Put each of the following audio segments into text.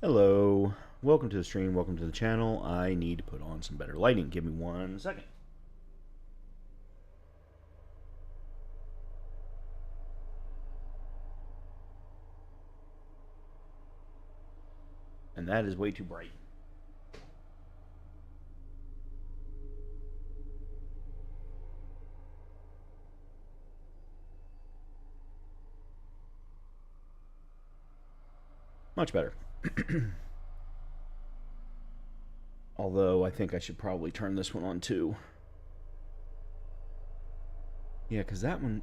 Hello, welcome to the stream, welcome to the channel. I need to put on some better lighting. Give me 1 second. and that is way too bright. Much better. Although I think I should probably turn this one on too. Yeah, because that one...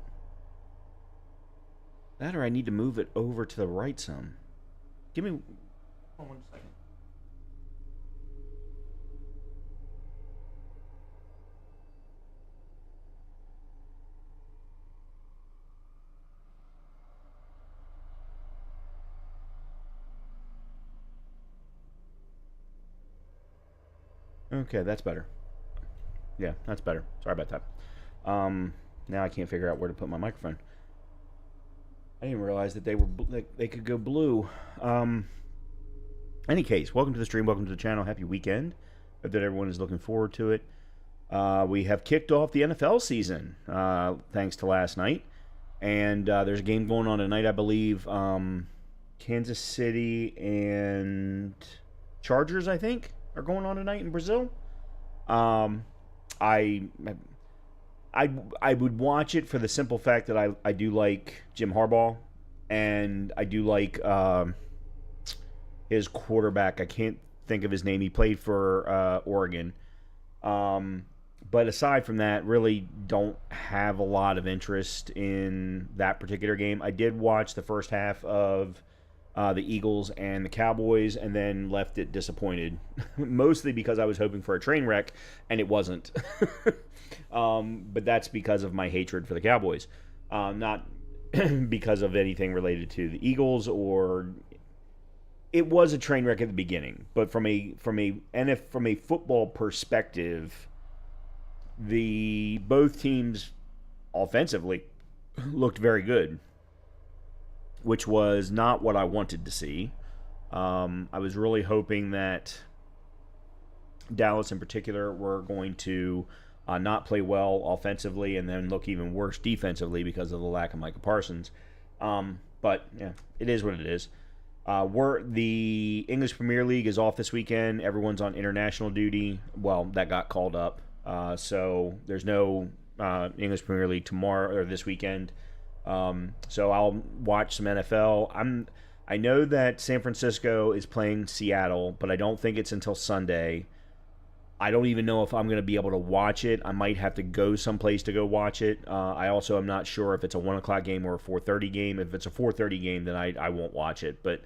That or I need to move it over to the right some. Give me... Hold on 1 second. Okay, that's better. Yeah, that's better. Sorry about that. Now I can't figure out where to put my microphone. I didn't realize that they could go blue. Any case, welcome to the stream. Welcome to the channel. Happy weekend. Hope that everyone is looking forward to it. We have kicked off the NFL season thanks to last night. And there's a game going on tonight, I believe. Kansas City and Chargers, I think, are going on tonight in Brazil. I would watch it for the simple fact that I do like Jim Harbaugh, and I do like his quarterback. I can't think of his name. He played for Oregon. But aside from that, really don't have a lot of interest in that particular game. I did watch the first half of the Eagles and the Cowboys, and then left it disappointed, mostly because I was hoping for a train wreck, and it wasn't. But that's because of my hatred for the Cowboys, not because of anything related to the Eagles. Or it was a train wreck at the beginning, but from a football perspective, both teams offensively looked very good, which was not what I wanted to see. I was really hoping that Dallas in particular were going to not play well offensively and then look even worse defensively because of the lack of Micah Parsons. But, yeah, it is what it is. The English Premier League is off this weekend. Everyone's on international duty. Well, that got called up. So there's no English Premier League tomorrow or this weekend. So I'll watch some NFL. I know that San Francisco is playing Seattle, but I don't think it's until Sunday. I don't even know if I'm going to be able to watch it. I might have to go someplace to go watch it. I also am not sure if it's a 1 o'clock game or a 4:30 game. If it's a 4:30 game, then I won't watch it. But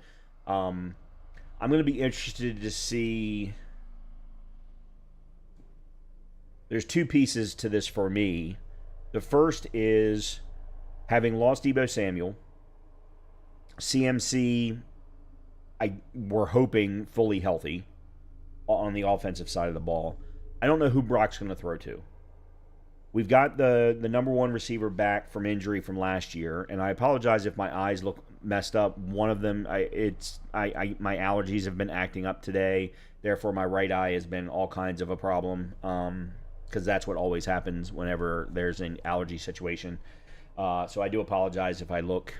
I'm going to be interested to see. There's two pieces to this for me. The first is, having lost Deebo Samuel, CMC, we're hoping fully healthy on the offensive side of the ball. I don't know who Brock's going to throw to. We've got the number one receiver back from injury from last year, and I apologize if my eyes look messed up. One of them, my allergies have been acting up today. Therefore, my right eye has been all kinds of a problem, because that's what always happens whenever there's an allergy situation. So I do apologize if I look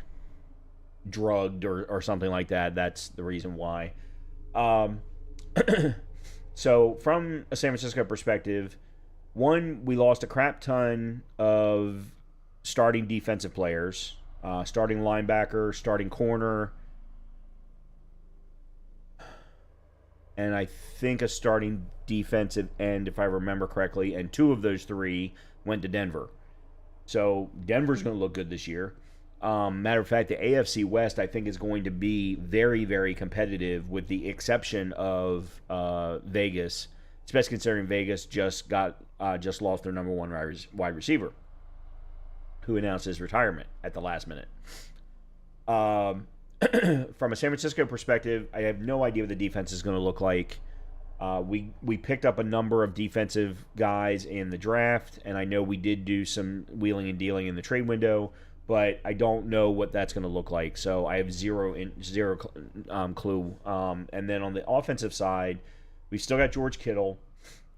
drugged or something like that. That's the reason why. So from a San Francisco perspective, one, we lost a crap ton of starting defensive players, starting linebacker, starting corner, and I think a starting defensive end, if I remember correctly, and two of those three went to Denver. So Denver's going to look good this year. Matter of fact, the AFC West, I think, is going to be very, very competitive, with the exception of Vegas, especially considering Vegas just lost their number one wide receiver, who announced his retirement at the last minute. From a San Francisco perspective, I have no idea what the defense is going to look like. We picked up a number of defensive guys in the draft, and I know we did do some wheeling and dealing in the trade window, but I don't know what that's going to look like. So I have zero clue. And then on the offensive side, we've still got George Kittle,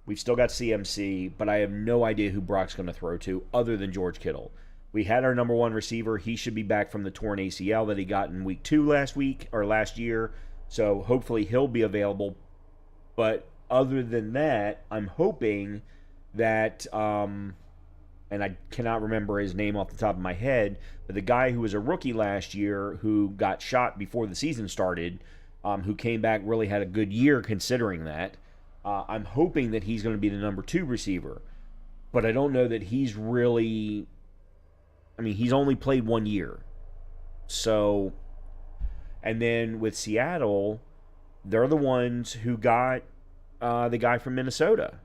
we've still got CMC, but I have no idea who Brock's going to throw to other than George Kittle. We had our number one receiver. He should be back from the torn ACL that he got in week 2 last year. So hopefully he'll be available. But other than that, I'm hoping that, and I cannot remember his name off the top of my head, but the guy who was a rookie last year who got shot before the season started, who came back, really had a good year considering that. I'm hoping that he's going to be the number 2 receiver, but I don't know that he's really. I mean, he's only played 1 year. So, and then with Seattle, they're the ones who got the guy from Minnesota.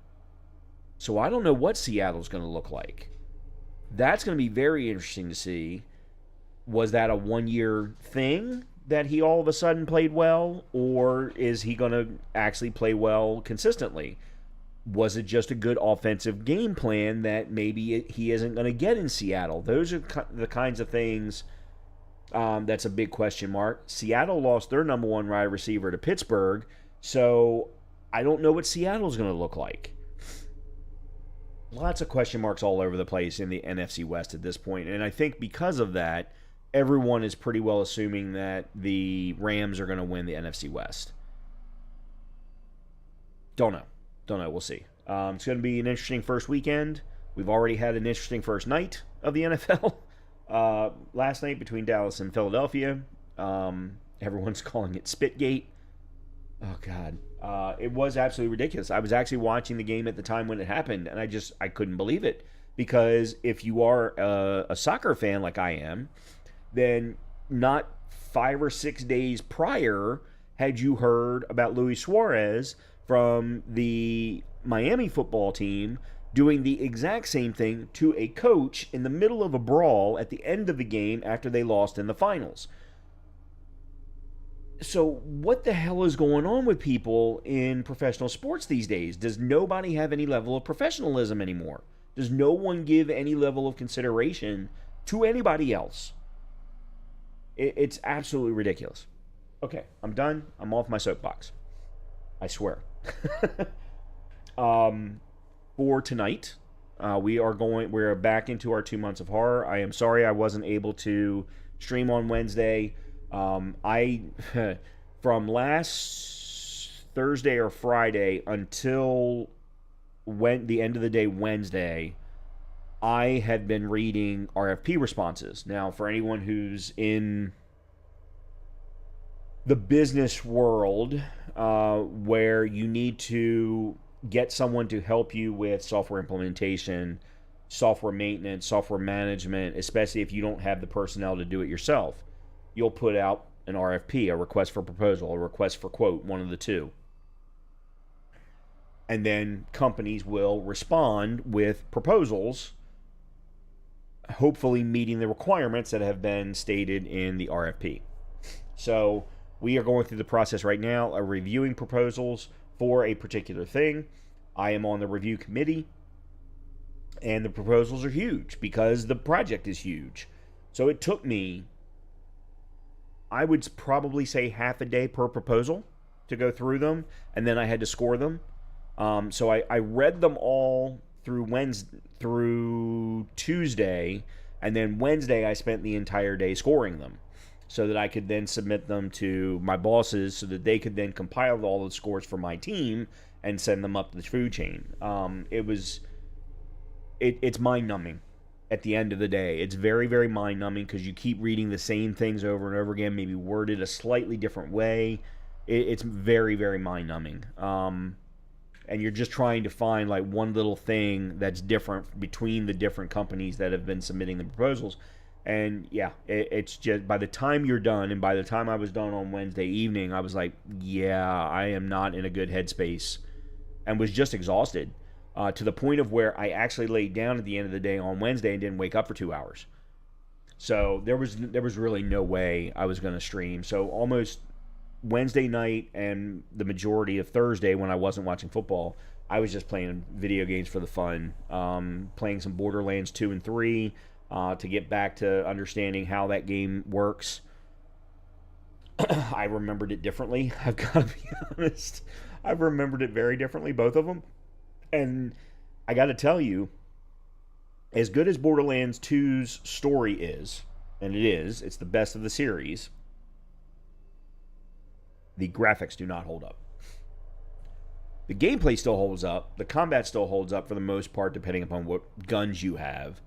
So I don't know what Seattle's going to look like. That's going to be very interesting to see. Was that a 1 year thing that he all of a sudden played well, or is he going to actually play well consistently? Was it just a good offensive game plan that maybe he isn't going to get in Seattle? Those are the kinds of things that's a big question mark. Seattle lost their number 1 wide receiver to Pittsburgh, so I don't know what Seattle's going to look like. Lots of question marks all over the place in the NFC West at this point, and I think because of that, everyone is pretty well assuming that the Rams are going to win the NFC West. Don't know. We'll see. It's going to be an interesting first weekend. We've already had an interesting first night of the NFL last night between Dallas and Philadelphia. Everyone's calling it Spitgate. Oh, God. It was absolutely ridiculous. I was actually watching the game at the time when it happened, and I couldn't believe it. Because if you are a soccer fan like I am, then not 5 or 6 days prior had you heard about Luis Suarez from the Miami football team doing the exact same thing to a coach in the middle of a brawl at the end of the game after they lost in the finals. So what the hell is going on with people in professional sports these days? Does nobody have any level of professionalism anymore? Does no one give any level of consideration to anybody else? It's absolutely ridiculous. Okay, I'm done. I'm off my soapbox. I swear. For tonight, we're back into our 2 months of horror. I am sorry I wasn't able to stream on Wednesday. I from last Thursday or Friday until the end of the day Wednesday, I had been reading RFP responses. Now, for anyone who's in the business world, where you need to get someone to help you with software implementation, software maintenance, software management, especially if you don't have the personnel to do it yourself, you'll put out an RFP, a request for proposal, a request for quote, one of the two. And then companies will respond with proposals, hopefully meeting the requirements that have been stated in the RFP. So we are going through the process right now of reviewing proposals for a particular thing. I am on the review committee, and the proposals are huge because the project is huge. So it took me, I would probably say, half a day per proposal to go through them, and then I had to score them. So I read them all through Tuesday, and then Wednesday I spent the entire day scoring them, so that I could then submit them to my bosses, so that they could then compile all the scores for my team and send them up the food chain. It's mind-numbing. At the end of the day, it's very, very mind-numbing because you keep reading the same things over and over again, maybe worded a slightly different way. It's very, very mind-numbing. And you're just trying to find like one little thing that's different between the different companies that have been submitting the proposals. And yeah, it's just, by the time you're done, and by the time I was done on Wednesday evening, I was like, yeah, I am not in a good headspace, and was just exhausted. To the point of where I actually laid down at the end of the day on Wednesday and didn't wake up for 2 hours. So there was really no way I was going to stream. So almost Wednesday night and the majority of Thursday, when I wasn't watching football, I was just playing video games for the fun. Playing some Borderlands 2 and 3 to get back to understanding how that game works. I remembered it differently. I've got to be honest. I've remembered it very differently, both of them. And I got to tell you, as good as Borderlands 2's story is, and it's the best of the series, the graphics do not hold up. The gameplay still holds up. The combat still holds up for the most part, depending upon what guns you have.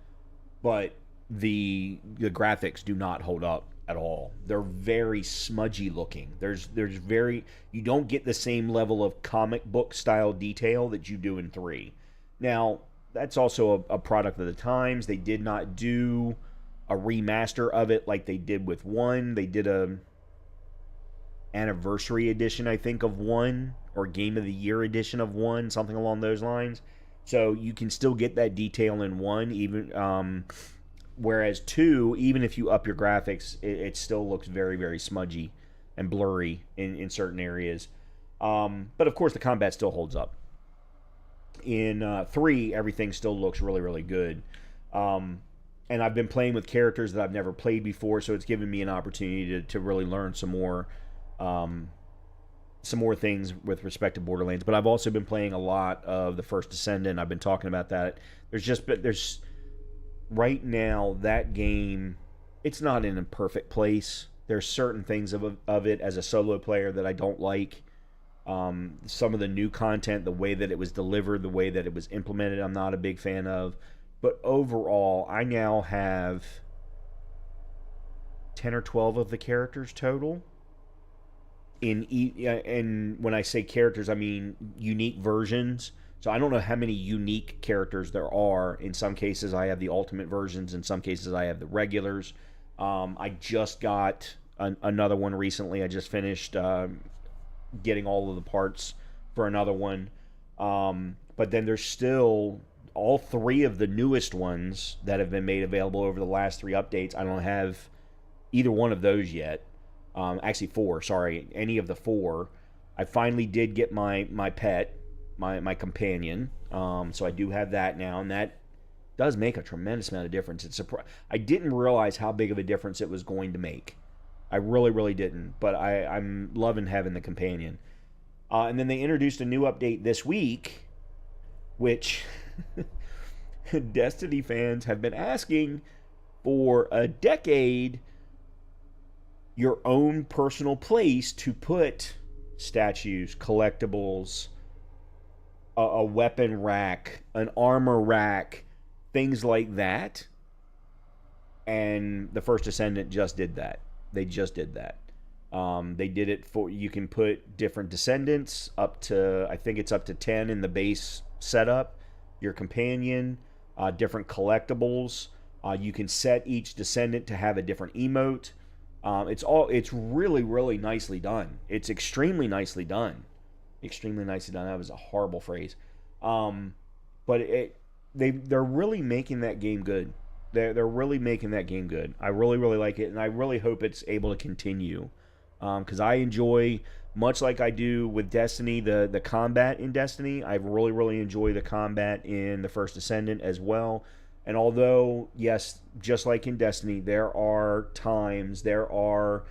But the graphics do not hold up at all. They're very smudgy looking. There's very, you don't get the same level of comic book style detail that you do in 3. Now, that's also a product of the times. They did not do a remaster of it like they did with 1. They did a anniversary edition, I think, of 1, or game of the year edition of 1, something along those lines. So you can still get that detail in 1, even whereas 2, even if you up your graphics, it still looks very, very smudgy and blurry in certain areas. But of course, the combat still holds up. In 3, everything still looks really, really good. And I've been playing with characters that I've never played before, so it's given me an opportunity to really learn some more things with respect to Borderlands. But I've also been playing a lot of The First Descendant. I've been talking about that. There's right now, that game, it's not in a perfect place. There's certain things of it as a solo player that I don't like. Some of the new content, the way that it was delivered, the way that it was implemented, I'm not a big fan of. But overall, I now have 10 or 12 of the characters total. And when I say characters, I mean unique versions. So I don't know how many unique characters there are. In some cases, I have the ultimate versions. In some cases, I have the regulars. I just got another one recently. I just finished getting all of the parts for another one. But then there's still all 3 of the newest ones that have been made available over the last 3 updates. I don't have either one of those yet. Actually 4, sorry. Any of the 4. I finally did get my pet, my companion. So I do have that now, and that does make a tremendous amount of difference. I didn't realize how big of a difference it was going to make. I really, really didn't. But I'm loving having the companion. And then they introduced a new update this week, which Destiny fans have been asking for a decade. Your own personal place to put statues, collectibles, a weapon rack, an armor rack, things like that. And the First Descendant just did that. They just did that. They did it for, you can put different descendants up to, I think it's up to 10 in the base setup. Your companion, different collectibles. You can set each descendant to have a different emote. It's really, really nicely done. It's extremely nicely done. Extremely nicely done. That was a horrible phrase. But they're really making that game good. They're really making that game good. I really, really like it, and I really hope it's able to continue. Because I enjoy, much like I do with Destiny, the combat in Destiny. I really, really enjoy the combat in The First Descendant as well. And although, yes, just like in Destiny, there are times, there are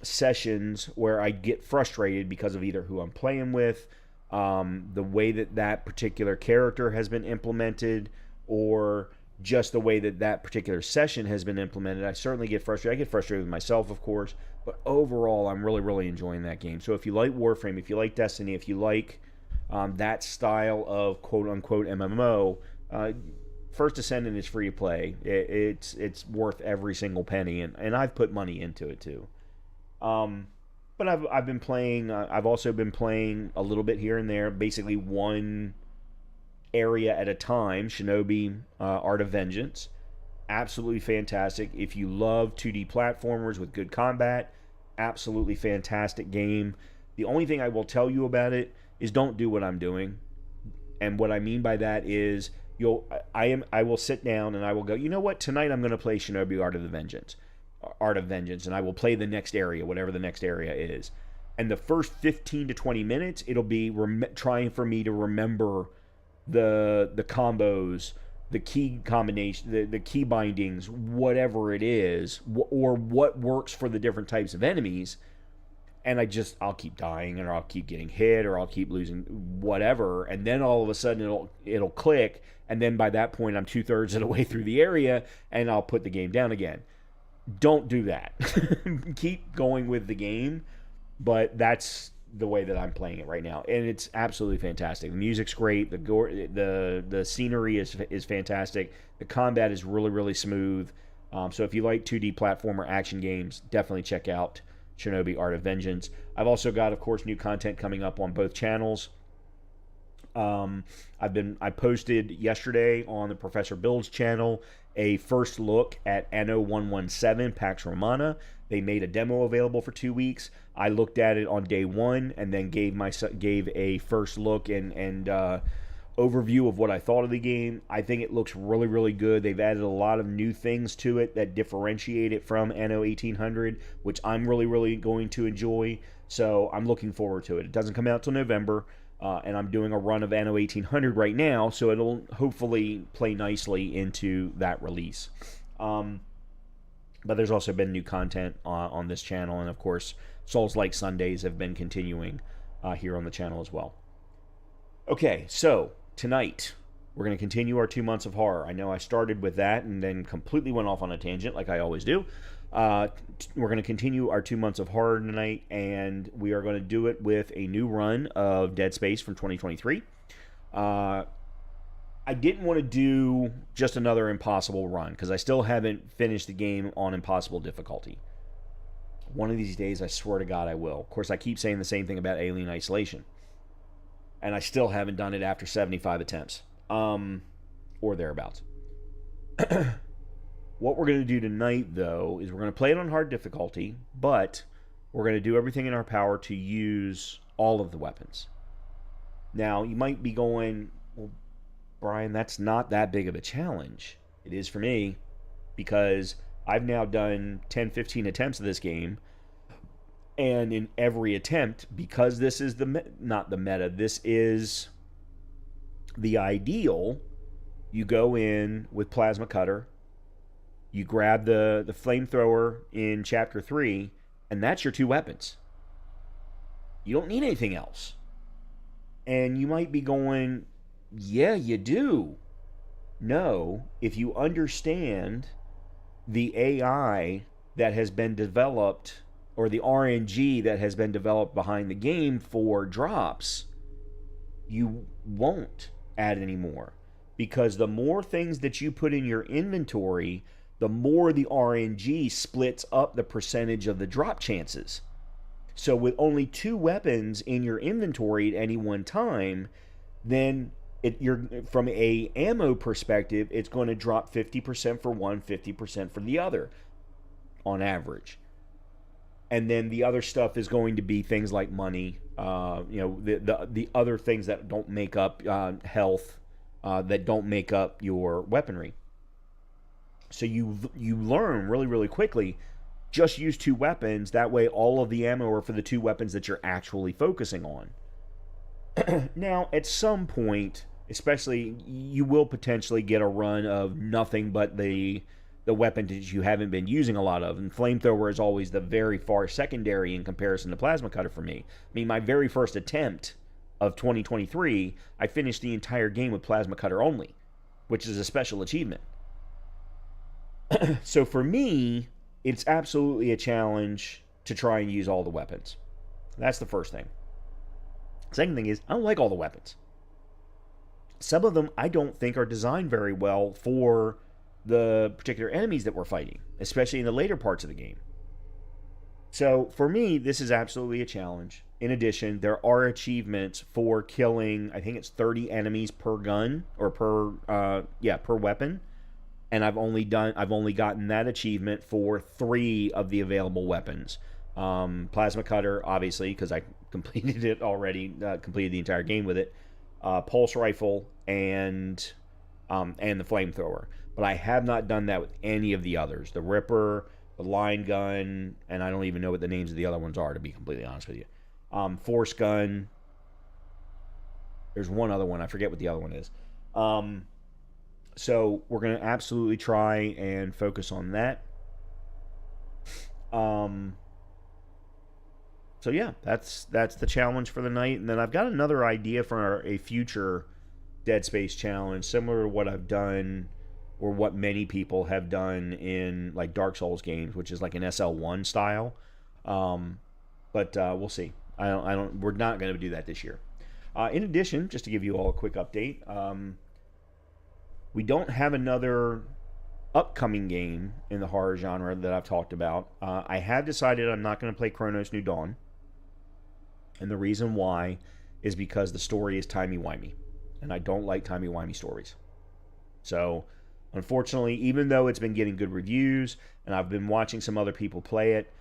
sessions where I get frustrated because of either who I'm playing with, the way that particular character has been implemented, or just the way that particular session has been implemented. I certainly get frustrated. I get frustrated with myself, of course, but overall, I'm really, really enjoying that game. So if you like Warframe, if you like Destiny, if you like that style of quote-unquote MMO, First Descendant is free to play. It's worth every single penny, and I've put money into it too. But I've been playing. I've also been playing a little bit here and there, basically one area at a time. Shinobi Art of Vengeance, absolutely fantastic. If you love 2D platformers with good combat, absolutely fantastic game. The only thing I will tell you about it is don't do what I'm doing. And what I mean by that is I will sit down and I will go, you know what, tonight I'm going to play Shinobi Art of Vengeance, and I will play the next area, whatever the next area is. And the first 15 to 20 minutes, it'll be trying for me to remember the combos, the key combination, the key bindings, whatever it is, or what works for the different types of enemies. And I'll keep dying, or I'll keep getting hit, or I'll keep losing whatever. And then all of a sudden it'll click. And then by that point, I'm 2/3 of the way through the area, and I'll put the game down again. don't do that. Keep going with the game, but that's the way that I'm playing it right now, and it's absolutely fantastic. The music's great. The scenery is fantastic. The combat is really really smooth. So if you like 2D platformer action games, definitely check out Shinobi Art of Vengeance. I've also got, of course, new content coming up on both channels. I posted yesterday on the Professor Builds channel a first look at Anno 117 Pax Romana. They made a demo available for 2 weeks. I looked at it on day one and then gave a first look and overview of what I thought of the game. I think it looks really, really good. They've added a lot of new things to it that differentiate it from Anno 1800, which I'm really, really going to enjoy. So I'm looking forward to it. It doesn't come out till November. And I'm doing a run of Anno 1800 right now, so it'll hopefully play nicely into that release. But there's also been new content on this channel, and of course, Souls-like Sundays have been continuing here on the channel as well. Okay, so tonight we're going to continue our 2 months of horror. I know I started with that and then completely went off on a tangent like I always do. We're going to continue our 2 months of horror tonight, and we are going to do it with a new run of Dead Space from 2023. I didn't want to do just another impossible run because I still haven't finished the game on impossible difficulty. One of these days, I swear to God, I will. Of course, I keep saying the same thing about Alien Isolation, and I still haven't done it after 75 attempts, or thereabouts. What we're going to do tonight, though, is we're going to play it on hard difficulty, but we're going to do everything in our power to use all of the weapons. Now, you might be going, well, Brian, that's not that big of a challenge. It is for me, because I've now done 10, 15 attempts of this game, and in every attempt, because this is not the meta, this is the ideal, you go in with Plasma Cutter, you grab the flamethrower in Chapter 3, and that's your 2 weapons. You don't need anything else. And you might be going, yeah, you do. No, if you understand the AI that has been developed, or the RNG that has been developed behind the game for drops, you won't add any more. Because the more things that you put in your inventory, the more the RNG splits up the percentage of the drop chances. So with only 2 weapons in your inventory at any one time, then you're from a ammo perspective, it's going to drop 50% for one, 50% for the other, on average. And then the other stuff is going to be things like money, the other things that don't make up health, that don't make up your weaponry. So you learn really, really quickly, just use 2 weapons. That way all of the ammo are for the 2 weapons that you're actually focusing on. Now, at some point, especially, you will potentially get a run of nothing but the weapon that you haven't been using a lot of. And Flamethrower is always the very far secondary in comparison to Plasma Cutter for me. I mean, my very first attempt of 2023, I finished the entire game with Plasma Cutter only, which is a special achievement. So for me, it's absolutely a challenge to try and use all the weapons. That's the first thing. Second thing is, I don't like all the weapons. Some of them I don't think are designed very well for the particular enemies that we're fighting, especially in the later parts of the game. So for me, this is absolutely a challenge. In addition, there are achievements for killing, I think it's 30 enemies per gun, or per weapon. And I've only gotten that achievement for 3 of the available weapons. Plasma Cutter, obviously, because I completed it already, completed the entire game with it. Pulse Rifle and the Flamethrower. But I have not done that with any of the others. The Ripper, the Line Gun, and I don't even know what the names of the other ones are, to be completely honest with you. Force Gun. There's one other one. I forget what the other one is. So we're going to absolutely try and focus on that. So yeah, that's the challenge for the night. And then I've got another idea for a future Dead Space challenge, similar to what I've done or what many people have done in like Dark Souls games, which is like an SL1 style. But we'll see. I don't. We're not going to do that this year. In addition, just to give you all a quick update, we don't have another upcoming game in the horror genre that I've talked about. I have decided I'm not going to play Chronos New Dawn, and the reason why is because the story is timey-wimey, and I don't like timey-wimey stories. So, unfortunately, even though it's been getting good reviews, and I've been watching some other people play it,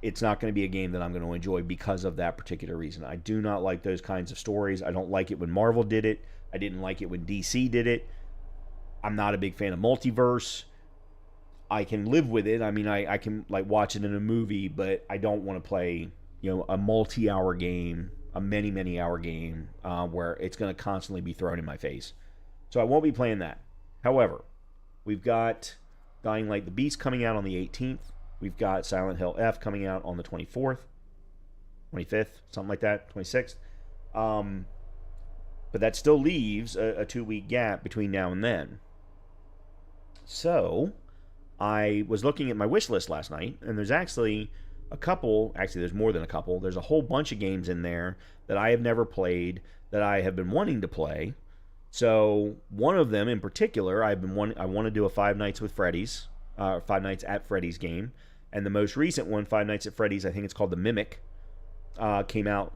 it's not going to be a game that I'm going to enjoy because of that particular reason. I do not like those kinds of stories. I don't like it when Marvel did it. I didn't like it when DC did it. I'm not a big fan of multiverse. I can live with it. I mean, I can like watch it in a movie, but I don't want to play, a multi-hour game, a many hour game where it's going to constantly be thrown in my face. So I won't be playing that. However, we've got Dying Light the Beast coming out on the 18th. We've got Silent Hill F coming out on the 24th, 25th, something like that, 26th. But that still leaves a 2-week gap between now and then. So I was looking at my wish list last night, and there's actually there's more than a couple. There's a whole bunch of games in there that I have never played that I have been wanting to play. So one of them in particular, I want to do a Five Nights at Freddy's game. And the most recent one, Five Nights at Freddy's, I think it's called The Mimic, came out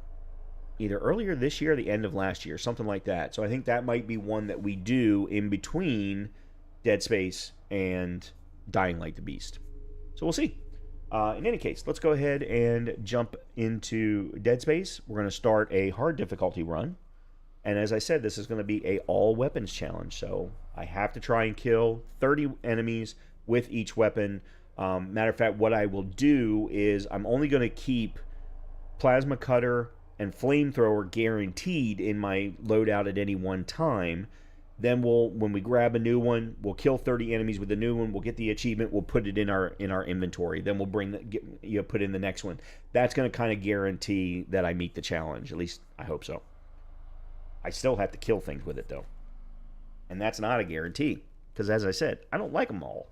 either earlier this year or the end of last year, something like that. So I think that might be one that we do in between Dead Space and Dying Light the Beast. So we'll see. In any case, let's go ahead and jump into Dead Space. We're going to start a hard difficulty run. And as I said, this is going to be a all weapons challenge. So I have to try and kill 30 enemies with each weapon. Matter of fact, what I will do is I'm only going to keep Plasma Cutter and Flamethrower guaranteed in my loadout at any one time. Then when we grab a new one, we'll kill 30 enemies with the new one. We'll get the achievement. We'll put it in our inventory. Then we'll put in the next one. That's going to kind of guarantee that I meet the challenge. At least I hope so. I still have to kill things with it though, and that's not a guarantee because, as I said, I don't like them all.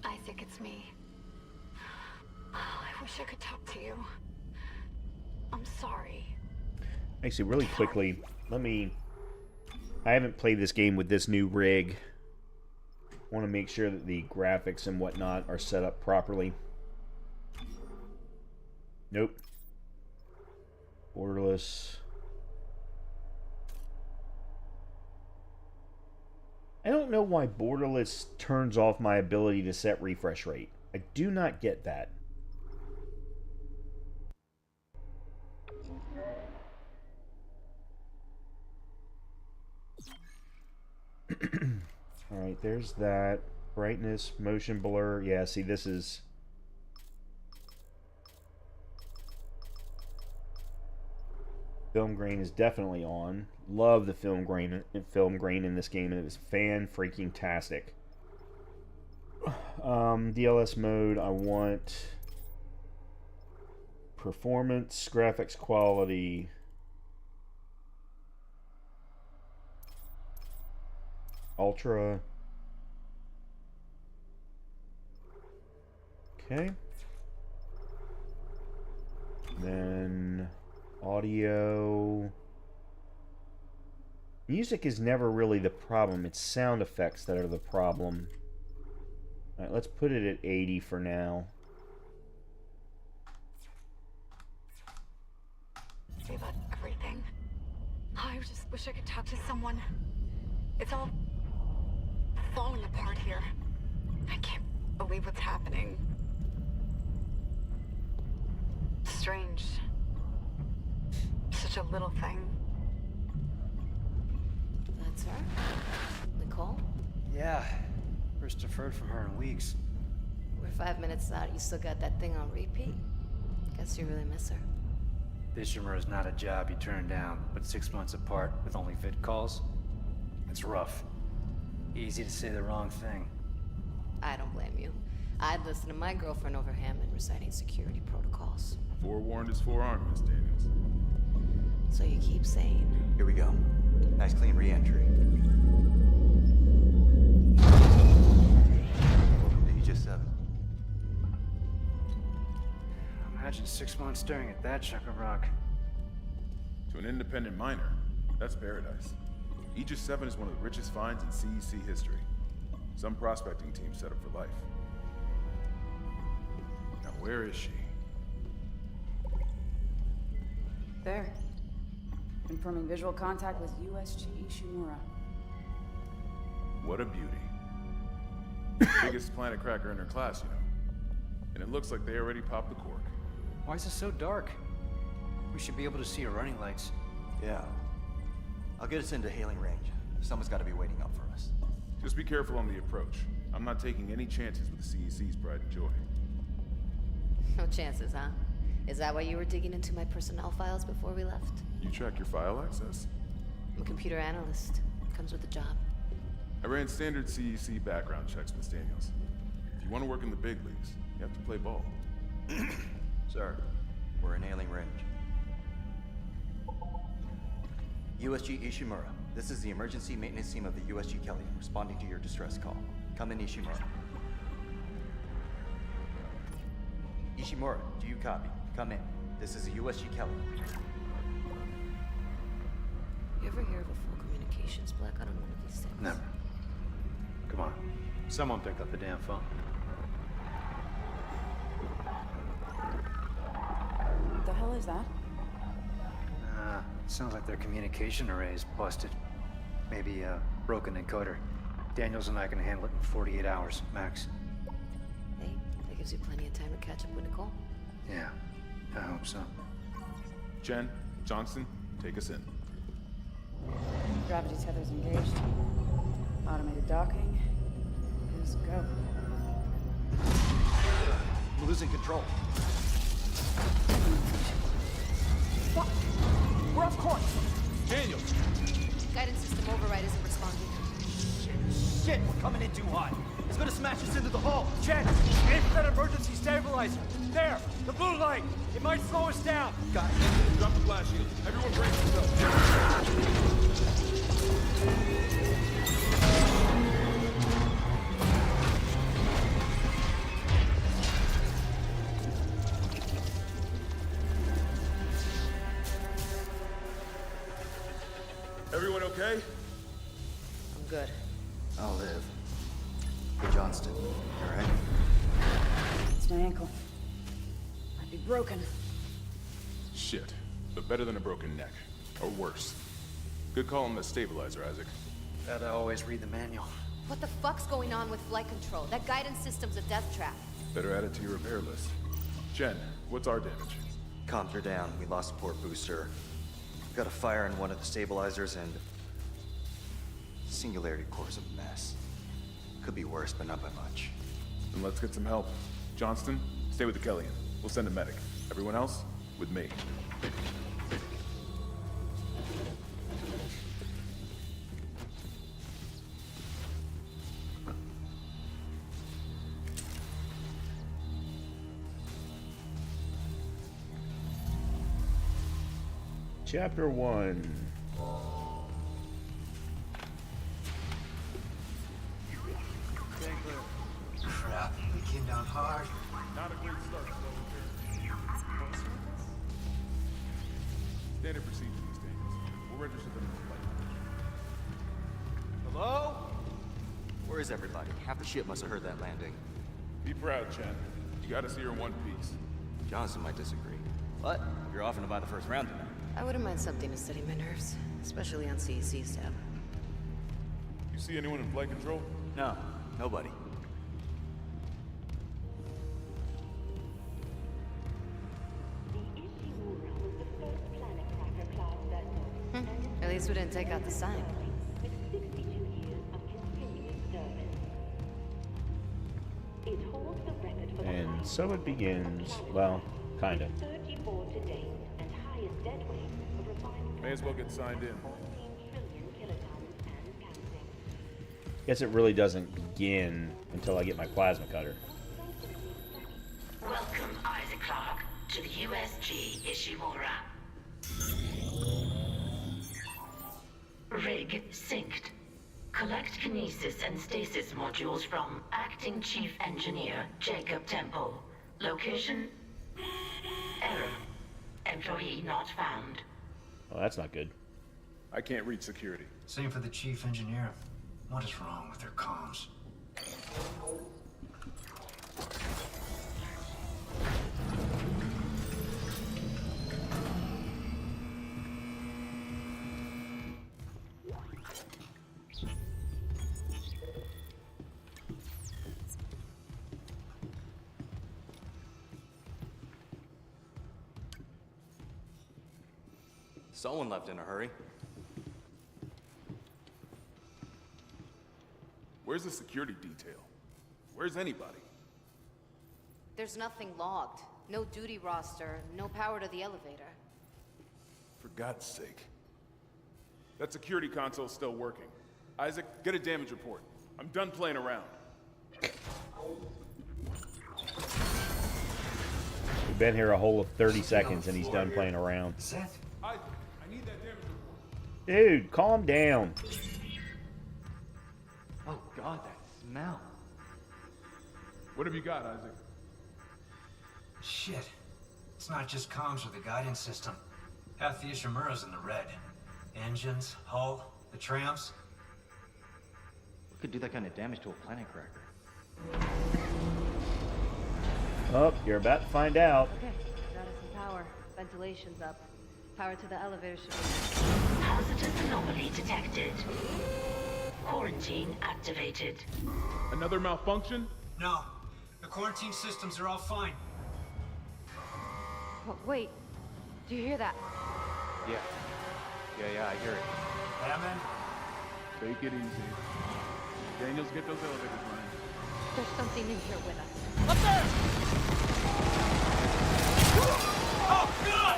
Isaac, it's me. I wish I could talk to you. I'm sorry. Actually, really quickly, I haven't played this game with this new rig. I want to make sure that the graphics and whatnot are set up properly. Nope. Borderless. I don't know why Borderless turns off my ability to set refresh rate. I do not get that. Alright, there's that. Brightness, motion blur. Yeah, see, this is... Film grain is definitely on. Love the film grain in this game, and it was fan-freaking-tastic. DLS mode, I want performance, graphics quality, ultra. Okay. Then audio. Music is never really the problem. It's sound effects that are the problem. Alright, let's put it at 80 for now. About everything. I just wish I could talk to someone. It's all falling apart here. I can't believe what's happening. Strange. Such a little thing. That's her? Nicole? Yeah. First deferred from her in weeks. We're 5 minutes out, you still got that thing on repeat? Guess you really miss her. Ishimura's not a job you turn down, but 6 months apart with only vid calls? It's rough. Easy to say the wrong thing. I don't blame you. I'd listen to my girlfriend over Hammond reciting security protocols. Forewarned is forearmed, Miss Daniels. So you keep saying. Here we go. Nice clean re-entry. Welcome to Aegis 7. Imagine 6 months staring at that chunk of rock. To an independent miner, that's paradise. Aegis 7 is one of the richest finds in CEC history. Some prospecting team set up for life. Now where is she? There. Confirming visual contact with USG Ishimura. What a beauty. Biggest planet cracker in her class, you know. And it looks like they already popped the cork. Why is it so dark? We should be able to see her running lights. Yeah. I'll get us into hailing range. Someone's got to be waiting up for us. Just be careful on the approach. I'm not taking any chances with the CEC's pride and joy. No chances, huh? Is that why you were digging into my personnel files before we left? You track your file access? I'm a computer analyst. Comes with the job. I ran standard CEC background checks, Miss Daniels. If you want to work in the big leagues, you have to play ball. Sir, we're in hailing range. USG Ishimura, this is the emergency maintenance team of the USG Kelly, responding to your distress call. Come in, Ishimura. Ishimura, do you copy? Come in. This is the USG Kelly. You ever hear of a full communications blackout on one of these things? Never. Come on. Someone pick up the damn phone. What the hell is that? Sounds like their communication array is busted. Maybe a broken encoder. Daniels and I can handle it in 48 hours, max. Hey, that gives you plenty of time to catch up with Nicole. Yeah, I hope so. Jen, Johnston, take us in. Gravity tether's engaged. Automated docking. Let's go. I'm losing control. Fuck! We're off course! Daniel! Guidance system override isn't responding. Shit, we're coming in too hot. It's gonna smash us into the hull. Jen, aim for that emergency stabilizer. There, the blue light. It might slow us down. Got it. Drop the flash shield. Everyone brace yourself. Everyone okay? I'm good. I'll live. Hey, Johnston, you alright? It's my ankle. Might be broken. Shit. But better than a broken neck. Or worse. Good call on the stabilizer, Isaac. Gotta always read the manual. What the fuck's going on with flight control? That guidance system's a death trap. Better add it to your repair list. Jen, what's our damage? Comms are down. We lost a port booster. Got a fire in one of the stabilizers and... Singularity core's a mess. Could be worse, but not by much. Then let's get some help. Johnston, stay with the Kellyan. We'll send a medic. Everyone else, with me. Chapter 1. Crap, we came down hard. Not a great start, Standard procedure these days. We'll register them as flight. Hello? Where is everybody? Half the ship must have heard that landing. Be proud, Chen. You gotta see her in one piece. Johnson might disagree. But you're offering to buy the first round tonight. I wouldn't mind something to steady my nerves, especially on CEC's tab. You see anyone in flight control? No, nobody. At least we didn't take out the sign. With 62 years of continuous service. It holds the record So it begins. Well, kind of. 34 to date, and highest dead weight of refined May as well get signed in. 14 trillion kilotons and counting. Guess it really doesn't begin until I get my plasma cutter. Welcome, Isaac Clarke, to the USG Ishimura. Rig synced. Collect kinesis and stasis modules from Acting Chief Engineer Jacob Temple. Location? Error. Employee not found. Oh, that's not good. I can't reach security. Same for the chief engineer. What is wrong with their comms? Someone left in a hurry. Where's the security detail? Where's anybody? There's nothing logged. No duty roster, no power to the elevator. For God's sake. That security console's still working. Isaac, get a damage report. I'm done playing around. We've been here a whole of 30 seconds and he's done playing around. Seth? Isaac, I need that damage report. Dude, calm down. Oh God, that smell. What have you got, Isaac? Shit. It's not just comms or the guidance system. Half the Ishimura's in the red. Engines, hull, the trams. What could do that kind of damage to a planet cracker? Oh, you're about to find out. Okay, got us some power. Ventilation's up. Power to the elevator should be... Positive anomaly detected. Quarantine activated. Another malfunction? No. The quarantine systems are all fine. Oh, wait. Do you hear that? Yeah. Yeah, I hear it. Hammond? Take it easy. Daniels, get those elevators running. There's something in here with us. Oh, God!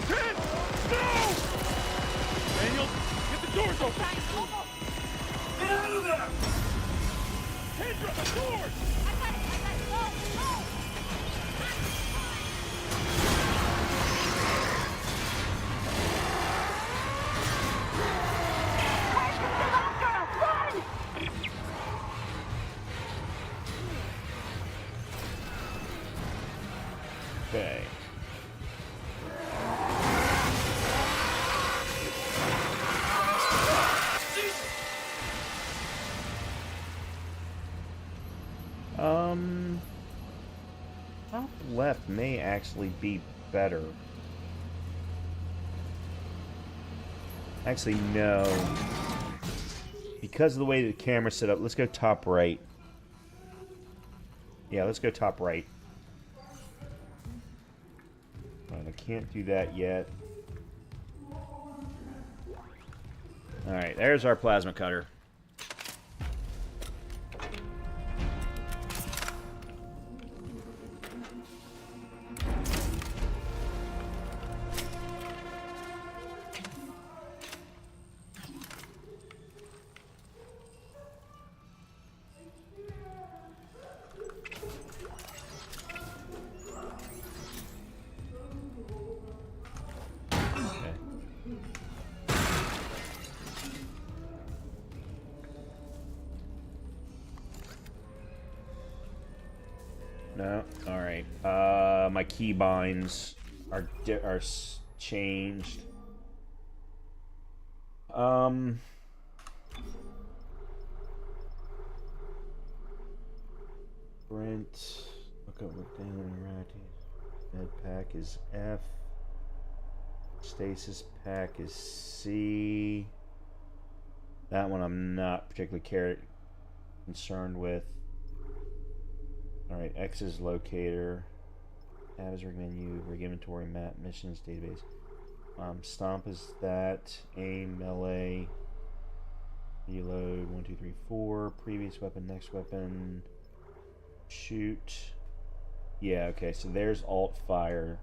Ted! No! Daniels, get the doors open! Get out of there! Kendra, the doors! Okay. Top left may actually be better. Actually, no. Because of the way the camera's set up, let's go top right. Yeah, let's go top right. Alright, I can't do that yet. Alright, there's our plasma cutter. No, all right. My keybinds are changed. Brent, look down, med pack is F. Stasis pack is C. That one I'm not particularly concerned with. Alright, X is locator. Tab is rig menu, rig inventory, map, missions, database. Stomp is that. Aim, melee. Reload, 1, 2, 3, 4. Previous weapon, next weapon. Shoot. Yeah, okay, so there's alt fire.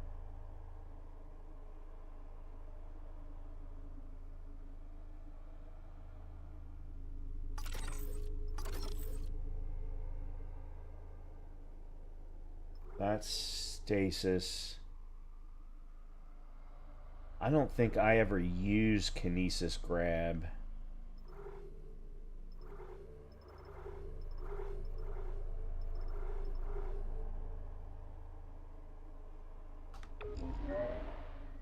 That's stasis. I don't think I ever used kinesis grab.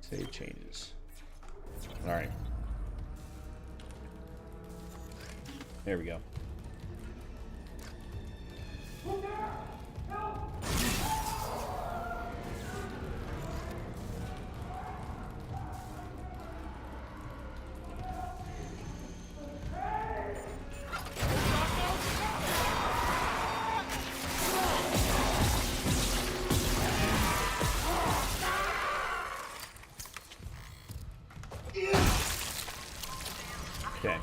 Save changes. Alright. There we go. Okay.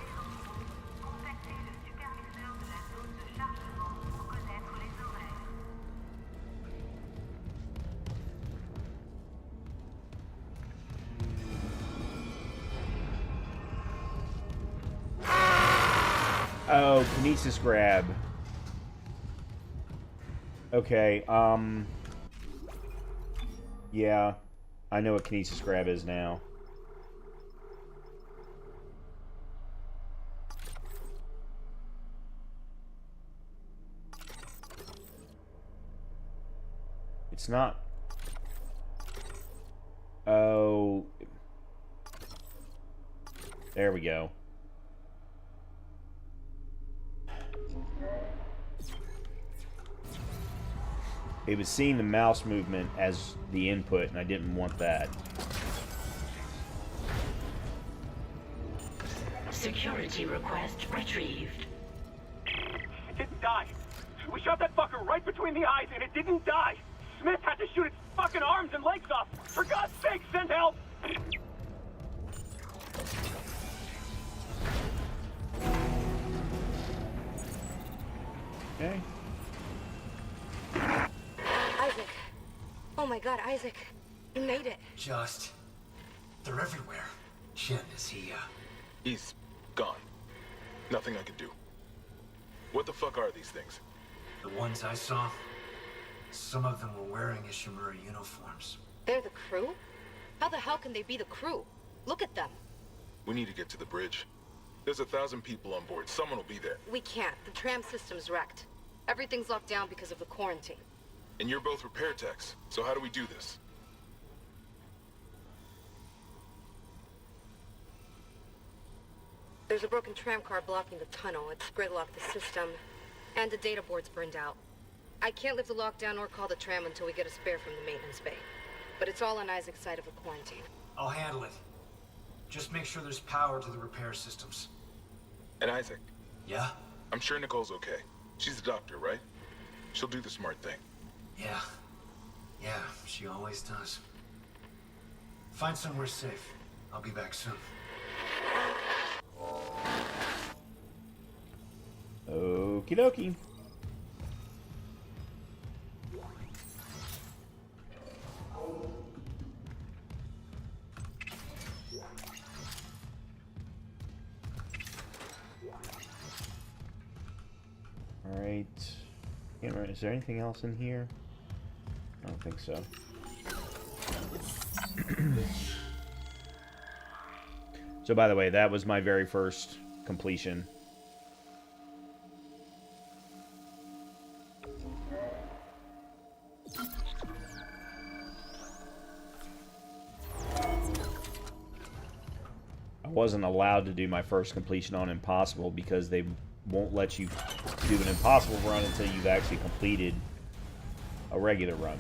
Oh, kinesis grab. Okay, yeah, I know what kinesis grab is now. It's not... Oh... There we go. It was seeing the mouse movement as the input, and I didn't want that. Security request retrieved. It didn't die. We shot that fucker right between the eyes, and it didn't die. Smith had to shoot its fucking arms and legs off. For God's sake, send help! Okay. Isaac. Oh my God, Isaac. You made it. They're everywhere. Shin, is he, He's gone. Nothing I can do. What the fuck are these things? The ones I saw, some of them were wearing Ishimura uniforms. They're the crew? How the hell can they be the crew? Look at them. We need to get to the bridge. There's 1,000 people on board. Someone will be there. We can't. The tram system's wrecked. Everything's locked down because of the quarantine. And you're both repair techs, so how do we do this? There's a broken tram car blocking the tunnel. It's gridlocked the system. And the data board's burned out. I can't lift the lockdown or call the tram until we get a spare from the maintenance bay. But it's all on Isaac's side of the quarantine. I'll handle it. Just make sure there's power to the repair systems. And Isaac, Yeah? I'm sure Nicole's okay. She's a doctor, right? She'll do the smart thing. Yeah. Yeah, she always does. Find somewhere safe. I'll be back soon. Okie dokie. Alright. Is there anything else in here? I don't think so. So, by the way, that was my very first completion. I wasn't allowed to do my first completion on Impossible because they won't let you do an Impossible run until you've actually completed a regular run.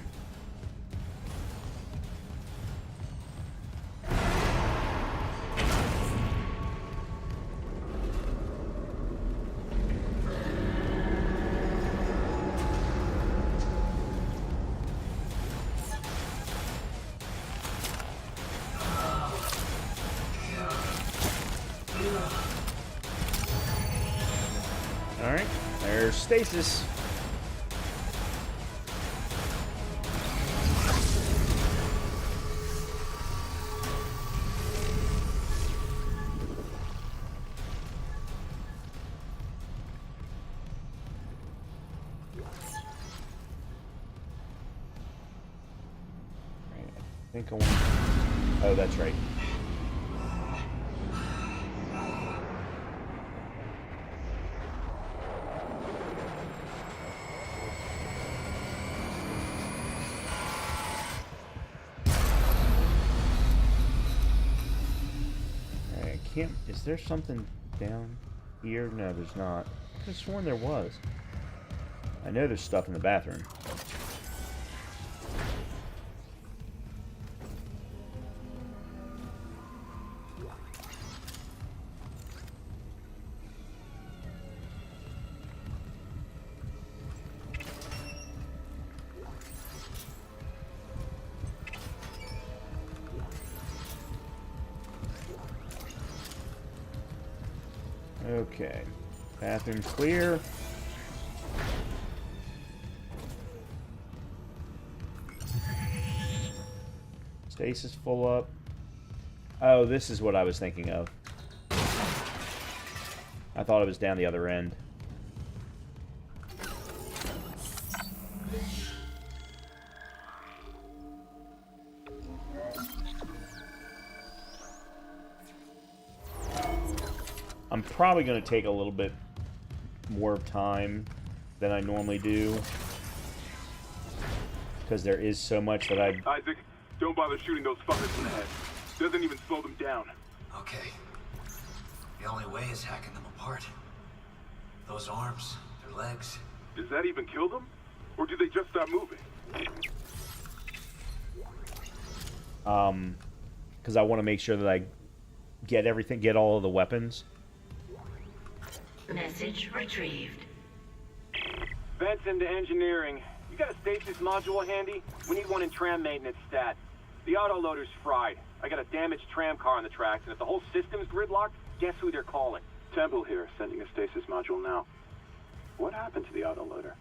Alright, there's stasis. think I want. Oh, that's right. I can't. Is there something down here? No, there's not. I could have sworn there was. I know there's stuff in the bathroom. Okay. Bathroom clear. Stasis full up. Oh, this is what I was thinking of. I thought it was down the other end. I'm probably going to take a little bit more time than I normally do, because there is so much that I... Isaac, don't bother shooting those fuckers in the head. Doesn't even slow them down. Okay. The only way is hacking them apart. Those arms, their legs. Does that even kill them? Or do they just stop moving? Because I want to make sure that I get all of the weapons. Message retrieved. Vents into engineering. You got a stasis module handy? We need one in tram maintenance stat. The autoloader's fried. I got a damaged tram car on the tracks, and if the whole system's gridlocked, guess who they're calling? Temple here, sending a stasis module now. What happened to the autoloader?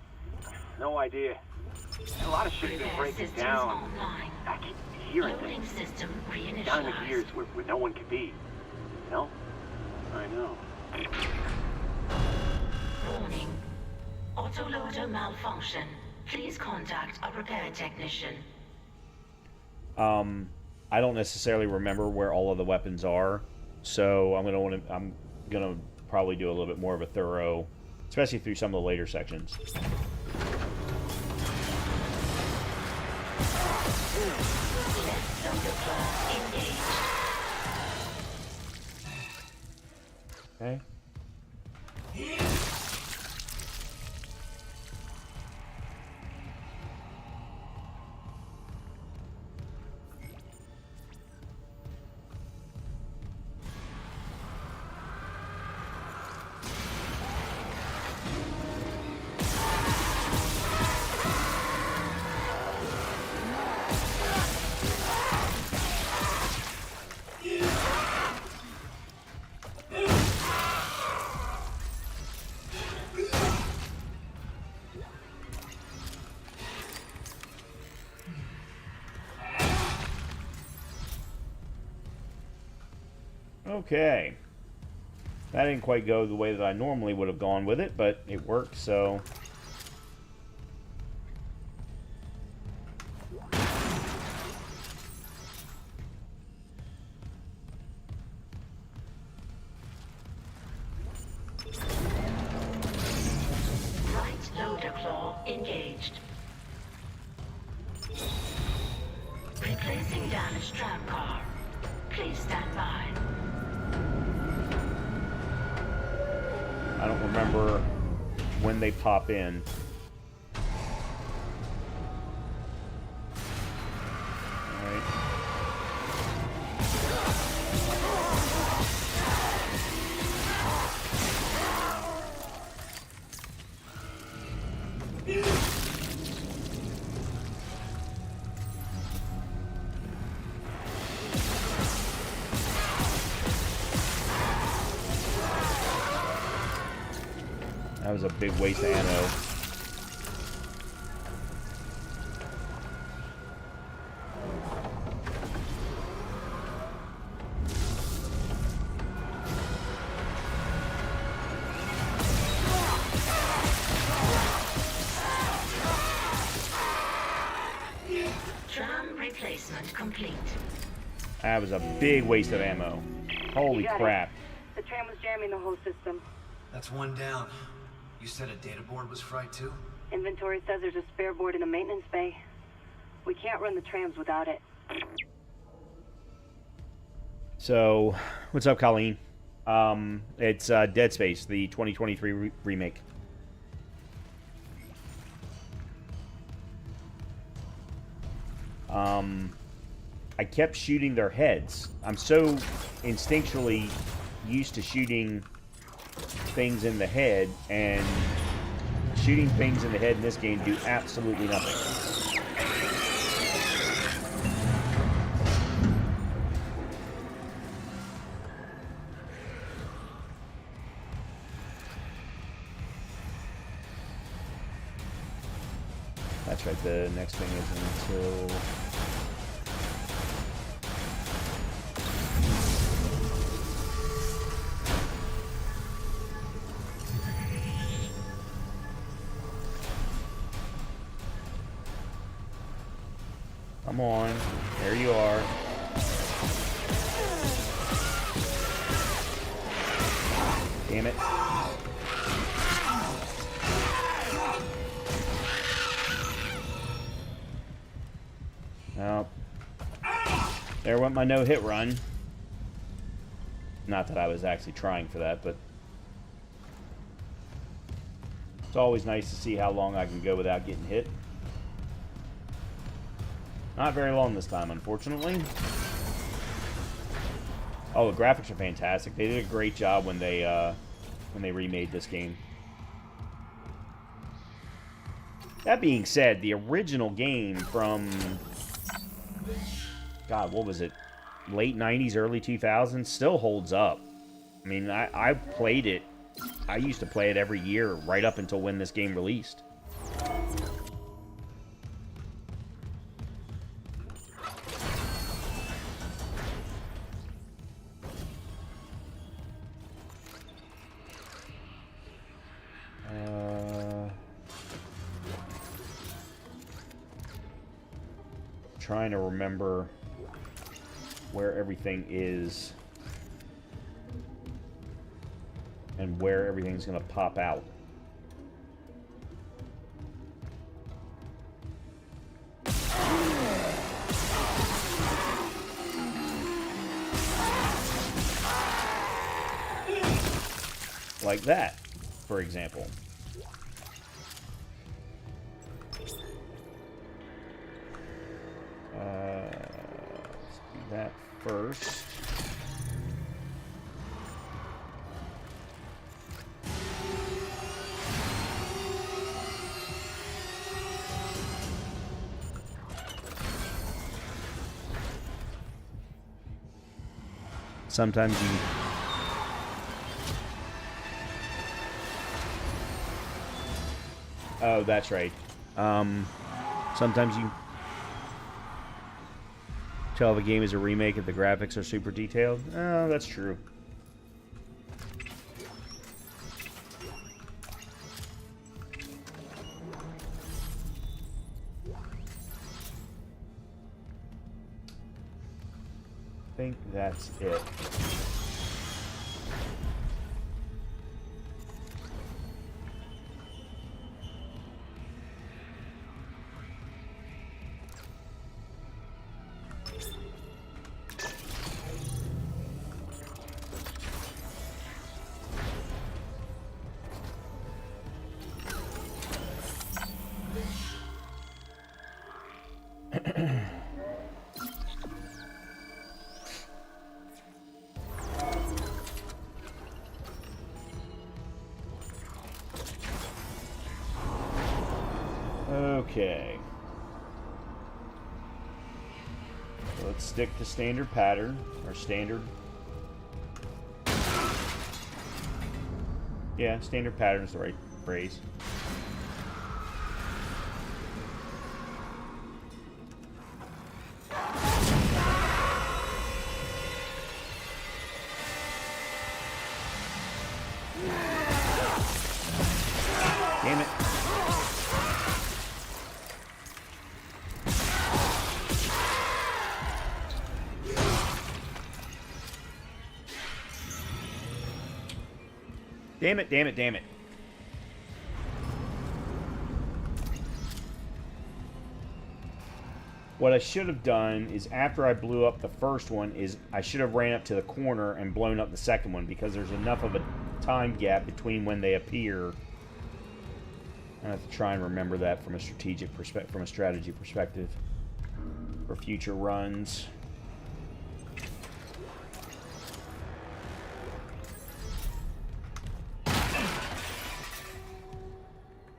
No idea. A lot of shit's been breaking down. Online. I keep hearing Loading things. system Down in the reinitialized. gears where no one can be. You know? I know. Warning. Autoloader malfunction. Please contact a repair technician. I don't necessarily remember where all of the weapons are, so I'm gonna probably do a little bit more of a thorough, especially through some of the later sections. Okay. Okay. That didn't quite go the way that I normally would have gone with it, but it worked, so... Right loader claw engaged. Replacing damaged tram car. Please stand by. I don't remember when they pop in. Alright. That was a big waste of ammo. Tram replacement complete. That was a big waste of ammo. Holy You got crap. The tram was jamming the whole system. That's one down. You said a data board was fried too? Inventory says there's a spare board in the maintenance bay. We can't run the trams without it. So, what's up, Colleen? It's Dead Space, the 2023 remake. I kept shooting their heads. I'm so instinctually used to shooting things in the head, and shooting things in the head in this game do absolutely nothing. That's right, the next thing isn't until... Come on. There you are. Damn it. Well, there went my no-hit run. Not that I was actually trying for that, but it's always nice to see how long I can go without getting hit. Not very long this time, unfortunately. Oh, the graphics are fantastic. They did a great job when they remade this game. That being said, the original game from... God, what was it? Late 90s, early 2000s? Still holds up. I mean, I played it. I used to play it every year right up until when this game released. Trying to remember where everything is and where everything's going to pop out. Like that, for example. Let's do that first. Sometimes you... Oh, that's right. Sometimes you tell if a game is a remake if the graphics are super detailed. Oh, that's true. I think that's it. Okay. So let's stick to standard pattern, or standard. Yeah, standard pattern is the right phrase. Damn it. Damn it, damn it, damn it. What I should have done is after I blew up the first one is I should have ran up to the corner and blown up the second one because there's enough of a time gap between when they appear. I have to try and remember that from a strategy perspective for future runs.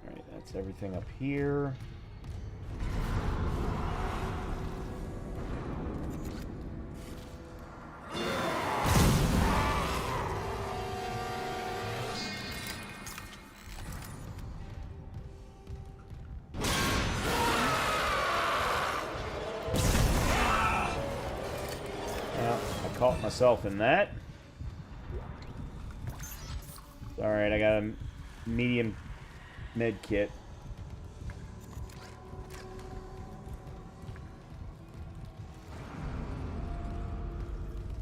Alright, that's everything up here. Caught myself in that. Alright, I got a medium med kit.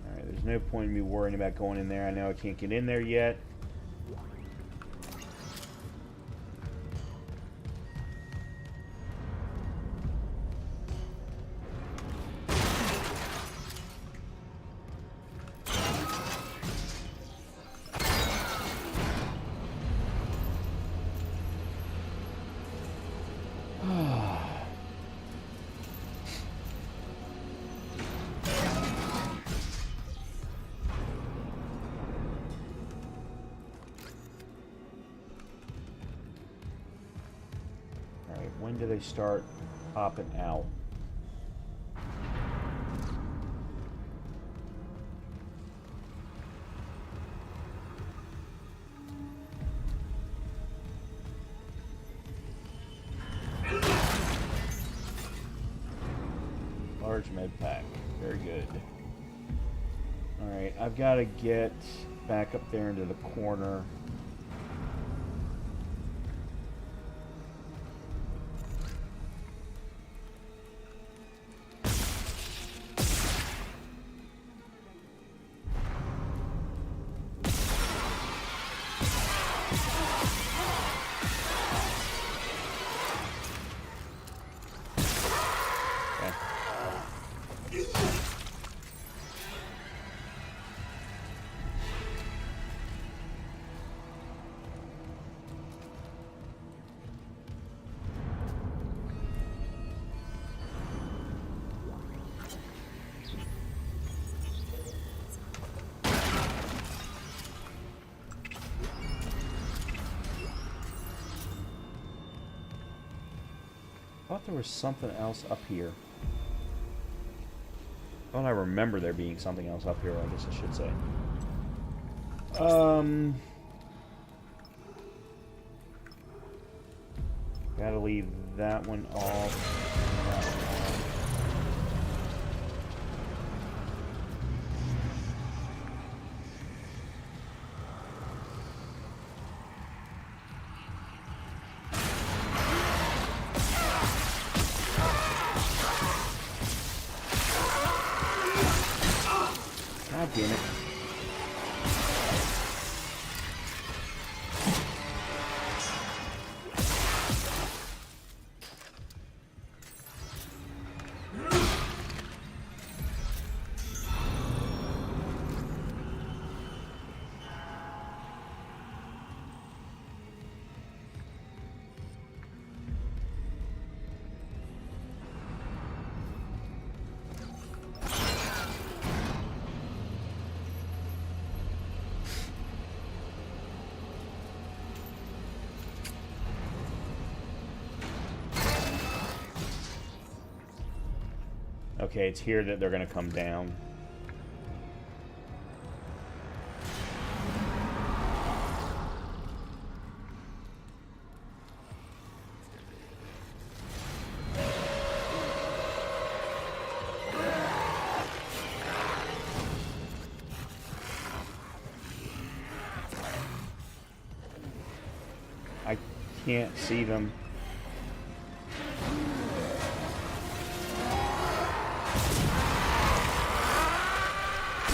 Alright, there's no point in me worrying about going in there. I know I can't get in there yet. When do they start popping out? Large med pack. Very good. Alright, I've got to get back up there into the corner. I thought there was something else up here. I thought I remember there being something else up here, I guess I should say. Gotta leave that one off. God damn it. Okay, it's here that they're going to come down. I can't see them.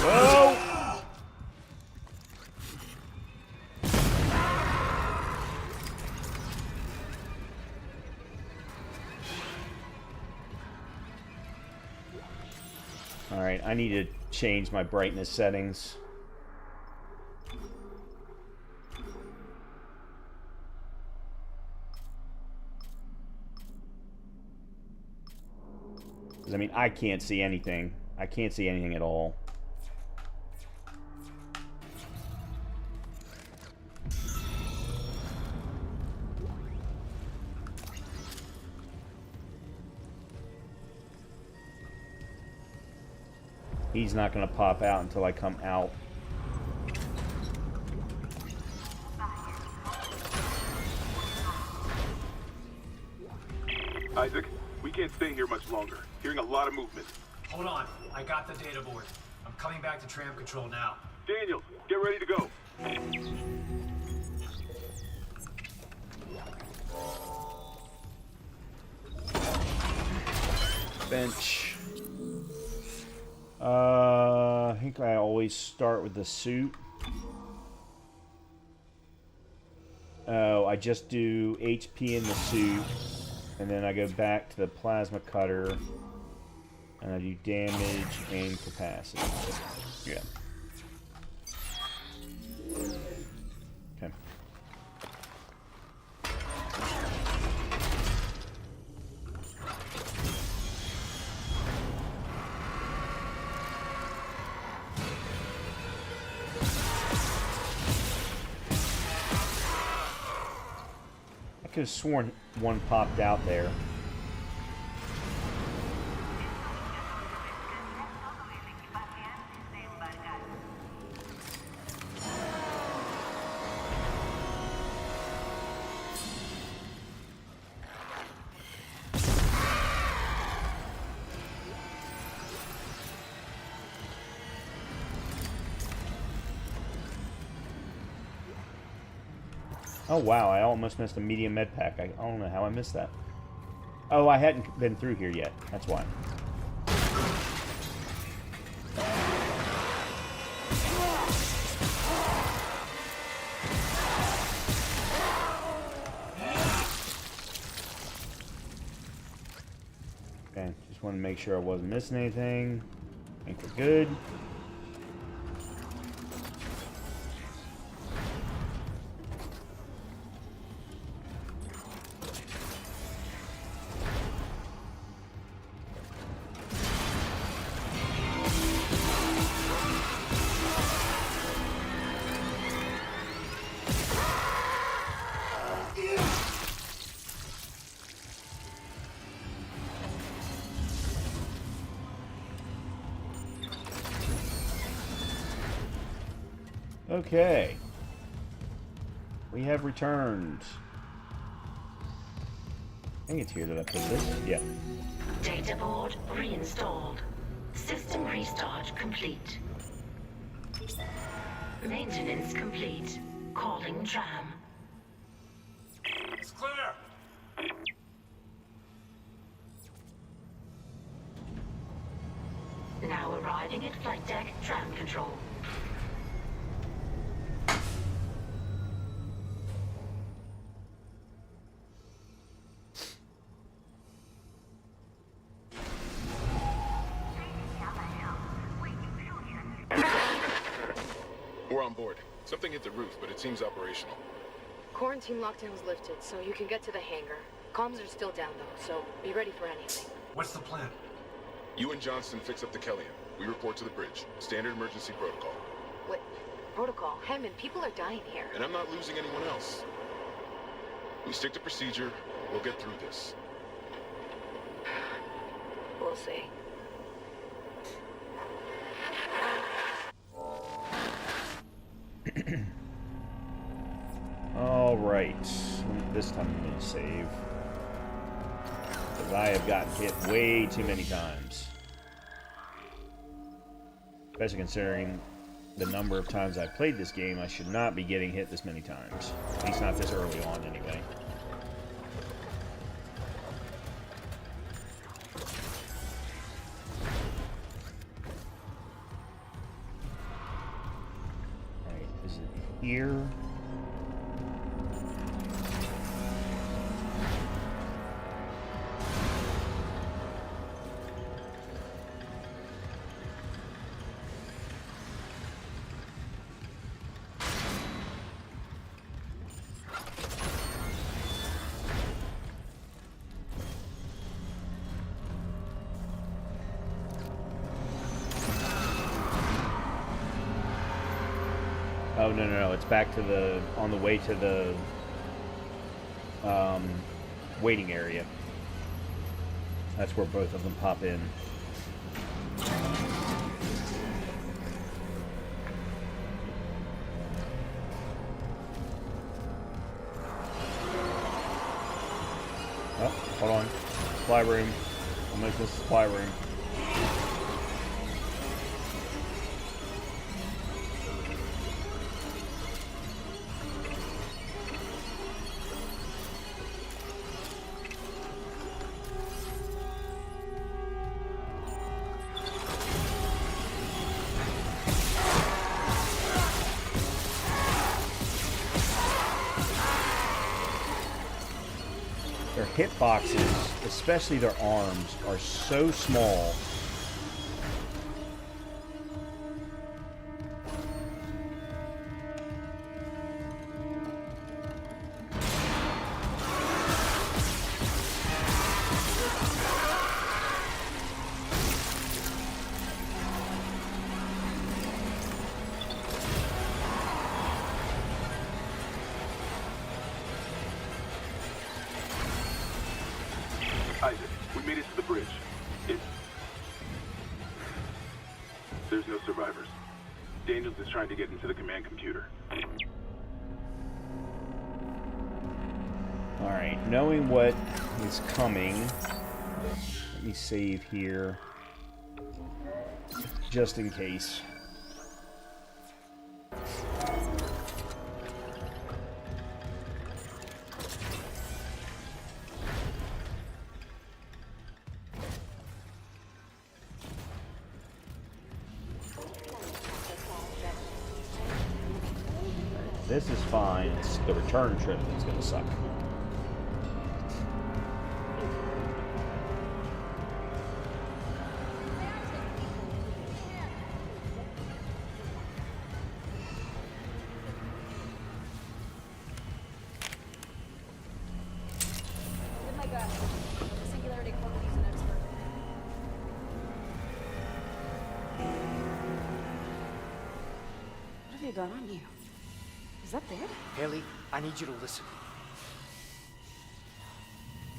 Whoa! Alright, I need to change my brightness settings. Because, I mean, I can't see anything. I can't see anything at all. He's not going to pop out until I come out. Isaac, we can't stay here much longer. Hearing a lot of movement. Hold on. I got the data board. I'm coming back to tram control now. Daniels, get ready to go. Bench. I think I always start with the suit. Oh, I just do HP in the suit, and then I go back to the plasma cutter, and I do damage and capacity. Yeah. Okay. I could have sworn one popped out there. Oh wow, I almost missed a medium med pack. I don't know how I missed that. Oh, I hadn't been through here yet. That's why. Okay, just want to make sure I wasn't missing anything. I think we're good. Okay. We have returned. I think it's here that I put this. Yeah. Data board reinstalled. System restart complete. Maintenance complete. Calling tram. It's clear! Now arriving at flight deck tram control. We're on board. Something hit the roof, but it seems operational. Quarantine lockdown was lifted, so you can get to the hangar. Comms are still down, though, so be ready for anything. What's the plan? You and Johnston fix up the Kellyan. We report to the bridge. Standard emergency protocol. What? Protocol? Hammond, people are dying here. And I'm not losing anyone else. We stick to procedure. We'll get through this. We'll see. Alright. This time I'm going to save. Because I have gotten hit way too many times. Especially considering the number of times I've played this game, I should not be getting hit this many times. At least not this early on, anyway. Alright, is it here? Oh, no. It's back to the... on the way to the... waiting area. That's where both of them pop in. Oh, hold on. Supply room. I'll make this supply room. Their hitboxes, especially their arms, are so small. Isaac, we made it to the bridge. There's no survivors. Daniels is trying to get into the command computer. Alright, knowing what is coming, let me save here, just in case. This is fine. It's the return trip that's going to suck. What have you got on you? Is that there? Haley, I need you to listen.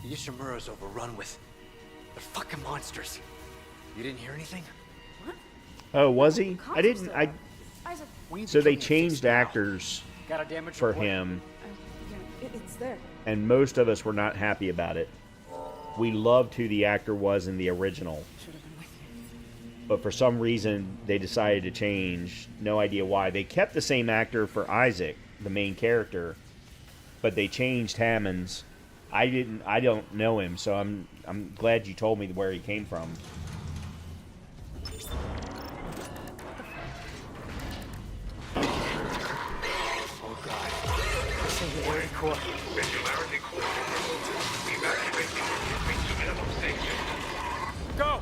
The Ishimura's overrun with... they're fucking monsters. You didn't hear anything? What? Oh, was he? I didn't. Isaac. So they changed actors Got a damage for report? him, Yeah, it's there. and most of us were not happy about it. We loved who the actor was in the original, Should have been with you. but for some reason they decided to change. No idea why. They kept the same actor for Isaac, the main character, but they changed Hammond's. I don't know him, so I'm glad you told me where he came from. Oh god. This is very cool. Go!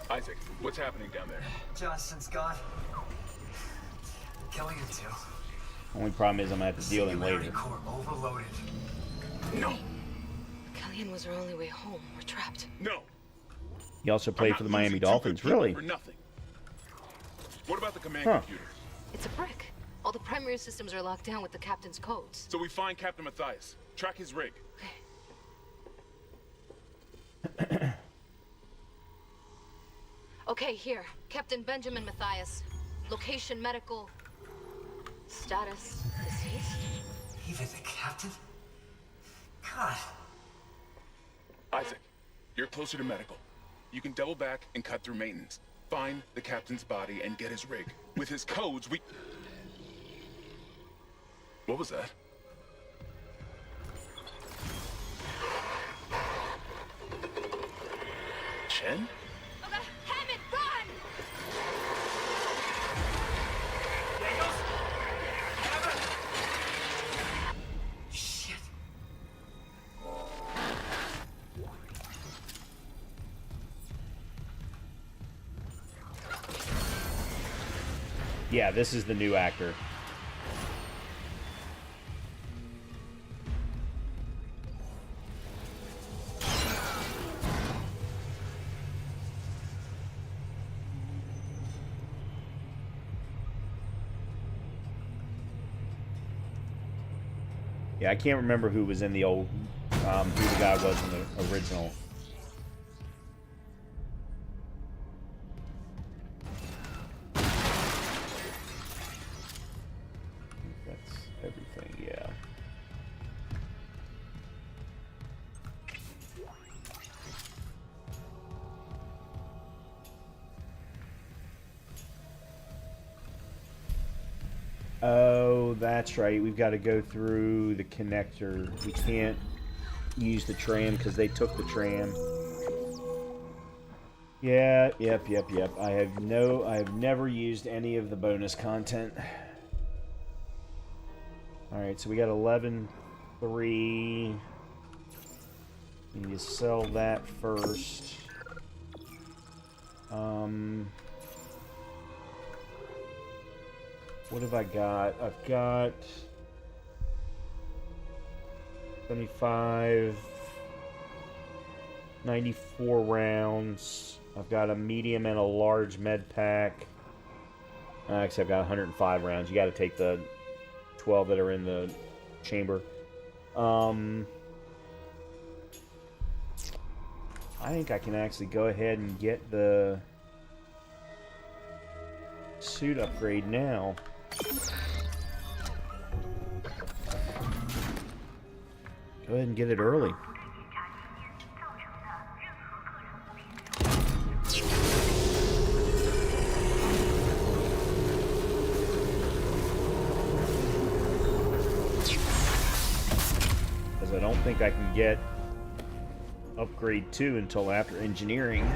Isaac, what's happening down there? Johnson's gone. Kelly too. Only problem is I'm gonna have to deal with him later. Core overloaded. No! Kellyanne was our only way home. We're trapped. No! He also played for the Miami Losing two Dolphins. good people Really? For nothing. What about the command Huh. computer? It's a brick. All the primary systems are locked down with the captain's codes. So we find Captain Matthias, track his rig. Okay, here. Captain Benjamin Matthias. Location medical. Status deceased. Even the captain? God. Isaac, you're closer to medical. You can double back and cut through maintenance. Find the captain's body and get his rig. With his codes, we... What was that? Chen? Hammond, run! Shit. Yeah, this is the new actor. Yeah, I can't remember who was in the old, who the guy was in the original. That's everything, yeah. Oh, that's right. We've got to go through the connector. We can't use the tram because they took the tram. Yeah, yep. I have never used any of the bonus content. Alright, so we got 11.3. We need to sell that first. What have I got? I've got 75, 94 rounds. I've got a medium and a large med pack. Actually, I've got 105 rounds. You got to take the 12 that are in the chamber. I think I can actually go ahead and get the suit upgrade now. Go ahead and get it early. Because I don't think I can get upgrade 2 until after engineering.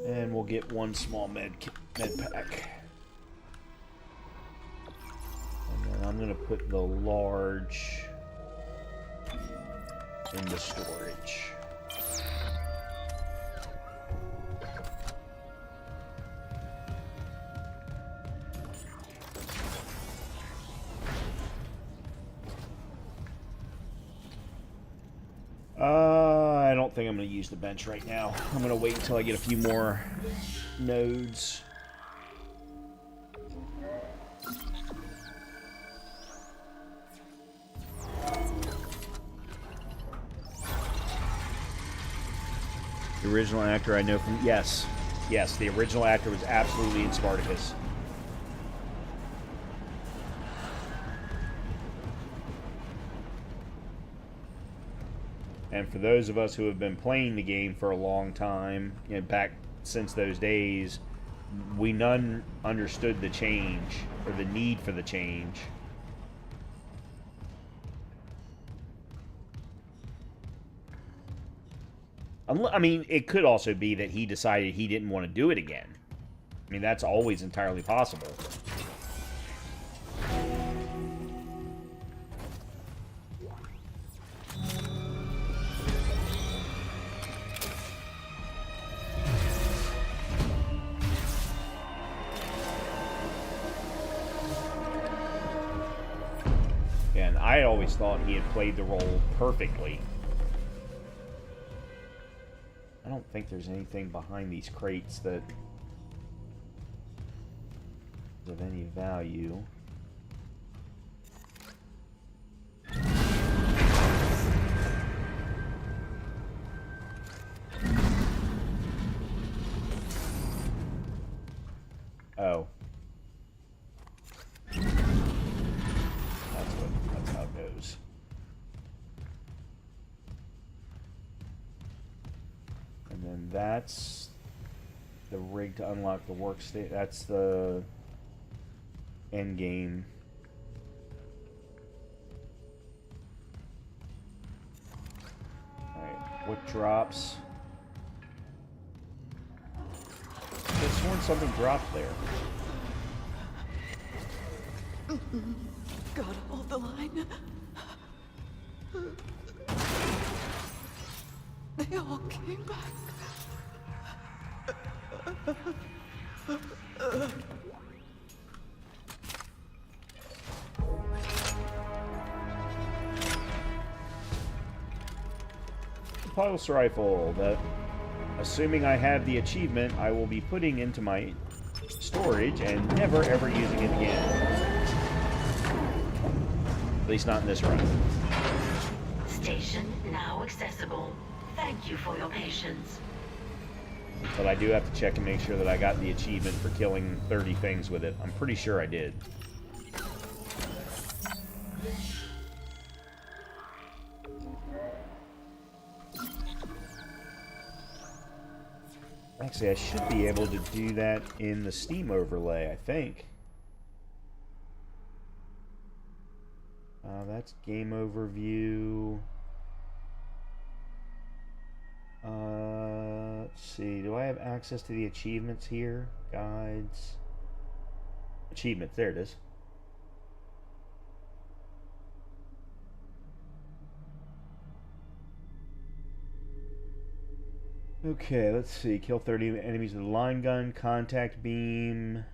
And we'll get one small med pack. And then I'm going to put the large into storage. I don't think I'm going to use the bench right now. I'm going to wait until I get a few more nodes. The original actor I know from... Yes, the original actor was absolutely in Spartacus. And for those of us who have been playing the game for a long time, you know, back since those days, we none understood the change, or the need for the change. I mean, it could also be that he decided he didn't want to do it again. I mean, that's always entirely possible. And I always thought he had played the role perfectly. I don't think there's anything behind these crates that is of any value. that's the rig to unlock the workstation. That's the end game. Alright, what drops? I could have sworn something dropped there. Gotta hold the line. They all came back. Pulse rifle that, assuming I have the achievement, I will be putting into my storage and never ever using it again. At least not in this run. Station now accessible. Thank you for your patience. But I do have to check and make sure that I got the achievement for killing 30 things with it. I'm pretty sure I did. Actually, I should be able to do that in the Steam overlay, I think. That's game overview. Let's see. Do I have access to the achievements here? Guides. Achievements. There it is. Okay, let's see. Kill 30 enemies with a line gun, contact beam,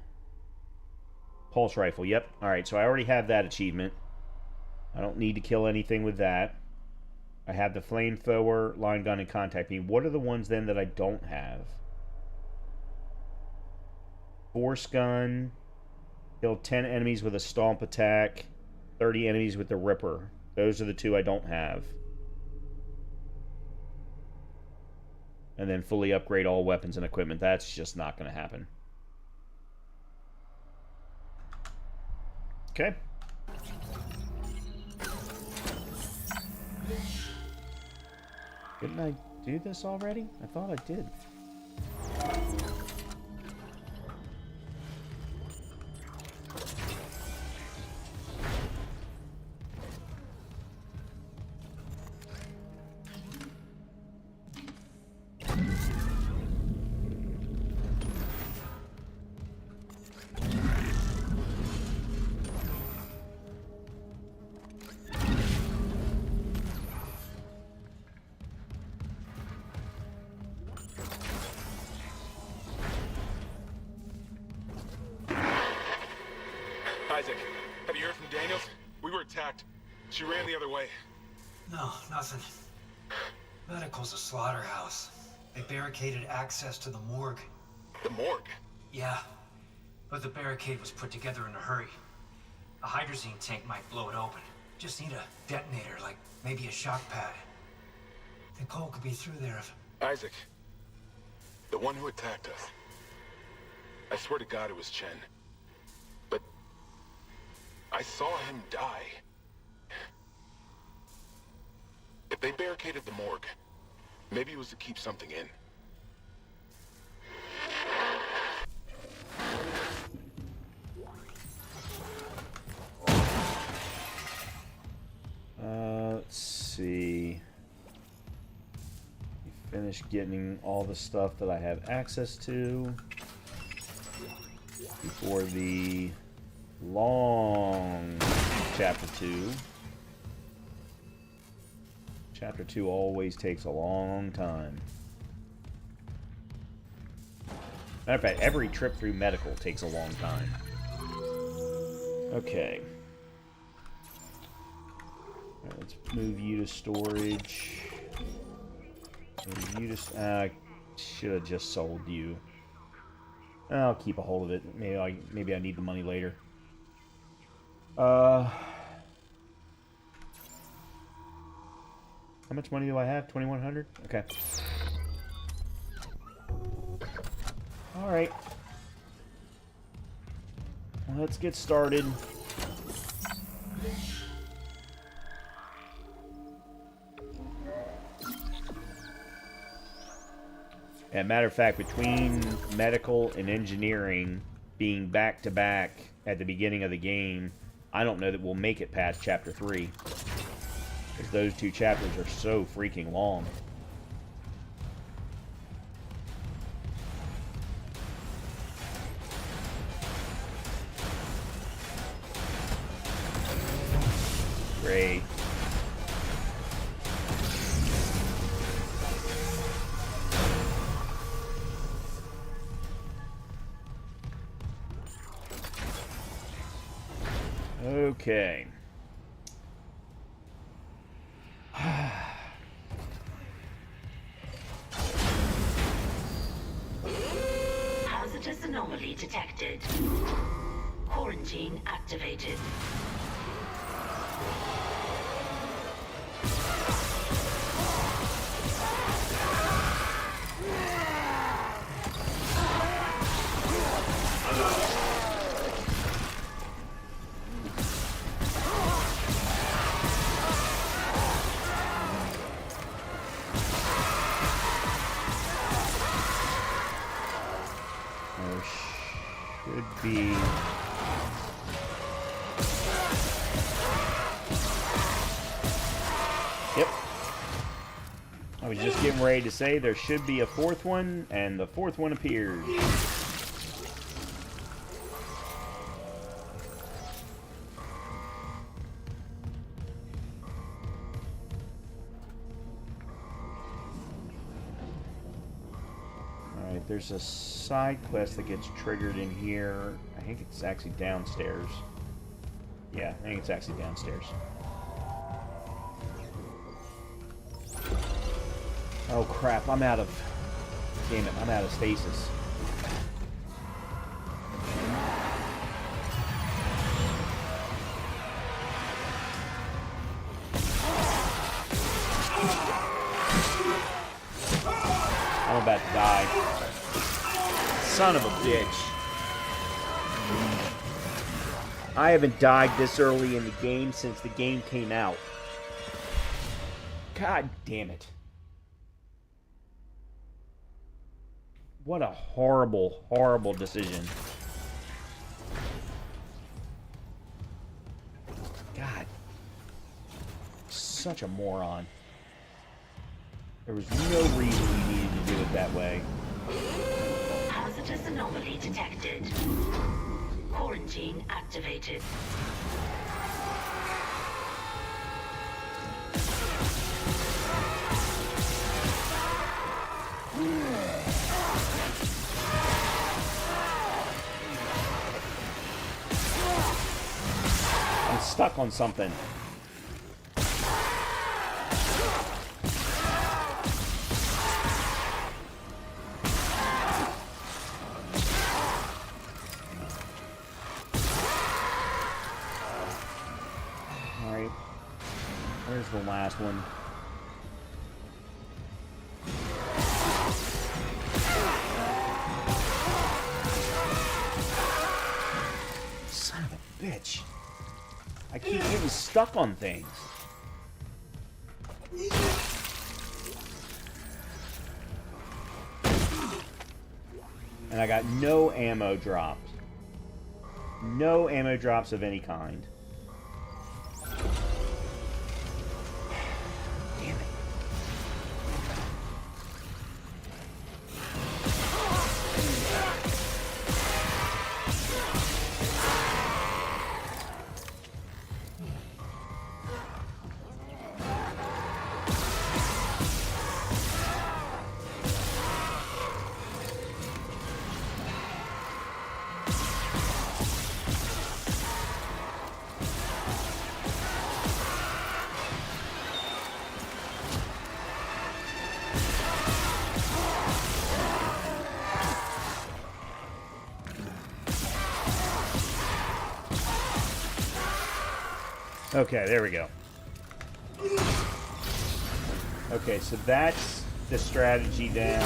pulse rifle. Yep. Alright, so I already have that achievement. I don't need to kill anything with that. I have the flamethrower, line gun, and contact beam. What are the ones then that I don't have? Force gun. Kill 10 enemies with a stomp attack. 30 enemies with the Ripper. Those are the two I don't have. And then fully upgrade all weapons and equipment. That's just not going to happen. Okay. Didn't I do this already? I thought I did. Isaac, have you heard from Daniels? We were attacked. She ran the other way. No, nothing. Medical's a slaughterhouse. They barricaded access to the morgue. The morgue? Yeah, but the barricade was put together in a hurry. A hydrazine tank might blow it open. Just need a detonator, like maybe a shock pad. Nicole could be through there if... Isaac, the one who attacked us. I swear to God it was Chen. But I saw him die. If they barricaded the morgue, maybe it was to keep something in. Let's see. Finish getting all the stuff that I have access to before the long chapter 2. Chapter 2 always takes a long time. Matter of fact, every trip through medical takes a long time. Okay. Alright, let's move you to storage. Move you to... I should have just sold you. I'll keep a hold of it. Maybe I need the money later. How much money do I have? 2,100? Okay. Alright. Let's get started. And matter of fact, between medical and engineering being back to back at the beginning of the game, I don't know that we'll make it past chapter 3. Because those two chapters are so freaking long. Great. Okay. Hazardous anomaly detected. Quarantine activated. There should be... Yep. I was just getting ready to say there should be a fourth one, and the fourth one appeared. Alright, there's a side quest that gets triggered in here. I think it's actually downstairs. Yeah, I think it's actually downstairs. Oh crap, I'm out of... Damn it, I'm out of stasis. I'm about to die. Son of a bitch. I haven't died this early in the game since the game came out. God damn it. What a horrible, horrible decision. God. Such a moron. There was no reason you needed to do it that way. Hazardous anomaly detected. Quarantine activated. I'm stuck on something. Alright. Where's the last one? Son of a bitch. I keep getting stuck on things. And I got no ammo dropped. No ammo drops of any kind. Damn it. Okay, there we go. Okay, so that's the strategy now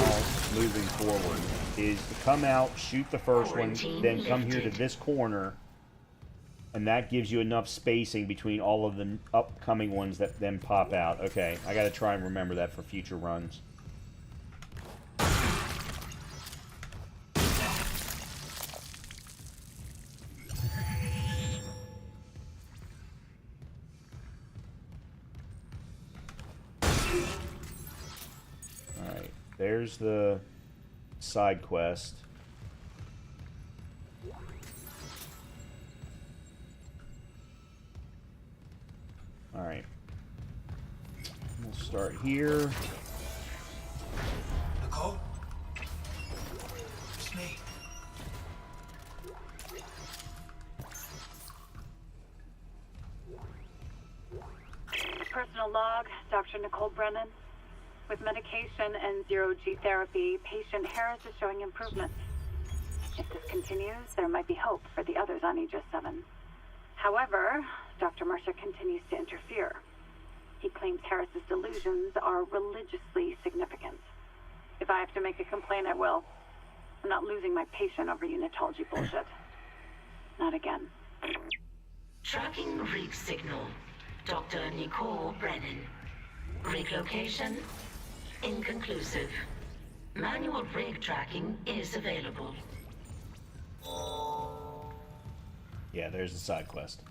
moving forward, is to come out, shoot the first one, then come here to this corner, and that gives you enough spacing between all of the upcoming ones that then pop out. Okay, I gotta try and remember that for future runs. there's the side quest. Alright. We'll start here. Nicole? It's me. Personal log, Dr. Nicole Brennan. With medication and zero-G therapy, patient Harris is showing improvements. If this continues, there might be hope for the others on Aegis 7. However, Dr. Mercer continues to interfere. He claims Harris's delusions are religiously significant. If I have to make a complaint, I will. I'm not losing my patient over unitology bullshit. Not again. Tracking rig signal. Dr. Nicole Brennan. Rig location? Inconclusive. Manual rig tracking is available. Yeah, there's the side quest.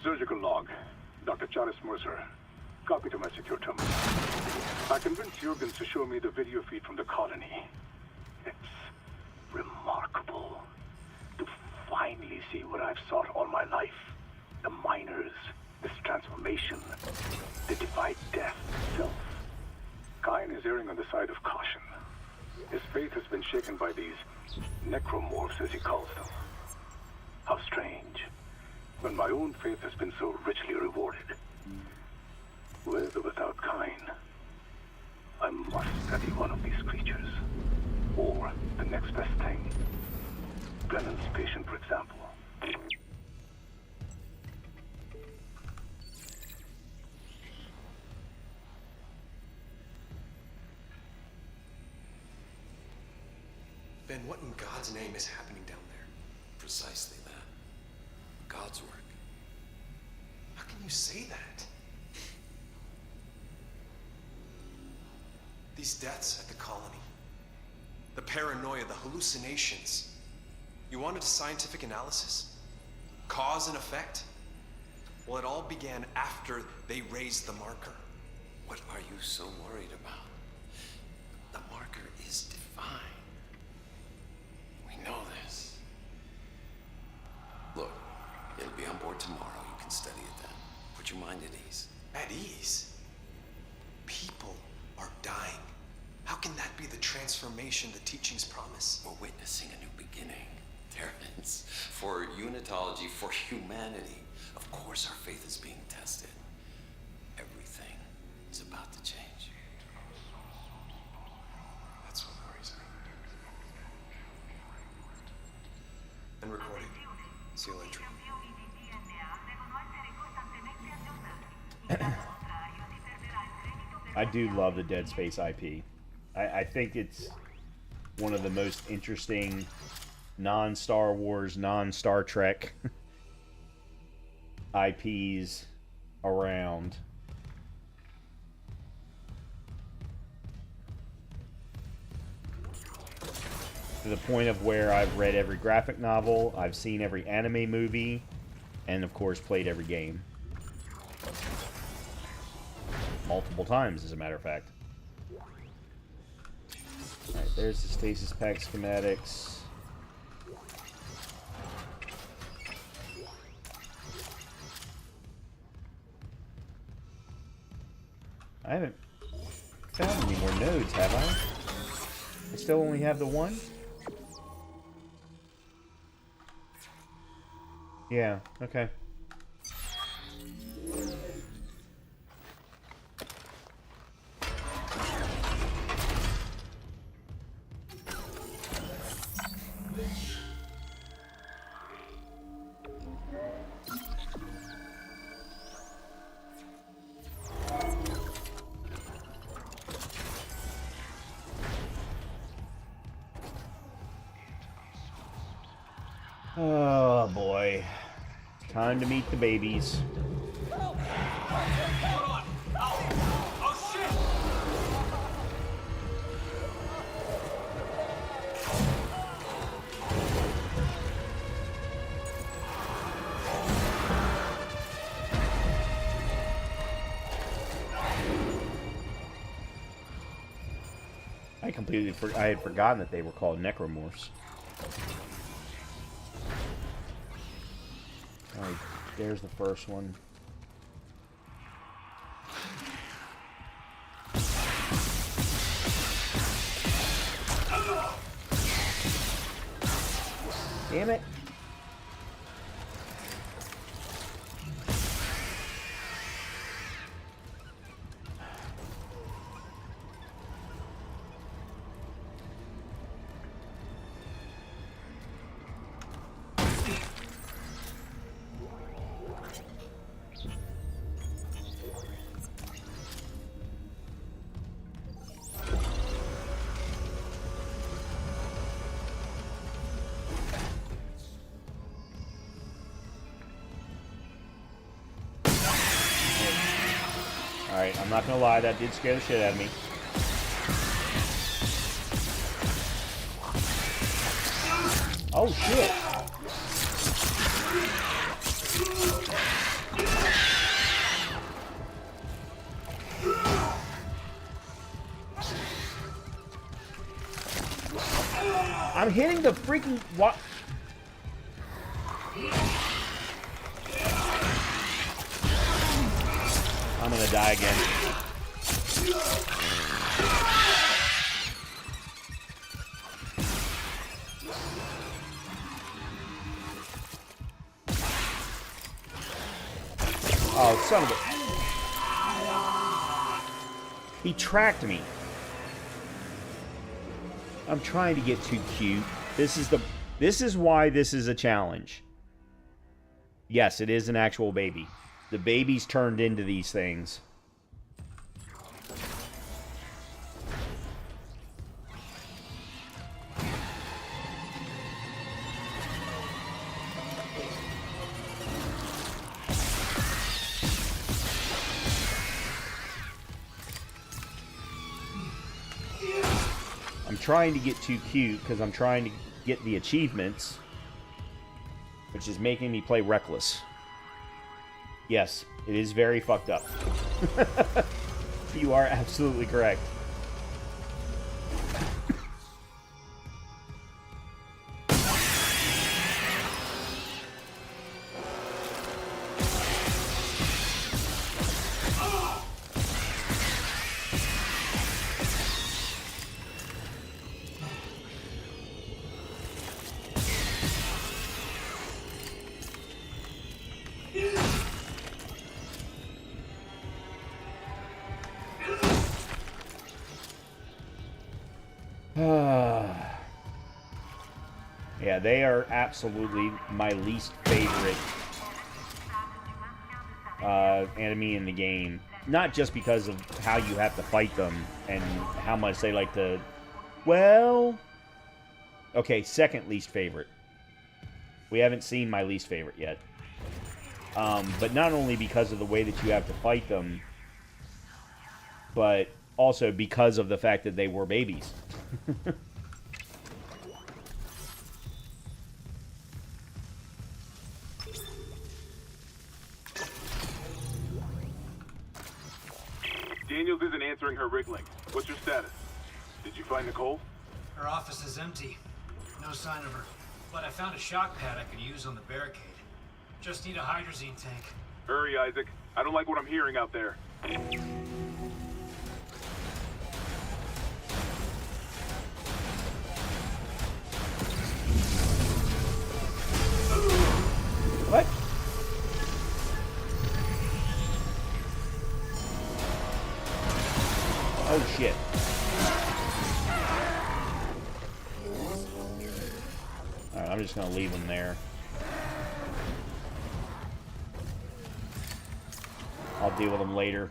Surgical log. Dr. Charles Mercer. Copy to my secure terminal. I convinced Jurgens to show me the video feed from the colony. It's remarkable to finally see what I've sought all my life. The miners, this transformation. They defy death itself. Kine is erring on the side of caution. His faith has been shaken by these necromorphs, as he calls them. How strange. When my own faith has been so richly rewarded. With or without Kine, I must study one of these creatures. Or the next best thing. Brennan's patient, for example. Ben, what in God's name is happening down there? Precisely that. God's work. How can you say that? These deaths at the colony. The paranoia, the hallucinations. You wanted a scientific analysis? Cause and effect? Well, it all began after they raised the marker. What are you so worried about? The marker is defined. We know this. Look, it'll be on board tomorrow. You can study it then. Put your mind at ease. At ease? People are dying. How can that be the transformation the teachings promise? We're witnessing a new beginning. Terrence, for unitology, for humanity. Of course our faith is being tested. Everything is about to change. That's what worries me. And recording. Seal entry. I do love the Dead Space IP. I think it's one of the most interesting non-Star Wars, non-Star Trek IPs around. To the point of where I've read every graphic novel, I've seen every anime movie, and of course played every game. Multiple times, as a matter of fact. Alright, there's the stasis pack schematics. I haven't found any more nodes, have I? I still only have the one? Yeah, okay. Oh boy. Time to meet the babies. I had forgotten that they were called necromorphs. Alright, there's the first one. Damn it. Alright, I'm not gonna lie, that did scare the shit out of me. Oh shit! I'm hitting the freaking what? I'm gonna die again. Oh, son of a... He tracked me. I'm trying to get too cute. This is why this is a challenge. Yes, it is an actual baby. The baby's turned into these things. I'm trying to get too cute because I'm trying to get the achievements, which is making me play reckless. Yes, it is very fucked up. You are absolutely correct. Yeah, they are absolutely my least favorite enemy in the game. Not just because of how you have to fight them and how much they like to... Well... Okay, second least favorite. We haven't seen my least favorite yet. But not only because of the way that you have to fight them, but also because of the fact that they were babies. Daniels isn't answering her rig link. What's your status? Did you find Nicole? Her office is empty. No sign of her. But I found a shock pad I could use on the barricade. Just need a hydrazine tank. Hurry, Isaac. I don't like what I'm hearing out there. What? Oh shit. Alright, I'm just gonna leave them there. I'll deal with them later.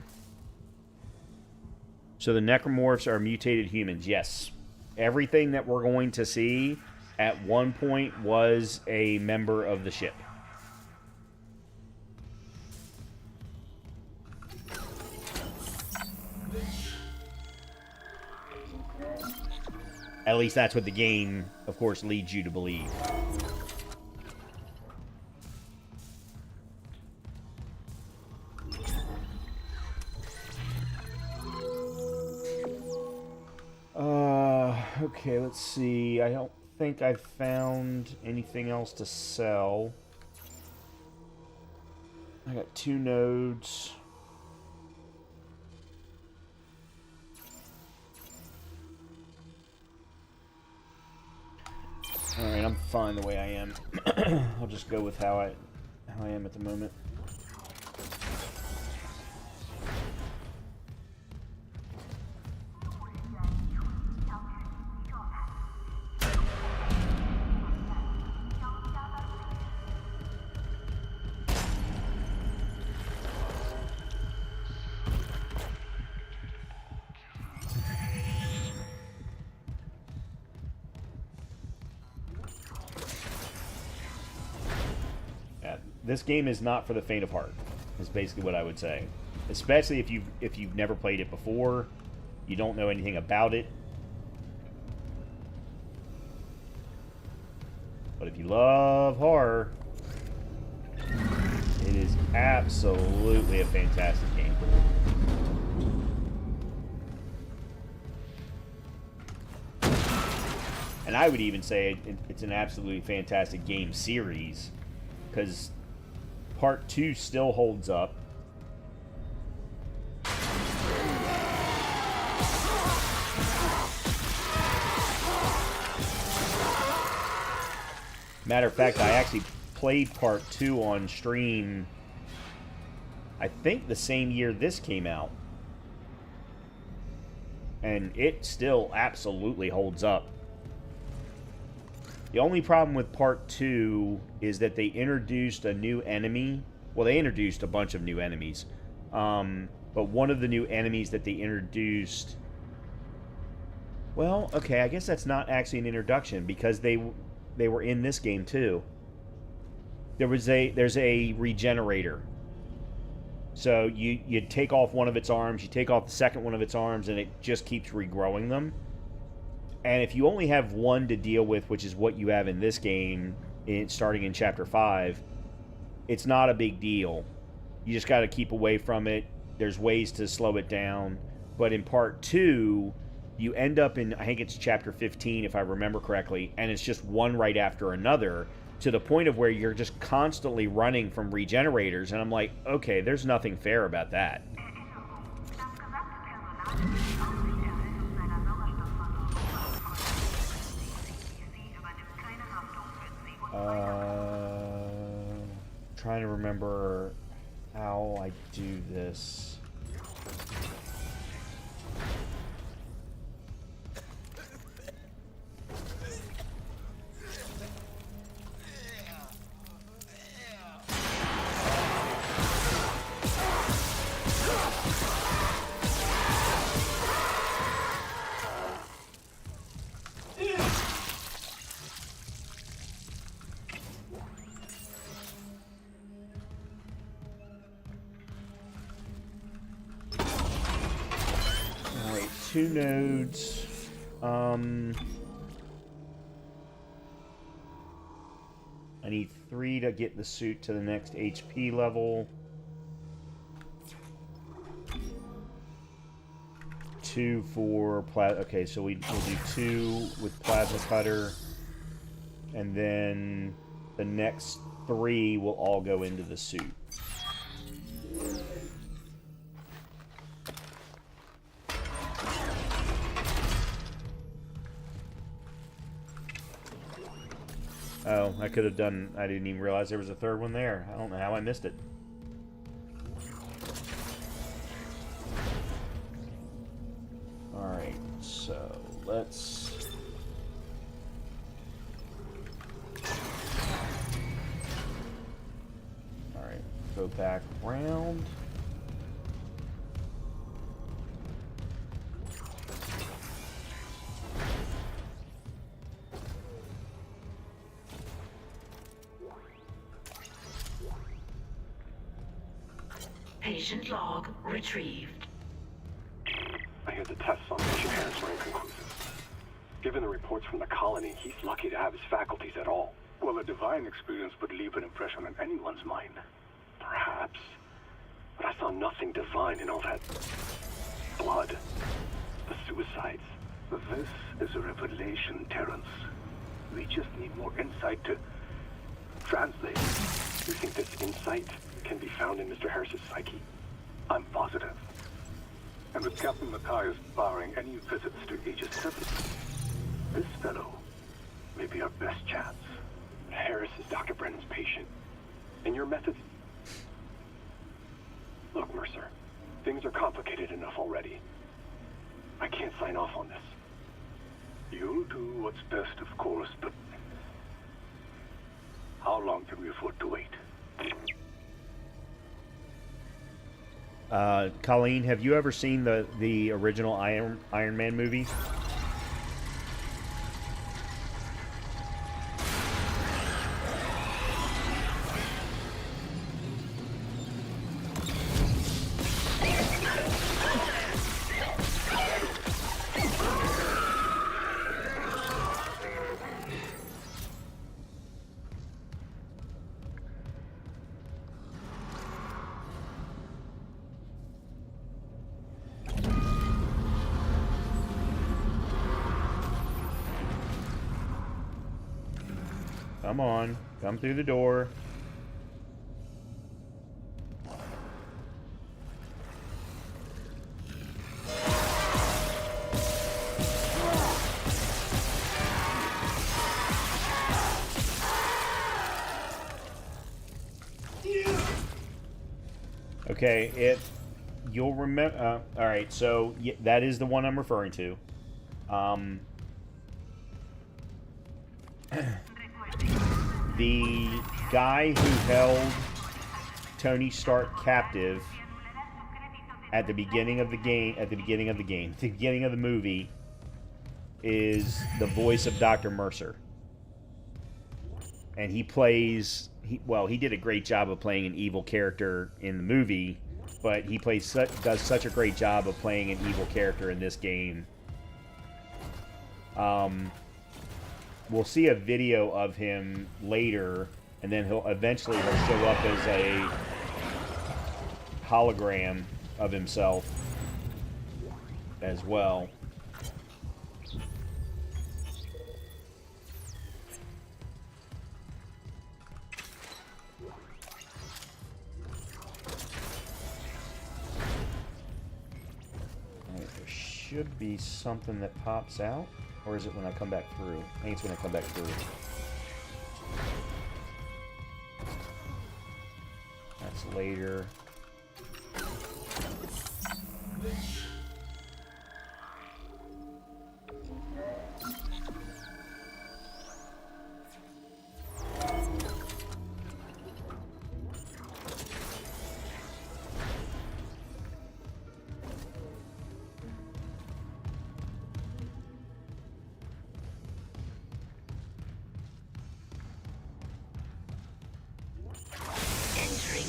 So the necromorphs are mutated humans. Yes. Everything that we're going to see at one point was a member of the ship. At least that's what the game, of course, leads you to believe. Okay, let's see. I don't think I found anything else to sell. I got 2 nodes. Alright, I'm fine the way I am. I'll just go with how I am at the moment. This game is not for the faint of heart, is basically what I would say. Especially if you've never played it before, you don't know anything about it. But if you love horror, it is absolutely a fantastic game. And I would even say it's an absolutely fantastic game series, because Part 2 still holds up. Matter of fact, I actually played Part 2 on stream, I think the same year this came out. And it still absolutely holds up. The only problem with Part 2 is that they introduced a new enemy. Well, they introduced a bunch of new enemies. But one of the new enemies that they introduced... Well, okay, I guess that's not actually an introduction, because they were in this game too. There's a regenerator. So you take off one of its arms, you take off the second one of its arms, and it just keeps regrowing them. And if you only have one to deal with, which is what you have in this game, starting in Chapter 5, it's not a big deal. You just got to keep away from it. There's ways to slow it down. But in Part 2, you end up in, I think it's Chapter 15, if I remember correctly, and it's just one right after another, to the point of where you're just constantly running from regenerators. And I'm like, okay, there's nothing fair about that. Trying to remember how I do this. Alright, 2 nodes. I need 3 to get the suit to the next HP level. 2 for okay, so we'll do 2 with Plasma Cutter, and then the next 3 will all go into the suit. Oh, I could have done... I didn't even realize there was a third one there. I don't know how I missed it. Alright, so let's... Alright, go back around. Patient log retrieved. I hear the tests on Patient Harris were inconclusive. Given the reports from the colony, he's lucky to have his faculties at all. Well, a divine experience would leave an impression on anyone's mind. Perhaps. But I saw nothing divine in all that blood. The suicides. This is a revelation, Terrence. We just need more insight to translate. You think this insight can be found in Mr. Harris's psyche? I'm positive. And with Captain Matthias barring any visits to Aegis 7, this fellow may be our best chance. Harris is Dr. Brennan's patient. And your methods... Look, Mercer, things are complicated enough already. I can't sign off on this. You'll do what's best, of course, but how long can we afford to wait? Colleen, have you ever seen the original Iron Man movie? Come on, come through the door. Okay, you'll remember. All right, so that is the one I'm referring to. The guy who held Tony Stark captive at the beginning of the movie, is the voice of Dr. Mercer. And he plays, he did a great job of playing an evil character in the movie, but he does such a great job of playing an evil character in this game. We'll see a video of him later, and then he'll show up as a hologram of himself as well. There should be something that pops out. Or is it when I come back through? I think it's when I come back through. That's later.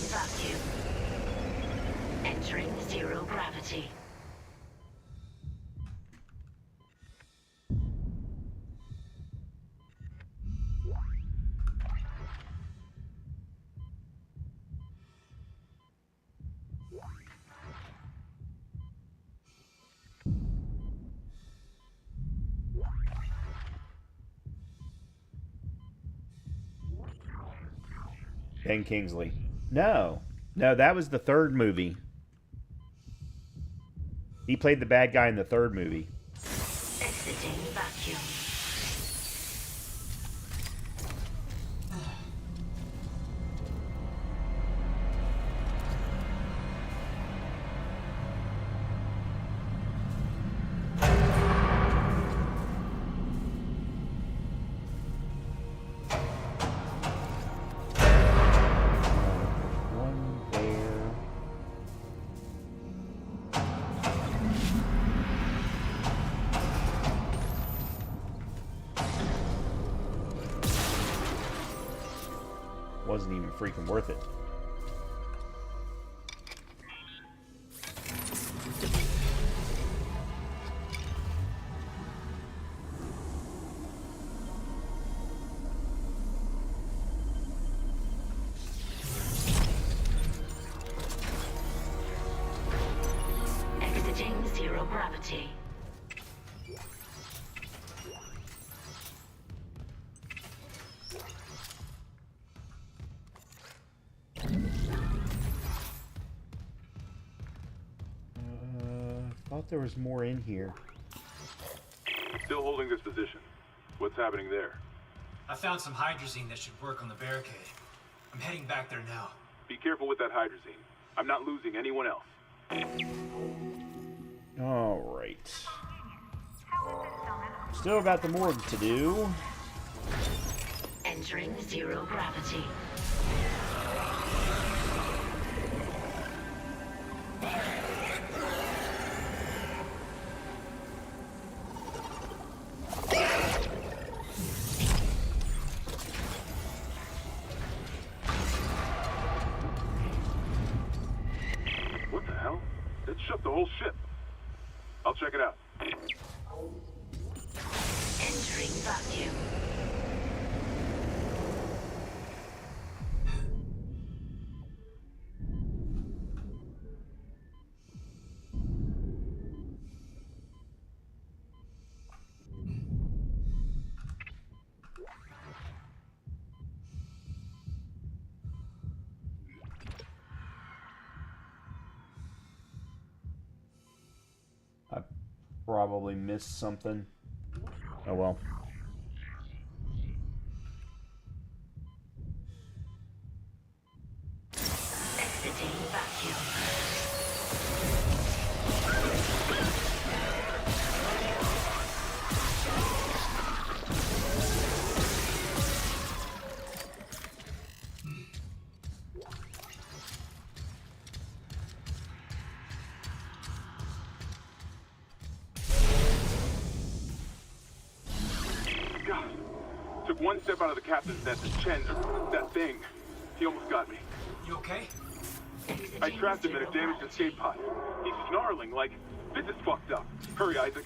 Vacuum. Entering zero gravity. Ben Kingsley. No, that was the third movie. He played the bad guy in the third movie. Exiting vacuum. Wasn't even freaking worth it. Exiting zero gravity. thought there was more in here. Still holding this position. What's happening there? I found some hydrazine that should work on the barricade. I'm heading back there now. Be careful with that hydrazine. I'm not losing anyone else. Alright. Still got the morgue to do. Entering zero gravity. What the hell? It shut the whole ship. I'll check it out. Entering vacuum. I probably missed something. Oh well. Exiting vacuum. God. Took one step out of the captain's nest and Chen, that thing, he almost got me. You okay? I trapped him in a damaged escape pod. He's snarling like, this is fucked up. Hurry, Isaac.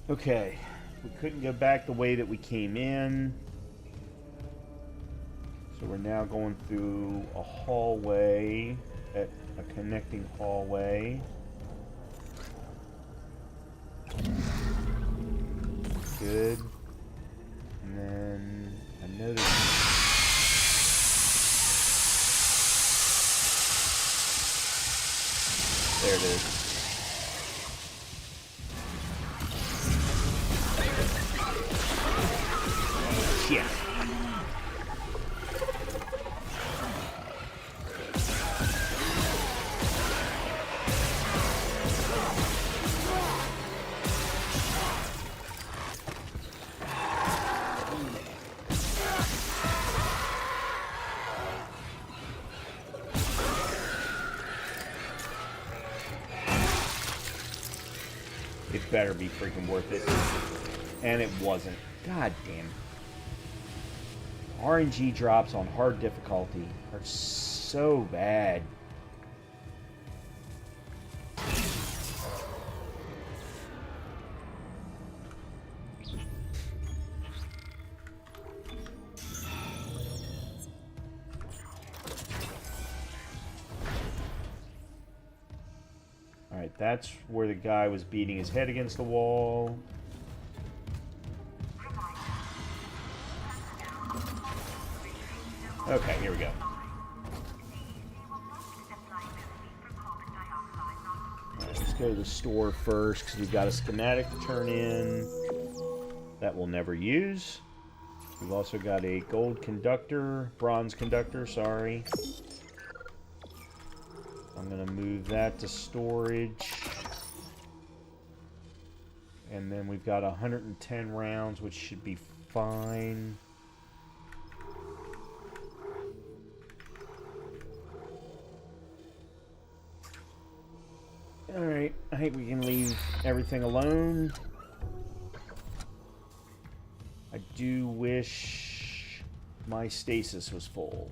Okay. We couldn't go back the way that we came in. So we're now going through a hallway, a connecting hallway. Good. And then I noticed. There it is. Yeah. It better be freaking worth it. And it wasn't. God damn. RNG drops on hard difficulty are so bad. Alright, that's where the guy was beating his head against the wall. Okay, here we go. Alright, let's go to the store first, because we've got a schematic to turn in that we'll never use. We've also got a gold conductor, bronze conductor, sorry. I'm going to move that to storage. And then we've got 110 rounds, which should be fine. Alright, I think we can leave everything alone. I do wish my stasis was full.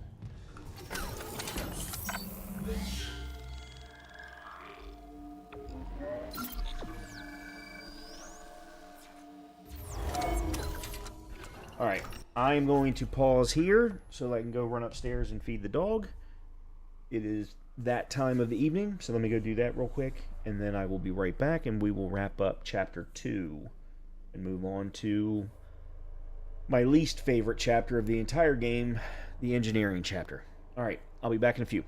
Alright, I'm going to pause here so that I can go run upstairs and feed the dog. It is that time of the evening, so let me go do that real quick, and then I will be right back, and we will wrap up Chapter 2 and move on to my least favorite chapter of the entire game, the engineering chapter. Alright, I'll be back in a few.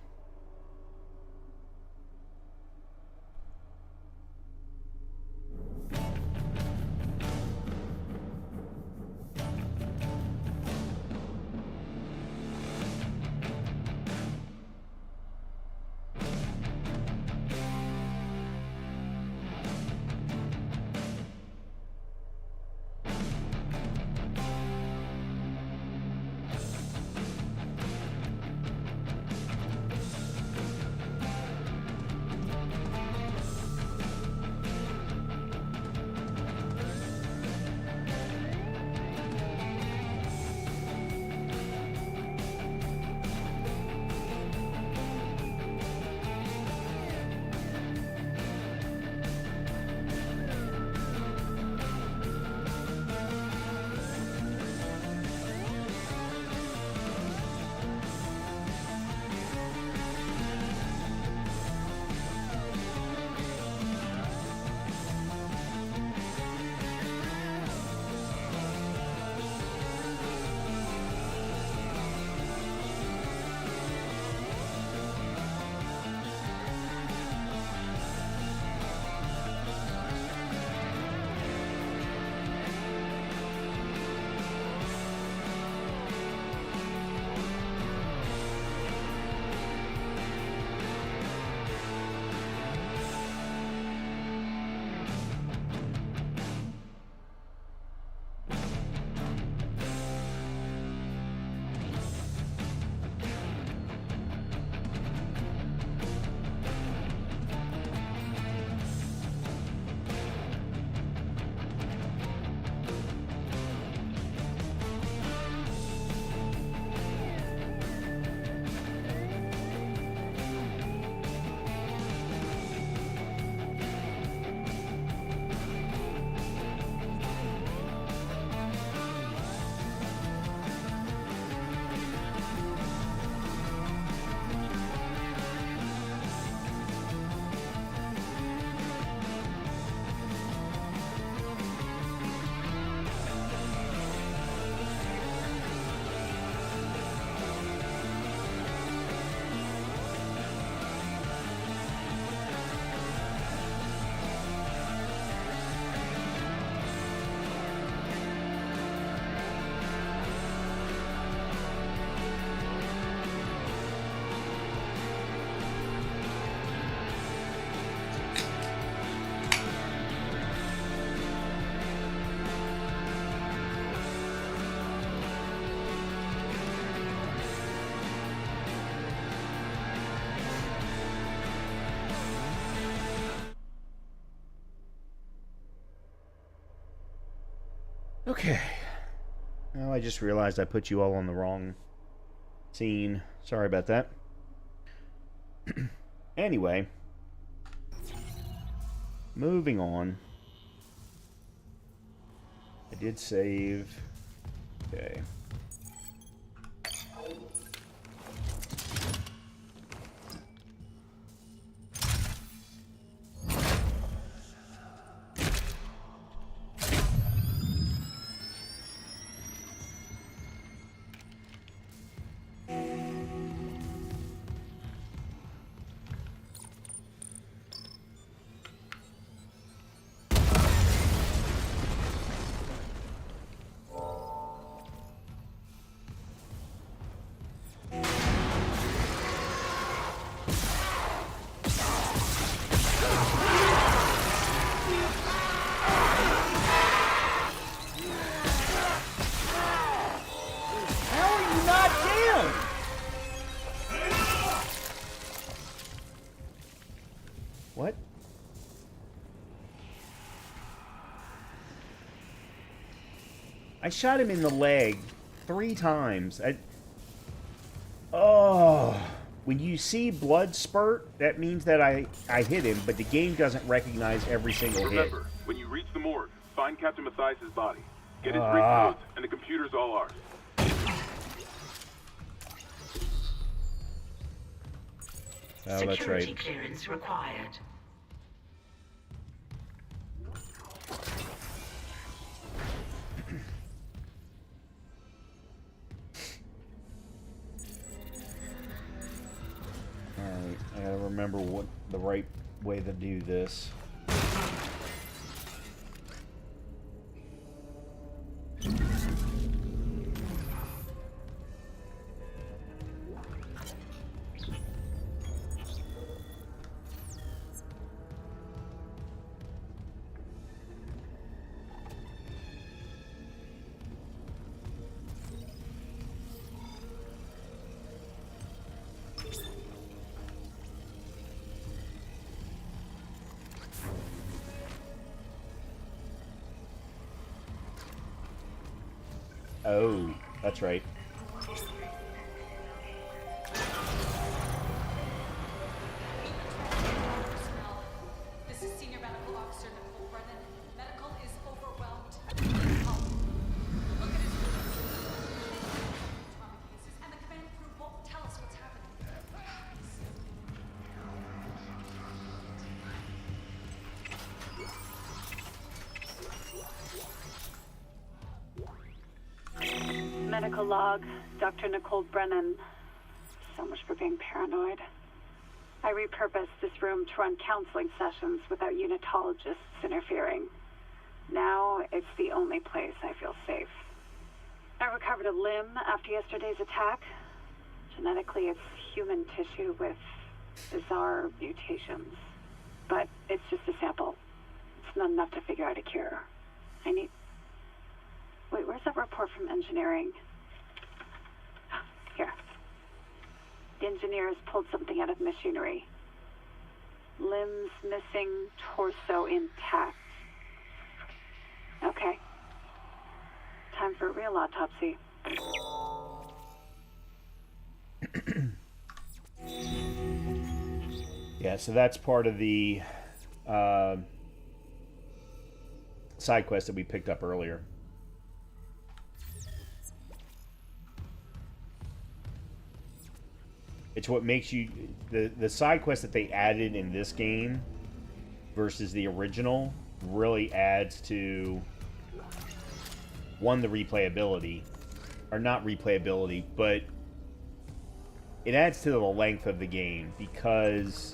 Okay. Well, I just realized I put you all on the wrong scene. Sorry about that. Anyway. Moving on. I did save. Okay. What? I shot him in the leg 3 times. Oh. When you see blood spurt, that means that I hit him, but the game doesn't recognize every single hit. Remember, when you reach the morgue, find Captain Mathias' body. Get his brief notes, and the computer's all ours. Oh, that's right. Security clearance required. Alright, I gotta remember what the right way to do this. Oh, that's right. This is Senior Medical Officer Nicole Brennan. Medical is overwhelmed. Help. Look at his wounds. Trauma cases, and the command crew won't tell us what's happening. Medical log, Dr. Nicole Brennan. So much for being paranoid. I repurposed this room to run counseling sessions without unitologists interfering. Now it's the only place I feel safe. I recovered a limb after yesterday's attack. Genetically, it's human tissue with bizarre mutations. But it's just a sample. It's not enough to figure out a cure. I need... Wait, where's that report from engineering? Here. The engineers pulled something out of machinery. Limbs missing, torso intact. Okay. Time for a real autopsy. Yeah, so that's part of the side quest that we picked up earlier. It's what makes you... The side quest that they added in this game versus the original really adds to... One, the replayability. Or not replayability, but... It adds to the length of the game because...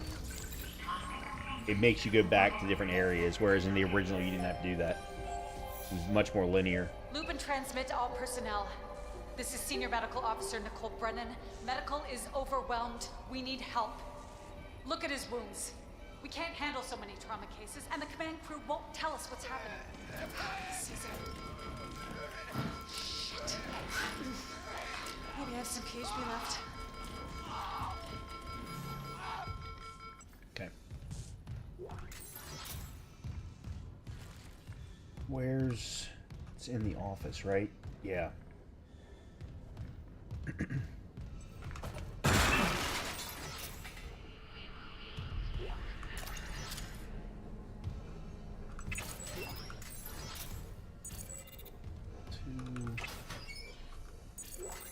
It makes you go back to different areas, whereas in the original you didn't have to do that. It was much more linear. Loop and transmit to all personnel. This is Senior Medical Officer Nicole Brennan. Medical is overwhelmed. We need help. Look at his wounds. We can't handle so many trauma cases, and the command crew won't tell us what's happening. Caesar. Shit. Maybe I have some PHP left. Okay. Where's It's in the office, right? Yeah.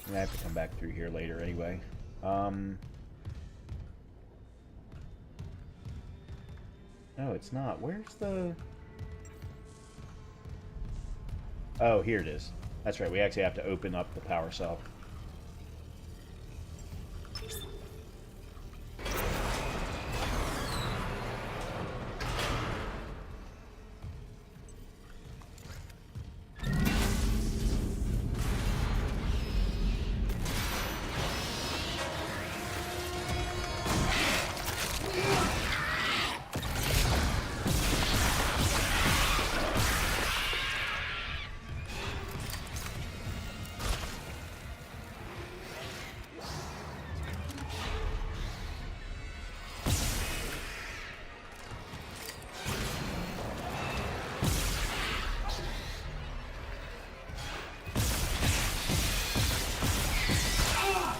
I have to come back through here later anyway. No, it's not. Where's the... Oh, here it is. That's right. We actually have to open up the power cell.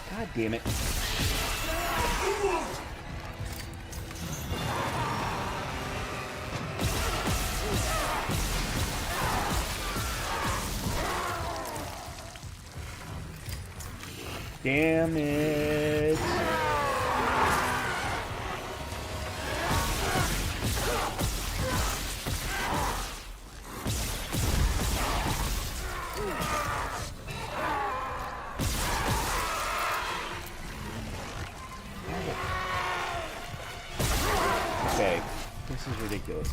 God damn it. Damn it. Okay, this is ridiculous.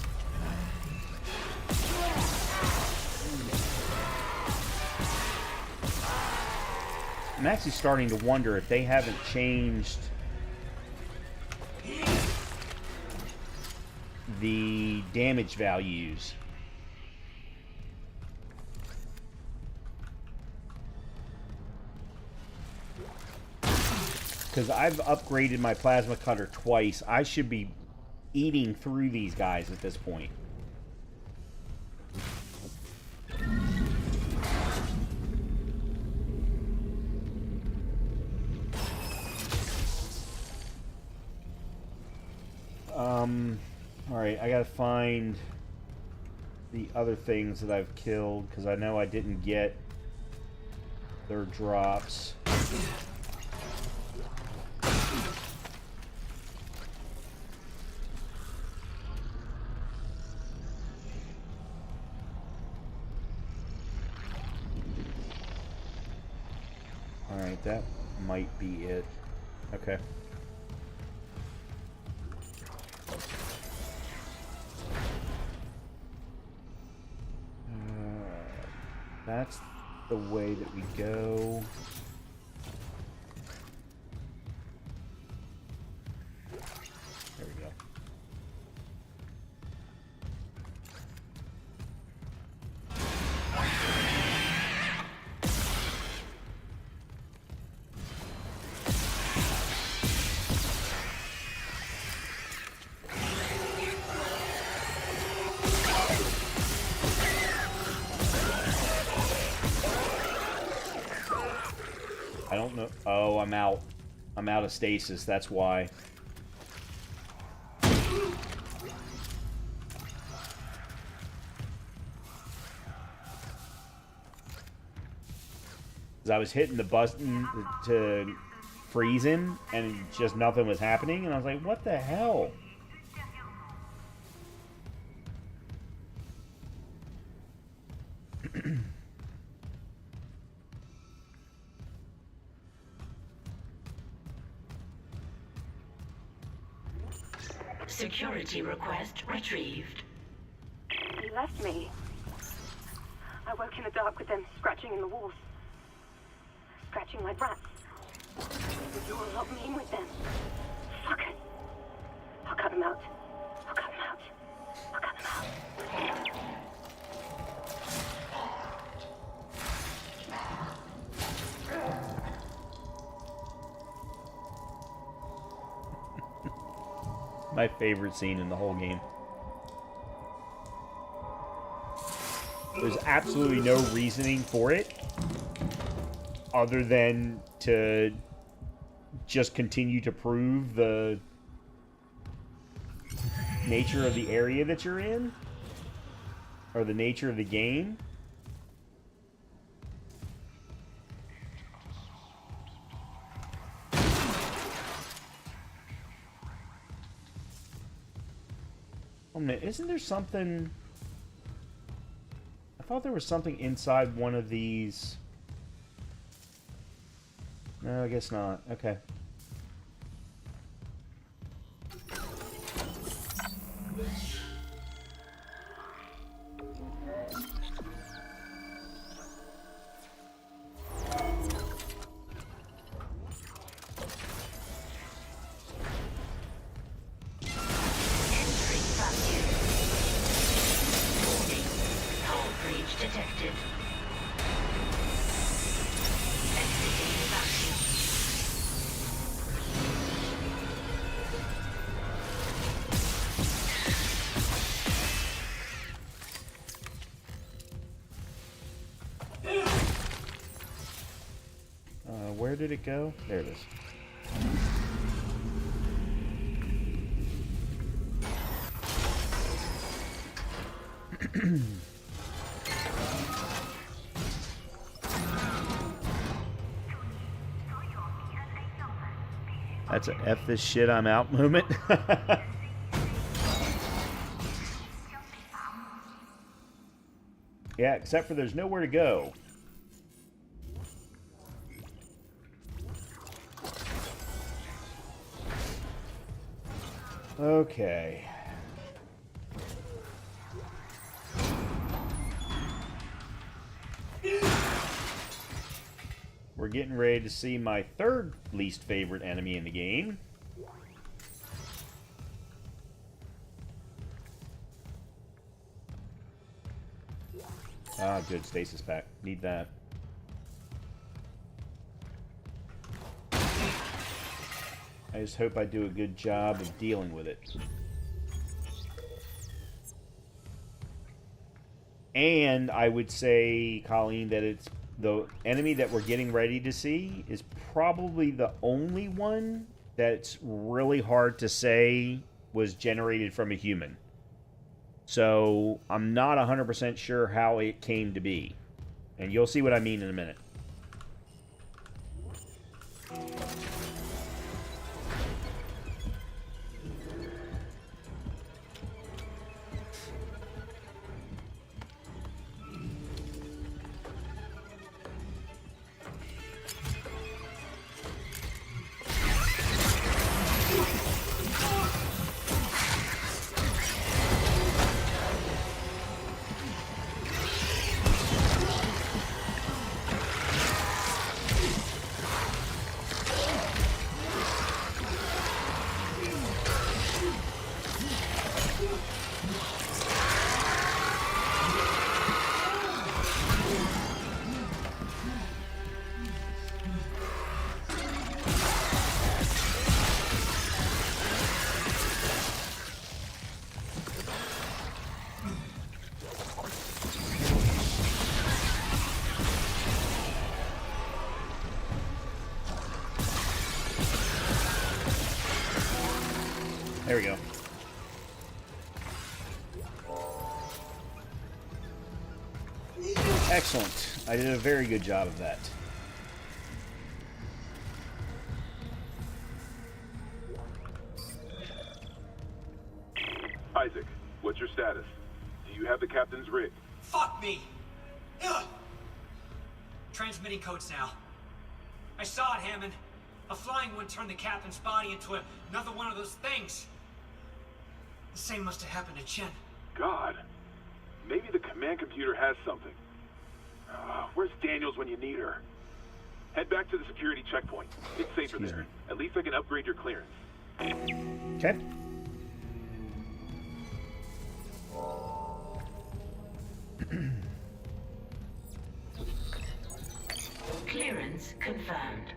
I'm actually starting to wonder if they haven't changed the damage values. Because I've upgraded my plasma cutter twice. I should be eating through these guys at this point. Alright, I gotta find the other things that I've killed, because I know I didn't get their drops. Alright, that might be it. Okay. That's the way that we go. There we go. I don't know. Oh, I'm out. I'm out of stasis. That's why. Because I was hitting the button to freeze him, and just nothing was happening, and I was like, what the hell? Security request retrieved. He left me. I woke in the dark with them scratching in the walls. Scratching like rats. You will lock me in with them. Fuck it. I'll cut them out. I'll cut them out. I'll cut them out. My favorite scene in the whole game. There's absolutely no reasoning for it other than to just continue to prove the nature of the area that you're in, or the nature of the game. Oh man, isn't there something... I thought there was something inside one of these... No, I guess not. Okay. Where did it go? There it is. That's a F this shit, I'm out moment. Yeah, except for there's nowhere to go. Okay. We're getting ready to see my third least favorite enemy in the game. Ah, good. Stasis pack. Need that. I just hope I do a good job of dealing with it. And I would say, Colleen, that it's the enemy that we're getting ready to see is probably the only one that's really hard to say was generated from a human. So I'm not 100% sure how it came to be. And you'll see what I mean in a minute. There we go. Excellent. I did a very good job of that. Isaac, what's your status? Do you have the captain's rig? Fuck me! Ugh. Transmitting codes now. I saw it, Hammond. A flying one turned the captain's body into another one of those things. The same must have happened to Chen. God. Maybe the command computer has something. Where's Daniels when you need her? Head back to the security checkpoint. It's safer there. At least I can upgrade your clearance. Okay. Clearance confirmed.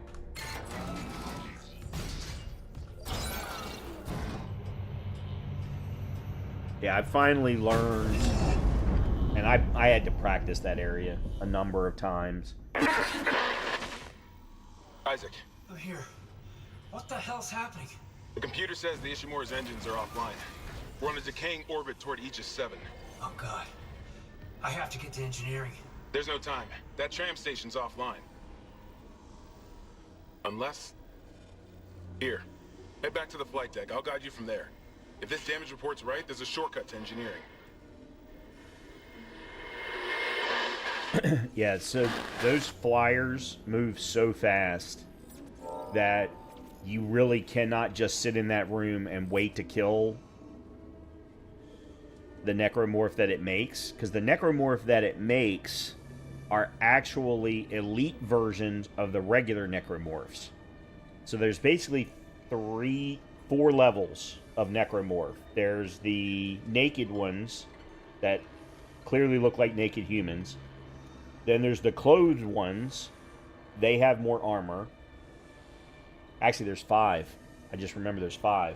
Yeah, I finally learned And I had to practice that area a number of times. Isaac. I'm here. What the hell's happening? The computer says the Ishimura's engines are offline. We're on a decaying orbit toward Aegis 7. Oh god. I have to get to engineering. There's no time. That tram station's offline. Unless... Here. Head back to the flight deck. I'll guide you from there. If this damage report's right, there's a shortcut to engineering. Yeah, so those flyers move so fast that you really cannot just sit in that room and wait to kill the necromorph that it makes, because the necromorph that it makes are actually elite versions of the regular necromorphs. So there's basically 4 levels of necromorph. There's the naked ones that clearly look like naked humans. Then there's the clothed ones. They have more armor. Actually, there's 5. I just remember there's 5.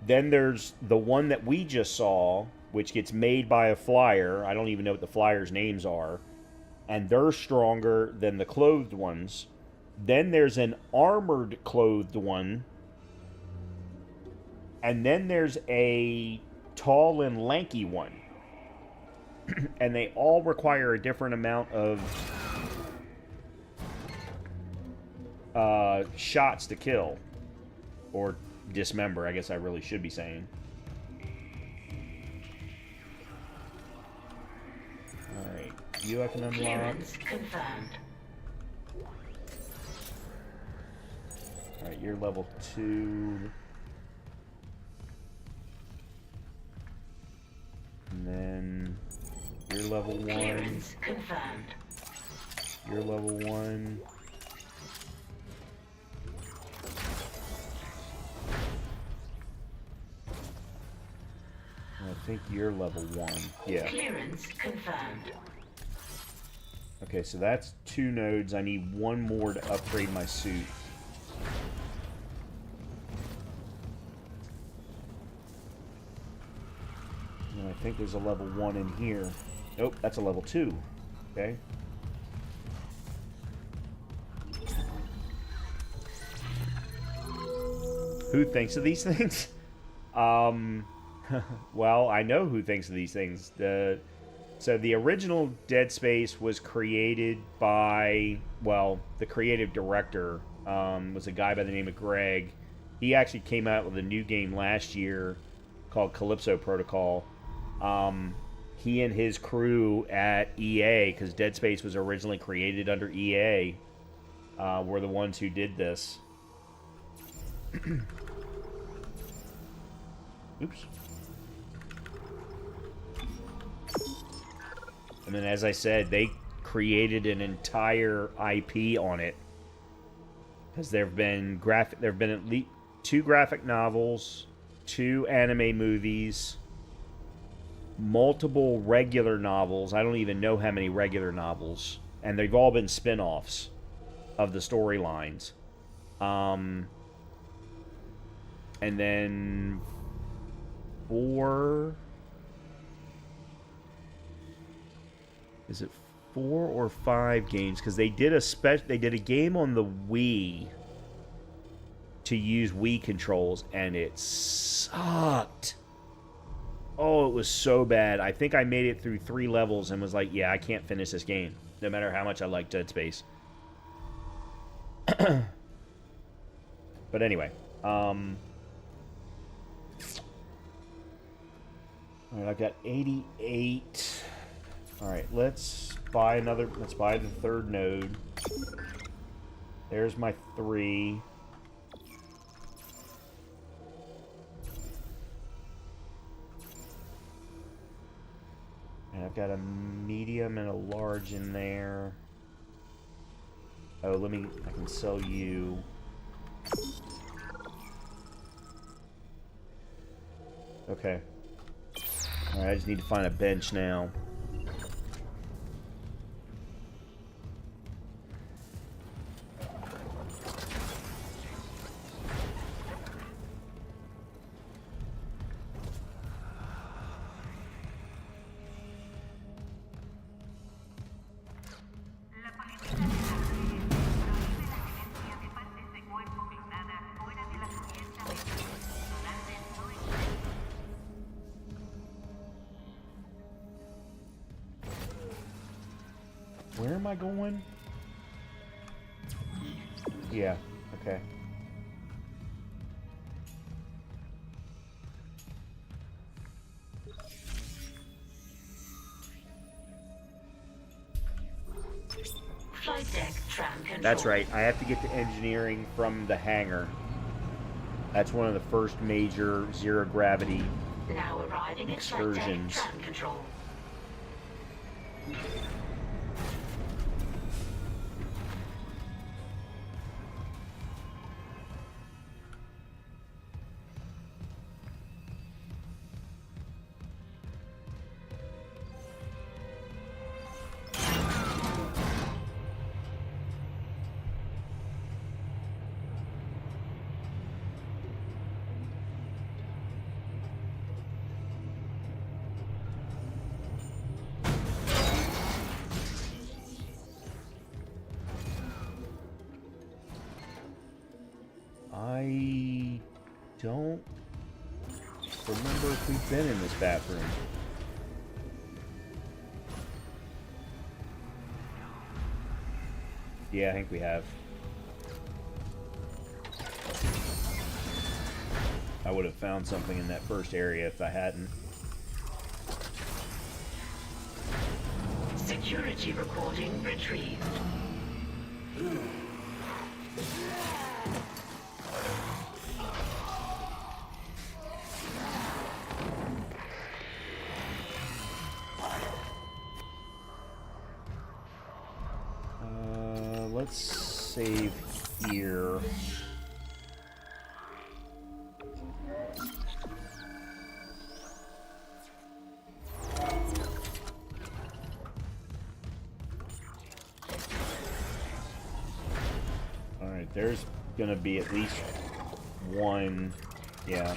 Then there's the one that we just saw, which gets made by a flyer. I don't even know what the flyers' names are. And they're stronger than the clothed ones. Then there's an armored clothed one. And then there's a tall and lanky one. And they all require a different amount of shots to kill. Or dismember, I guess I really should be saying. Alright, you I can unlock. Clearance confirmed. Alright, you're level 2. And then you're level 1. Clearance confirmed. You're level 1. I think you're level 1. Yeah. Clearance confirmed. Okay, so that's 2 nodes. I need 1 more to upgrade my suit. And I think there's a level 1 in here. Nope, that's a level 2. Okay. Who thinks of these things? Well, I know who thinks of these things. So the original Dead Space was created by, well, the creative director was a guy by the name of Greg. He actually came out with a new game last year called Calypso Protocol. He and his crew at EA, because Dead Space was originally created under EA, were the ones who did this. Oops. And then, as I said, they created an entire IP on it, because there've been at least 2 graphic novels, 2 anime movies, multiple regular novels. I don't even know how many regular novels, and they've all been spin-offs of the storylines. And then 4. Is it 4 or 5 games? Because they did a game on the Wii to use Wii controls, and it sucked. Oh, it was so bad. I think I made it through 3 levels and was like, yeah, I can't finish this game, no matter how much I like Dead Space. But anyway, alright, I've got 88. Alright, let's buy the 3rd node. There's my 3. And I've got a medium and a large in there. Oh, I can sell you. Okay. Alright, I just need to find a bench now. Where am I going? Yeah, okay. Flight deck tram control. That's right. I have to get to engineering from the hangar. That's one of the first major zero gravity Now arriving at flight deck excursions. tram control. I don't remember if we've been in this bathroom. Yeah, I think we have. I would have found something in that first area if I hadn't. Security recording retrieved. Let's save here. Alright, there's gonna be at least one, yeah.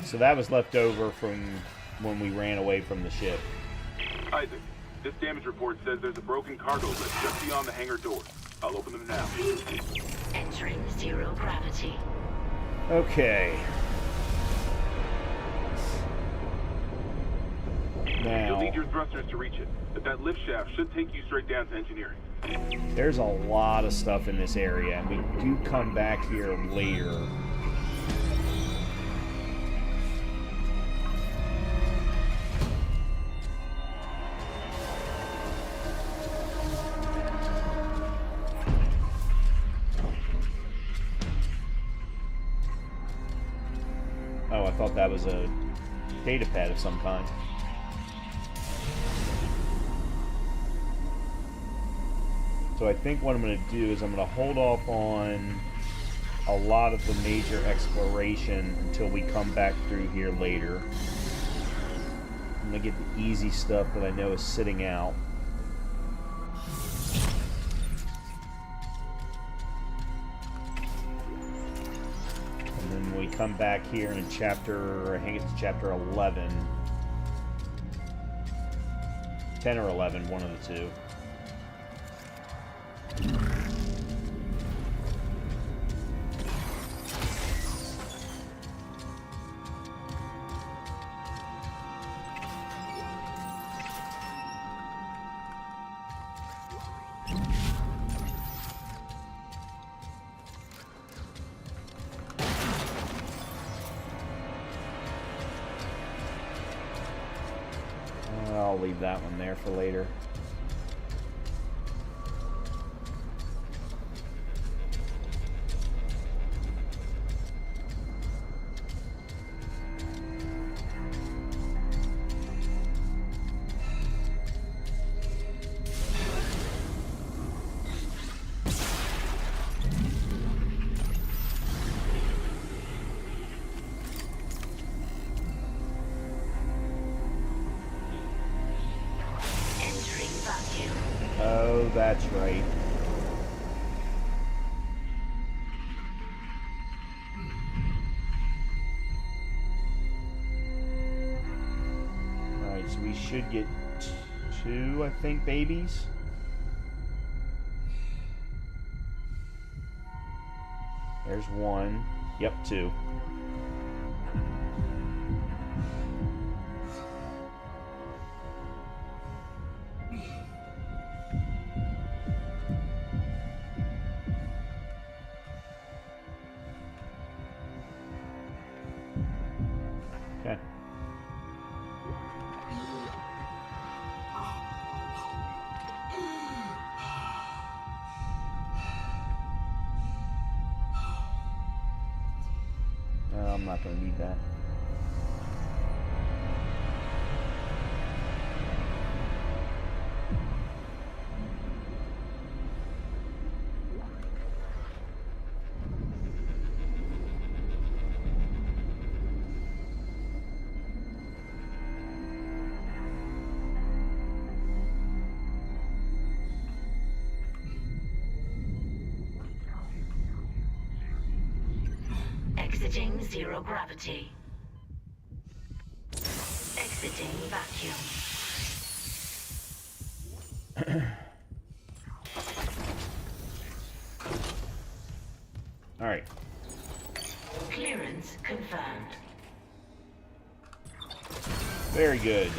So that was left over from when we ran away from the ship. Isaac, this damage report says there's a broken cargo lift just beyond the hangar door. I'll open them now. Entering zero gravity. Okay. Now, you'll need your thrusters to reach it, but that lift shaft should take you straight down to engineering. There's a lot of stuff in this area, and we do come back here later. Oh, I thought that was a data pad of some kind. So I think what I'm going to do is I'm going to hold off on a lot of the major exploration until we come back through here later. I'm going to get the easy stuff that I know is sitting out. And then when we come back here in chapter, I think it's chapter 11. 10 or 11, one of the two. I'll leave that one there for later. Oh, that's right. should get 2, I think, babies. There's 1. Yep, 2. Okay. I'm not going to need that. Exiting zero gravity. Exiting vacuum. All right. Clearance confirmed. Very good.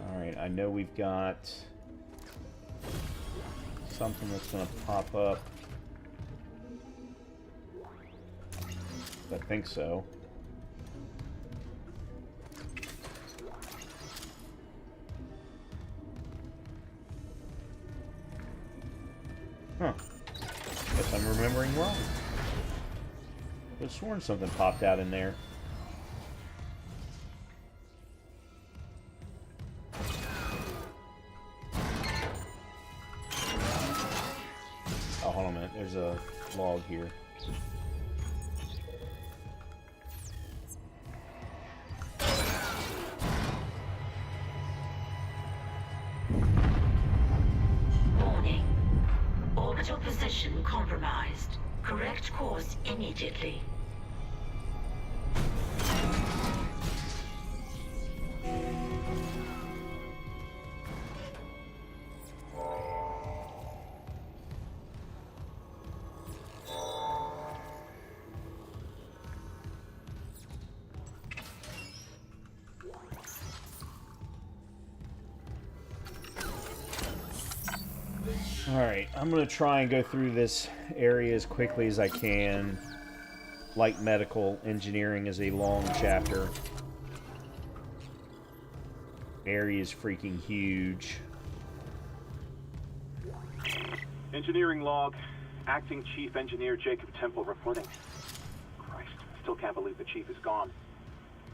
All right, I know we've got something that's going to pop up. I think so. Huh. Guess I'm remembering wrong. I could have sworn something popped out in there. Oh, hold on a minute. There's a log here. Warning. Orbital position compromised. Correct course immediately. Alright, I'm going to try and go through this area as quickly as I can. Like medical, engineering is a long chapter. Area is freaking huge. Engineering log. Acting Chief Engineer Jacob Temple reporting. Christ, still can't believe the Chief is gone.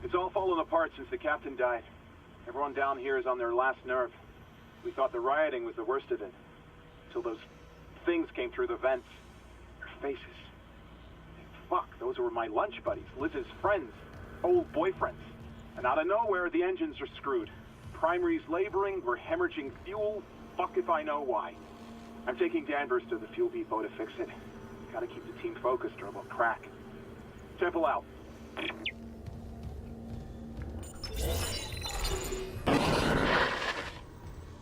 It's all fallen apart since the Captain died. Everyone down here is on their last nerve. We thought the rioting was the worst of it. Till those things came through the vents. Their faces. Fuck, those were my lunch buddies, Liz's friends, old boyfriends. And out of nowhere, the engines are screwed. Primary's laboring, we're hemorrhaging fuel. Fuck if I know why. I'm taking Danvers to the fuel depot to fix it. Gotta keep the team focused or we'll crack. Temple out.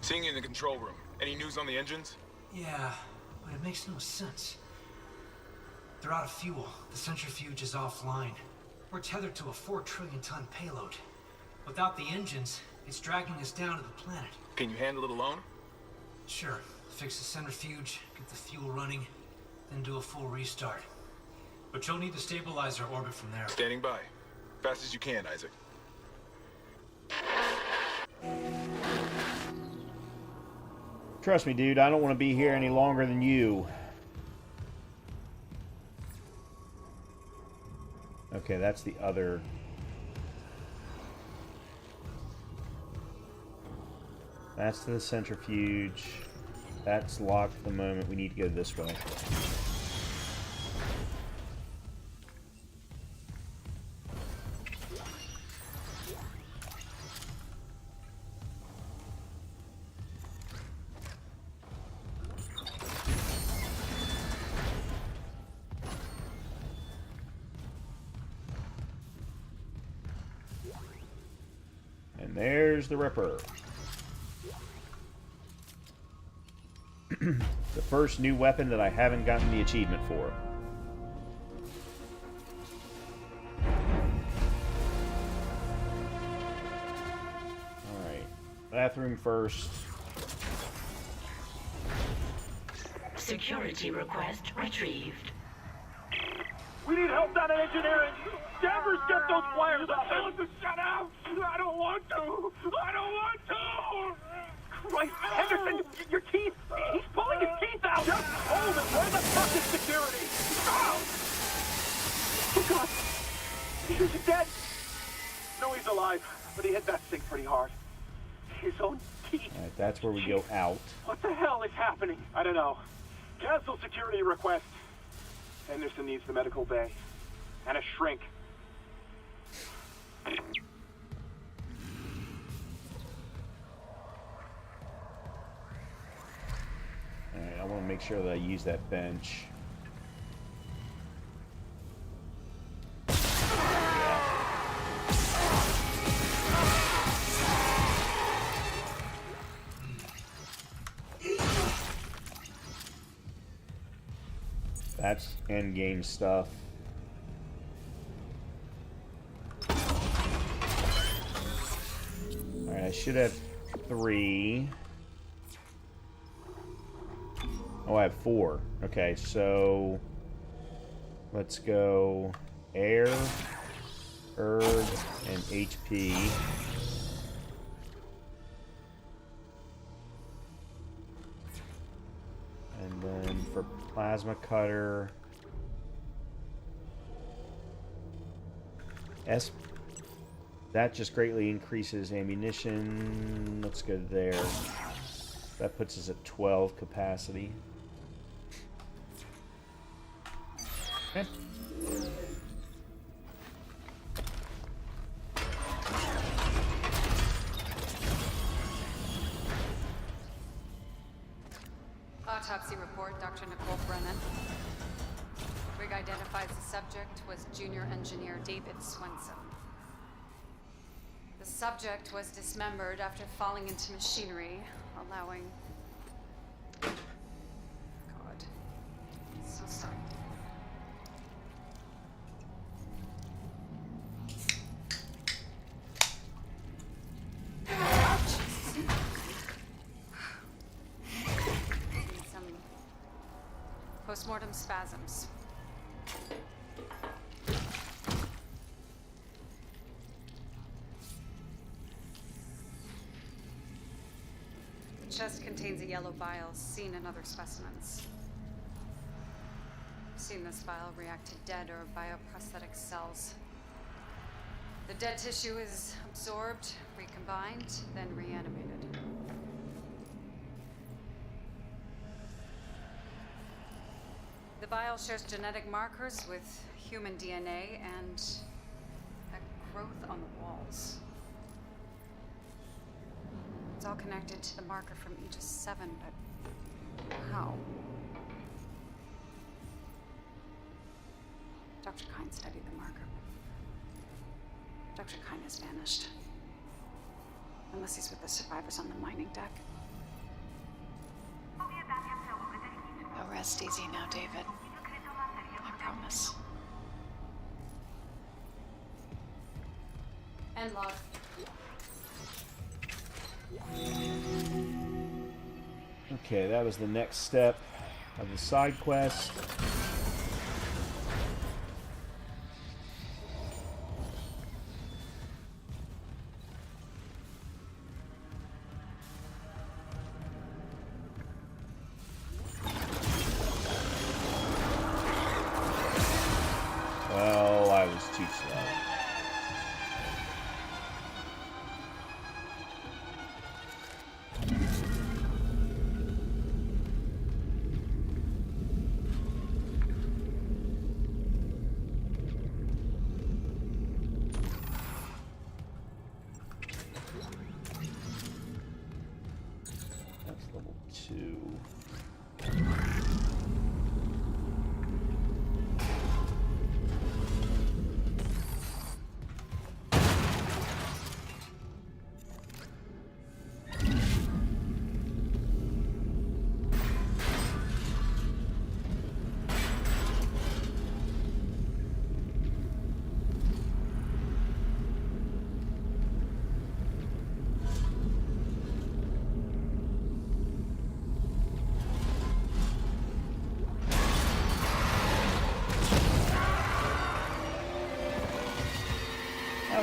Seeing you in the control room. Any news on the engines? Yeah, but it makes no sense. They're out of fuel. The centrifuge is offline. We're tethered to a 4 trillion ton payload. Without the engines, it's dragging us down to the planet. Can you handle it alone? Sure. Fix the centrifuge, get the fuel running, then do a full restart. But you'll need to stabilize our orbit from there. Standing by. Fast as you can, Isaac. Trust me, dude, I don't want to be here any longer than you. Okay, that's the other. That's the centrifuge. That's locked at the moment. We need to go this way. And there's the Ripper. The first new weapon that I haven't gotten the achievement for. Alright. Bathroom first. Security request retrieved. We need help down in engineering. Danvers, get those wires up. Tell us to shut out. I don't want to. I don't want to. Christ, Henderson, your teeth. He's pulling his teeth out. Just hold it. Where the fuck is security? Oh God. He's dead. No, he's alive, but he hit that thing pretty hard. His own teeth. Alright, that's where we go out. What the hell is happening? I don't know. Cancel security request. Henderson needs the medical bay. And a shrink. Alright, I want to make sure that I use that bench. That's endgame stuff. Alright, I should have 3. Oh, I have 4. Okay, so let's go air, herb, and HP. And then for Plasma Cutter, that just greatly increases ammunition. Let's go there. That puts us at 12 capacity. Okay. Autopsy report, Dr. Nicole Brennan. Rig identifies the subject was junior engineer David Swenson. The subject was dismembered after falling into machinery, allowing... God. So sorry. Some postmortem spasms. The chest contains a yellow bile seen in other specimens. I've seen this bile react to dead or bioprosthetic cells. The dead tissue is absorbed, recombined, then reanimated. The bile shares genetic markers with human DNA and a growth on the walls. It's all connected to the marker from Aegis 7, but how? Dr. Kine studied the marker. Dr. Kine has vanished. Unless he's with the survivors on the mining deck. Now rest easy now, David. I promise. End log. Okay, that was the next step of the side quest. Well, I was too slow.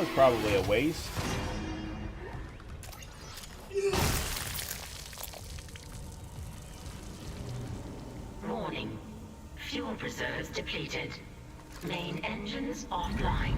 was probably a waste. Warning. Fuel reserves depleted. Main engines offline.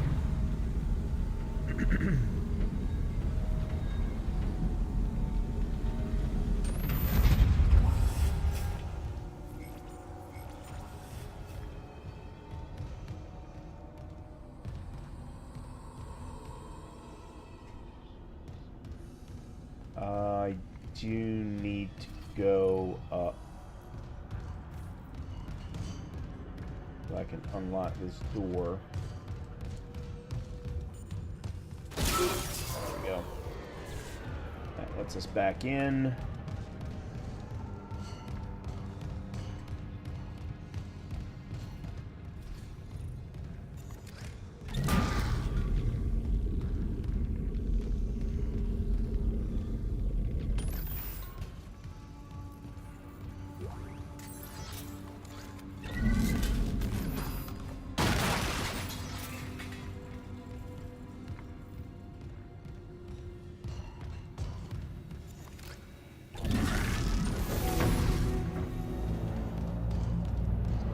I do need to go up. So I can unlock this door. There we go. That lets us back in.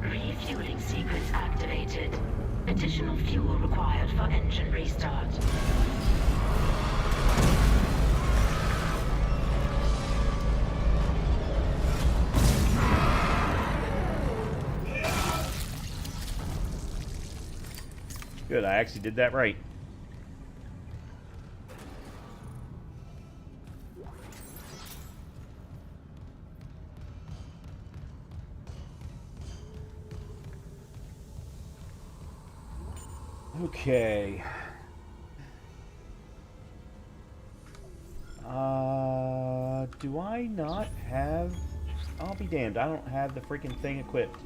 Refueling sequence activated. Additional fuel required for engine restart. Good, I actually did that right. Okay. Do I not have... I'll be damned, I don't have the freaking thing equipped.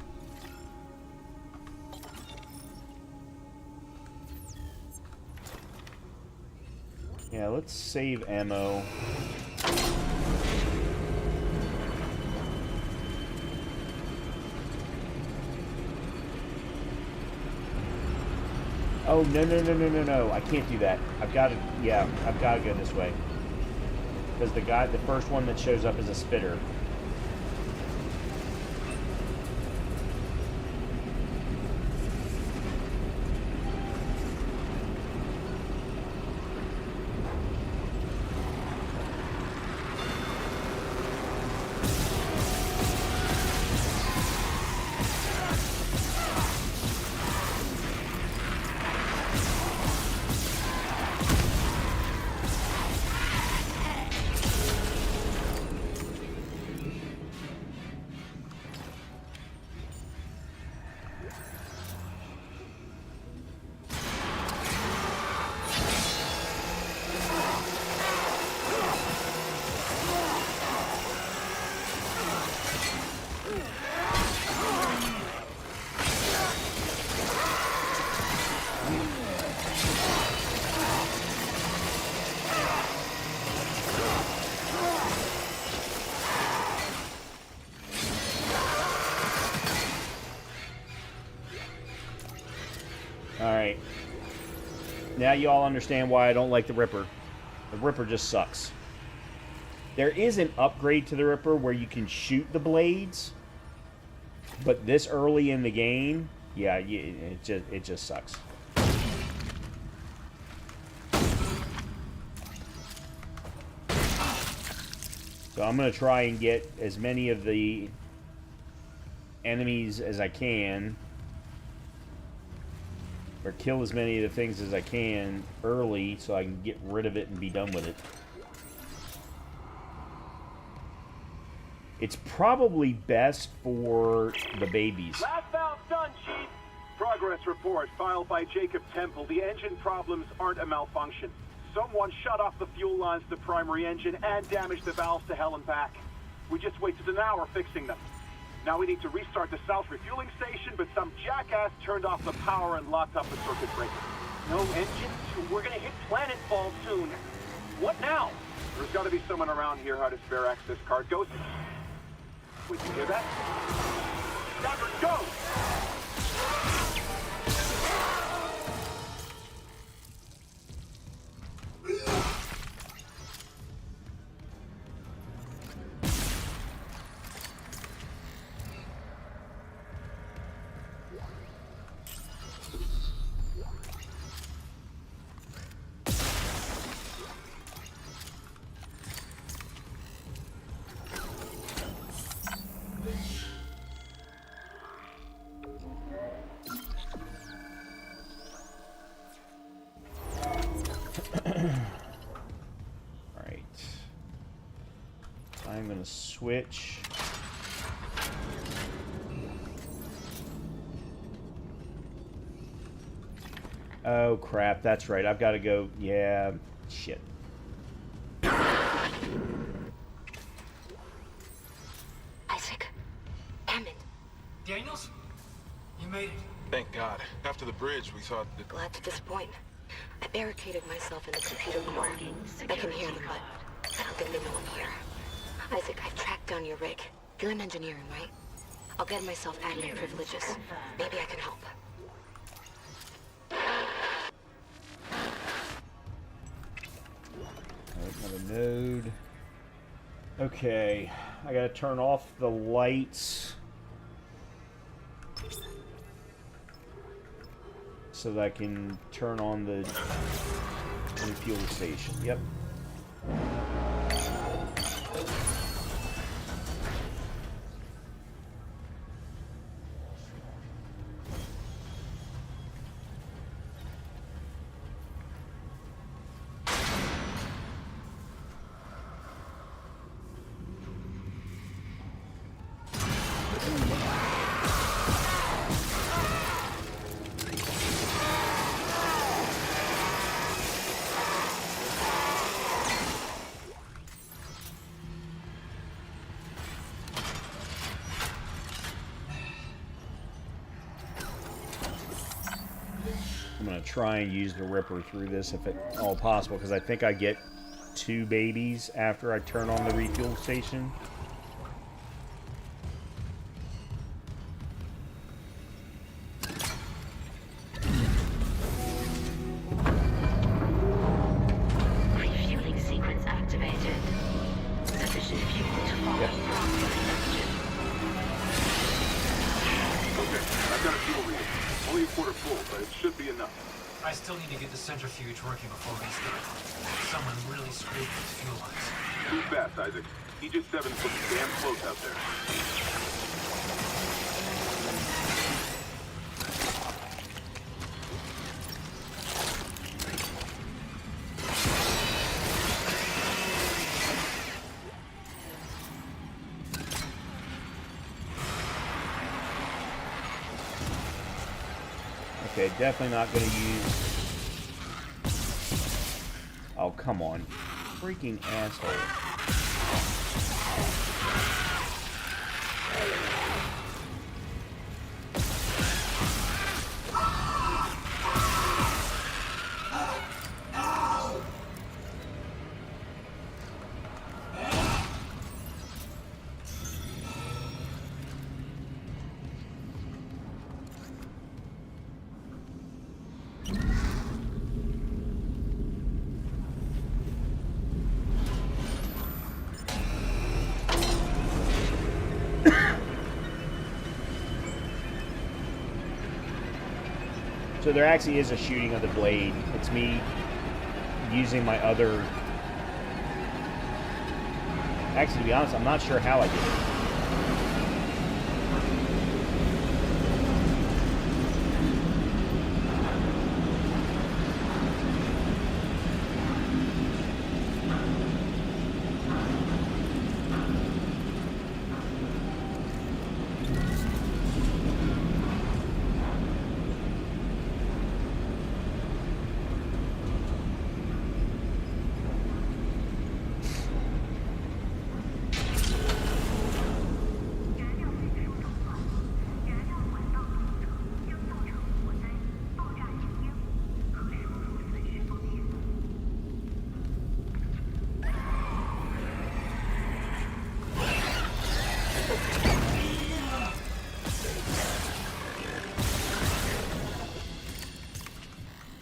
Yeah, let's save ammo. Oh, no. I can't do that. I've got to, yeah, I've got to go this way. Because the first one that shows up is a spitter. Alright. Now you all understand why I don't like the Ripper. The Ripper just sucks. There is an upgrade to the Ripper where you can shoot the blades. But this early in the game, yeah, it just sucks. So I'm going to try and get as many of the enemies as I can. Or kill as many of the things as I can early so I can get rid of it and be done with it. It's probably best for the babies. Last valve done, Chief. Progress report filed by Jacob Temple. The engine problems aren't a malfunction. Someone shut off the fuel lines to the primary engine and damaged the valves to hell and back. We just wasted an hour fixing them. Now we need to restart the south refueling station, but some jackass turned off the power and locked up the circuit breaker. No engines? We're gonna hit planetfall soon. What now? There's gotta be someone around here who had a spare access card. Go. We can hear that? Stafford, go! I'm going to switch. Oh, crap. That's right. I've got to go. Yeah. Shit. Isaac. Damn it. Daniels? You made it. Thank God. After the bridge, we thought that... Glad to disappoint. I barricaded myself in the computer core. I can hear them, but I don't think they know I'm here. Isaac, I've tracked down your rig. You're in engineering, right? I'll get myself admin privileges. Maybe I can help. Another node. Okay, I gotta turn off the lights so that I can turn on the refuel station. Yep. I'm going to try and use the Ripper through this if at all possible, because I think I get 2 babies after I turn on the refuel station. Refueling sequence activated. Sufficient fuel to follow the engine. Okay, I've got a fuel reading. Only a quarter full, but it should be enough. I still need to get the centrifuge working before we start. Someone really screwed with fuel lines. Too fast, Isaac. Aegis 7's looking damn close out there. Okay, definitely not going to use... Oh, come on. Freaking asshole. So there actually is a shooting of the blade. It's me using my other... Actually, to be honest, I'm not sure how I did it.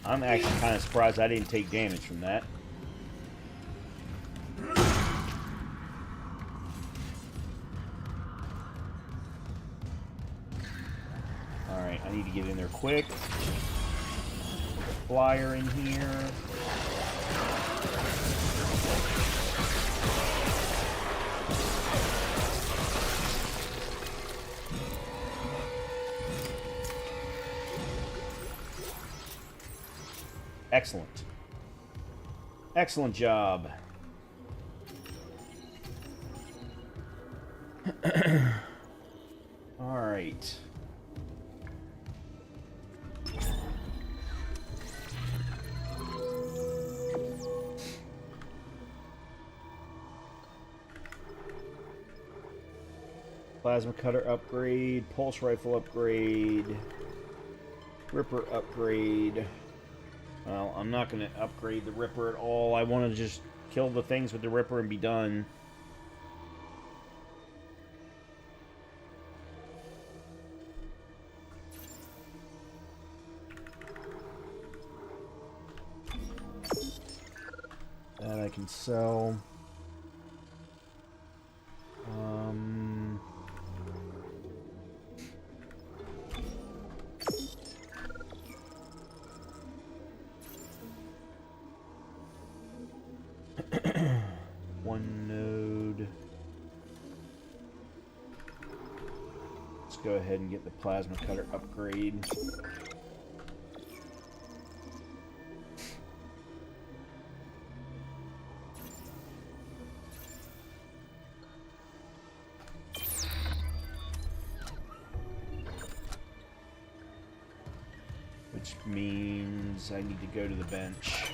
I'm actually kind of surprised I didn't take damage from that. Alright, I need to get in there quick. Put the flyer in here. Excellent. All right. Plasma cutter upgrade, pulse rifle upgrade, Ripper upgrade. Well, I'm not going to upgrade the Ripper at all. I want to just kill the things with the Ripper and be done. That I can sell. One node. Let's go ahead and get the plasma cutter upgrade. Which means I need to go to the bench.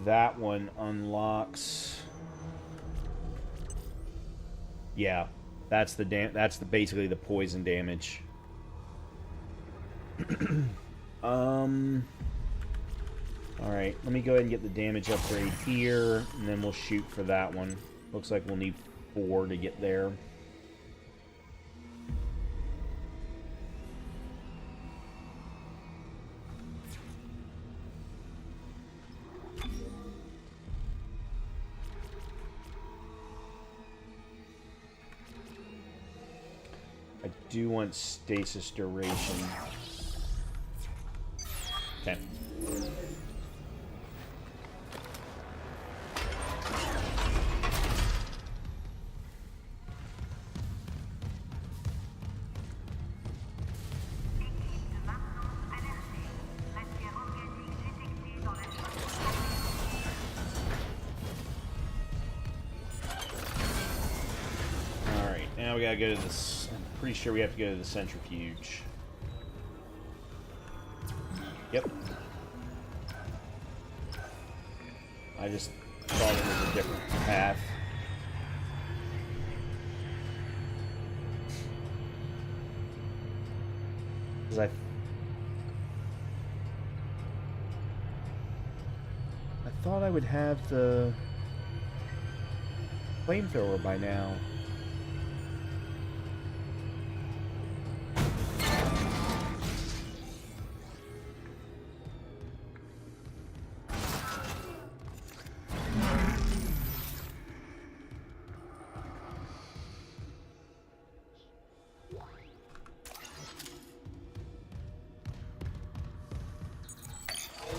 That one unlocks. Yeah, that's basically the poison damage. All right, let me go ahead and get the damage upgrade here, and then we'll shoot for that one. Looks like we'll need 4 to get there. I do want stasis duration. Okay. Alright, now we gotta go to this. I'm pretty sure we have to go to the centrifuge. Yep. I just thought it was a different path. Because I thought I would have the flamethrower by now.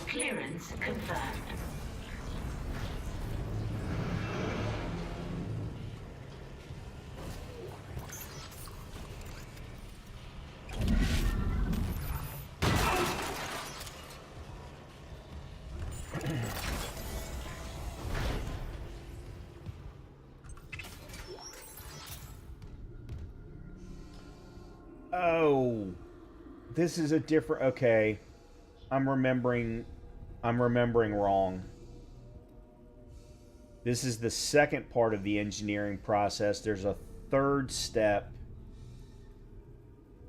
Clearance confirmed. Oh, this is a different. Okay, I'm remembering wrong. This is the second part of the engineering process. There's a third step,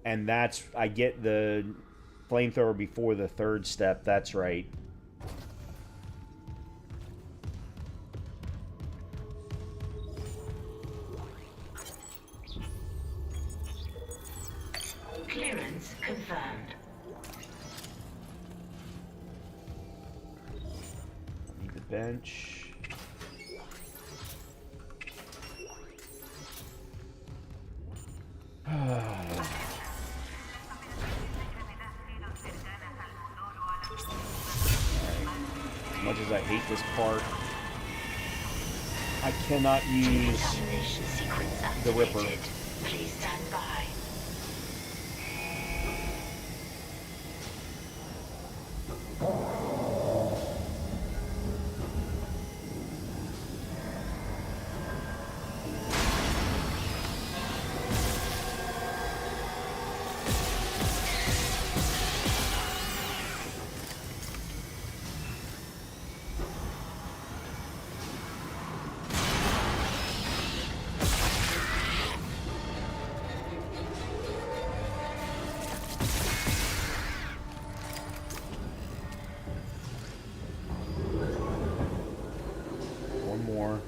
and that's I get the flamethrower before the third step. That's right. Clearance confirmed. Need the bench. much as I hate this part, I cannot use the Ripper. Please stand by. More.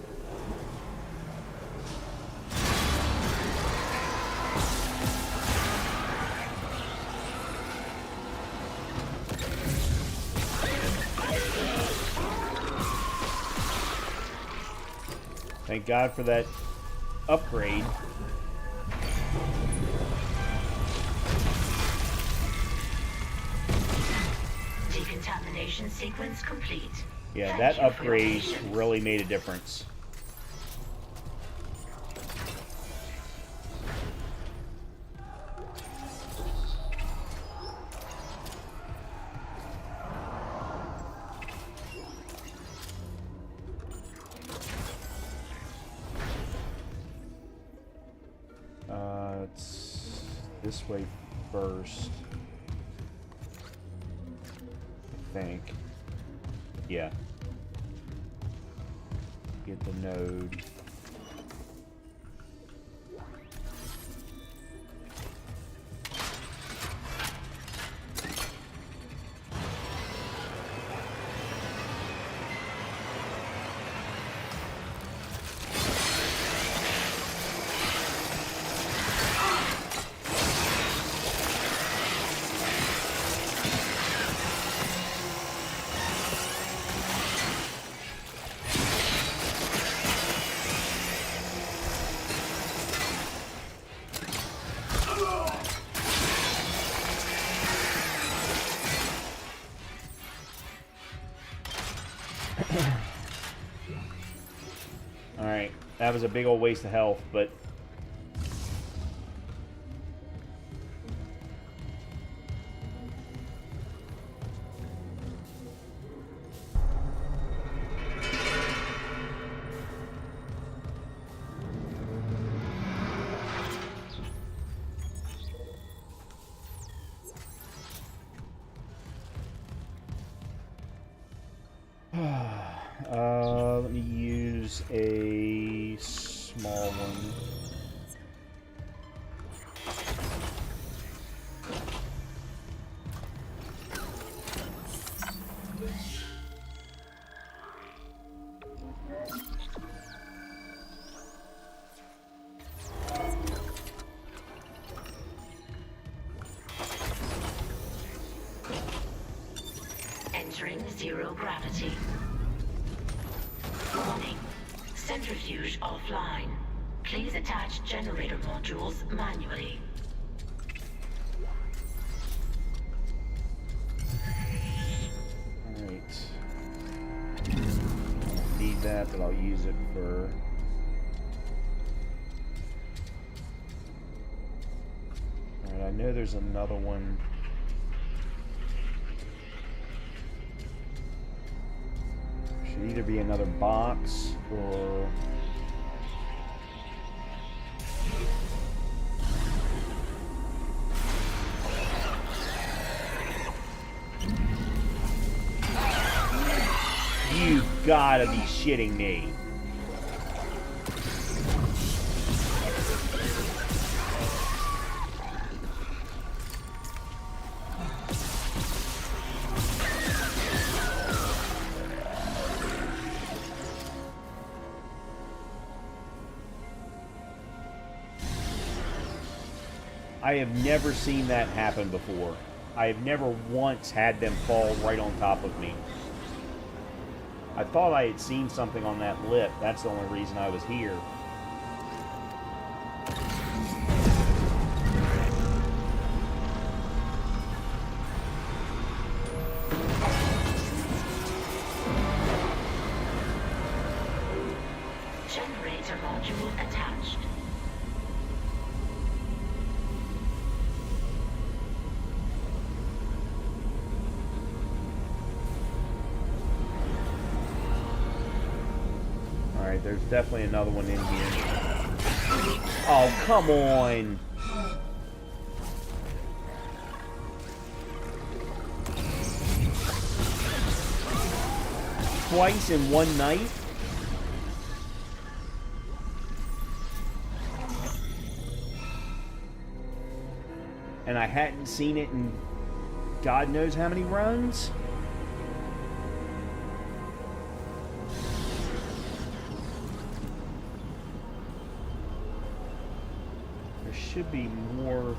Thank God for that upgrade. Decontamination sequence complete. Yeah, that upgrade really made a difference. It's this way first, I think. Yeah. Get the node. Alright, that was a big old waste of health, but... let me use a small one. Entering zero gravity. Warning. Centrifuge offline. Please attach generator modules manually. Alright. Need that, but I'll use it for... Alright, I know there's another one. Should either be another box or... You gotta be shitting me. I have never seen that happen before. I have never once had them fall right on top of me. I thought I had seen something on that lip. That's the only reason I was here. module attached. Alright, there's definitely another one in here. Oh, come on! Twice in one night? And I hadn't seen it in God knows how many runs? There should be more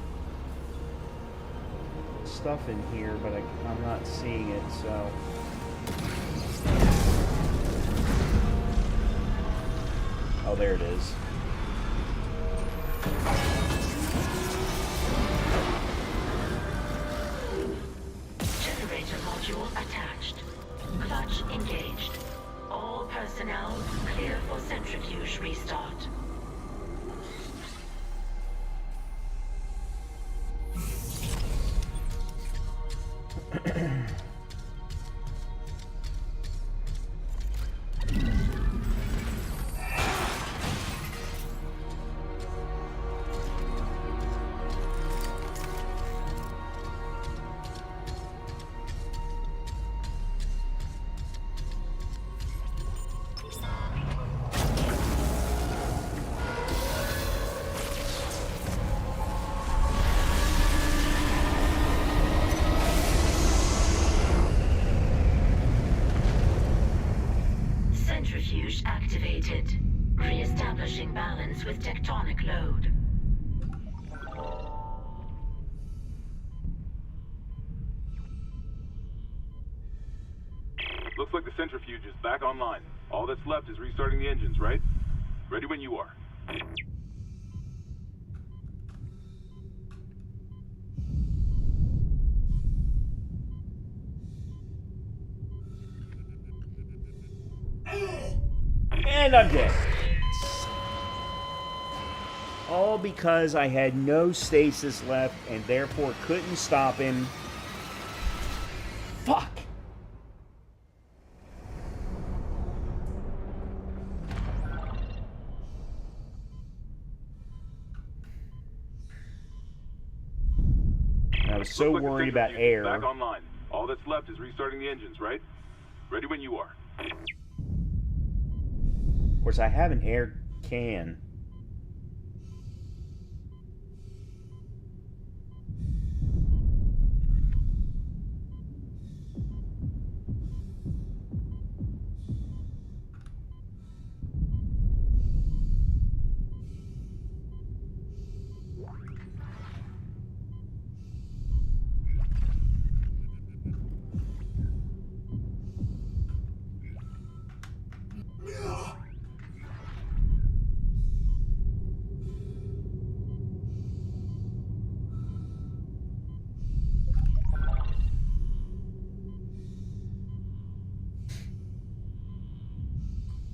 stuff in here, but I'm not seeing it, so... Oh, there it is. Generator module attached. Clutch engaged. All personnel clear for centrifuge restart. Centrifuge activated. Re-establishing balance with tectonic load. Looks like the centrifuge is back online. All that's left is restarting the engines, right? Ready when you are. And I'm dead. All because I had no stasis left and therefore couldn't stop him. Fuck! I was so Looks like the worried about centrifuge is air. back online. All that's left is restarting the engines, right? Ready when you are. Of course, I have an air can.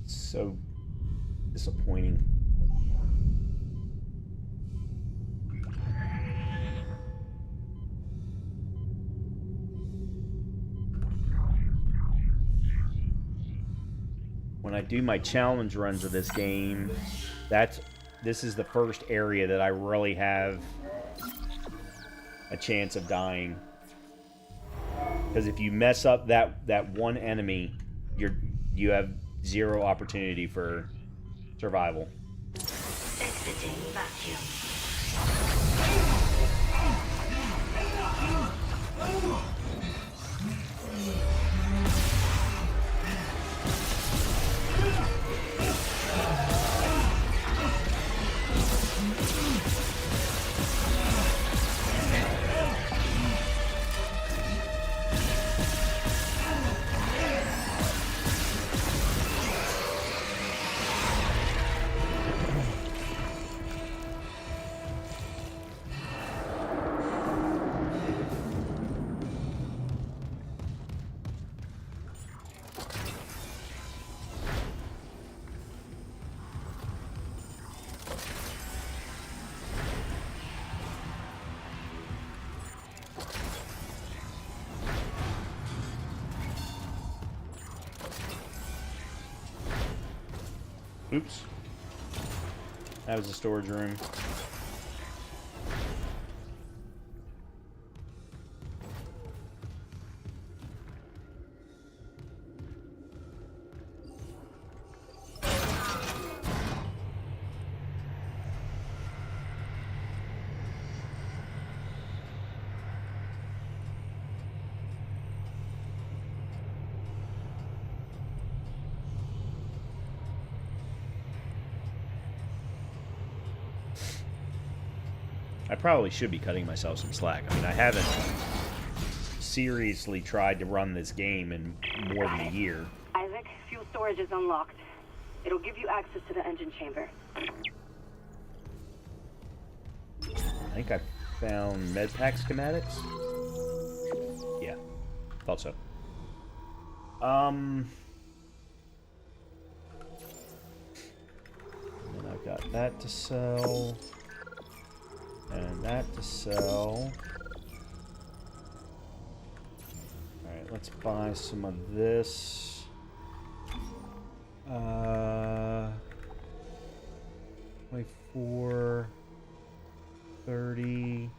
So disappointing. When I do my challenge runs of this game, this is the first area that I really have a chance of dying. Because if you mess up that one enemy, you have zero opportunity for survival. Exiting vacuum. Oops. That was a storage room. I probably should be cutting myself some slack. I mean, I haven't seriously tried to run this game in more than a year. Isaac, fuel storage is unlocked. It'll give you access to the engine chamber. I think I found med pack schematics. Yeah, thought so. And I've got that to sell. And that to sell. Alright, let's buy some of this. 24, 30.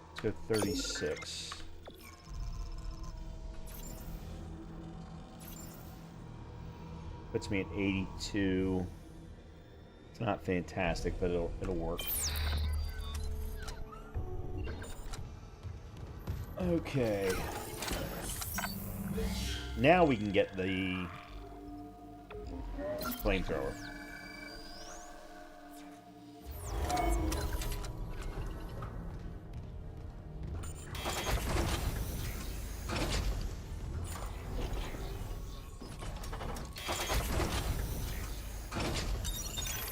Let's go 36. Puts me at 82. It's not fantastic, but it'll work. Okay. Now we can get the flamethrower.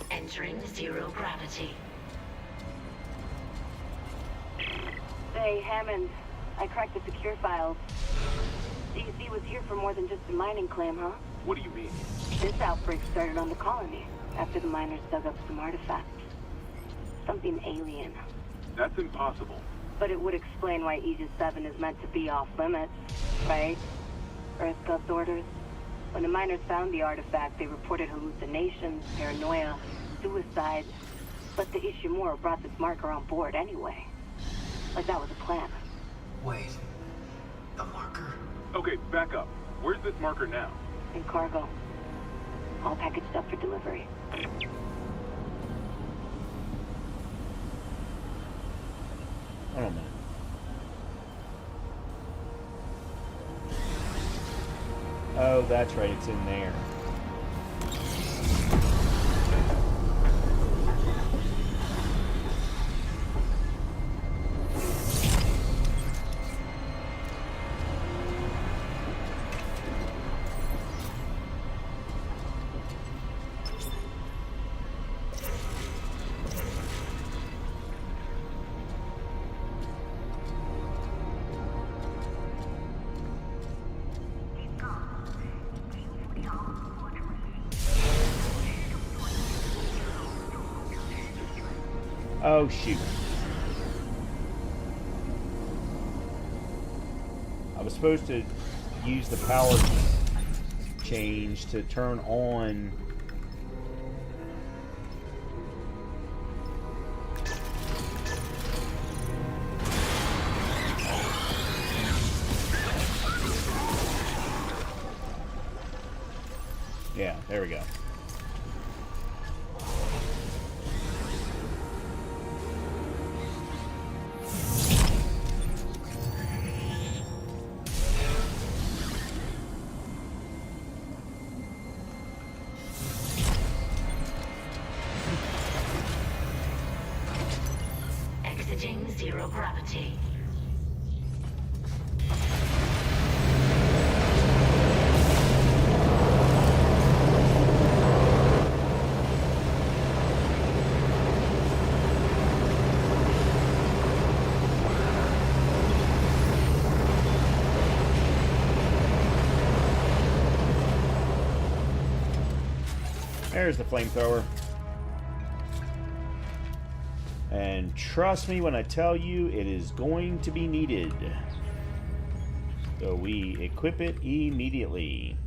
Entering zero gravity. Say, Hammond, I cracked the secure files. DC was here for more than just a mining claim, huh? What do you mean? This outbreak started on the colony after the miners dug up some artifacts. Something alien. That's impossible. But it would explain why Aegis 7 is meant to be off limits, right? Earth Gov orders. When the miners found the artifact, they reported hallucinations, paranoia, suicide. But the Ishimura brought this marker on board anyway. Like that was a plan. Wait. The marker? Okay, back up. Where's this marker now? In cargo. All packaged up for delivery. Hold on a minute. Oh, that's right, it's in there. Oh, shoot. I was supposed to use the power change to turn on yeah, there we go. Exiting zero gravity. There's the flamethrower. And trust me when I tell you, it is going to be needed. So we equip it immediately.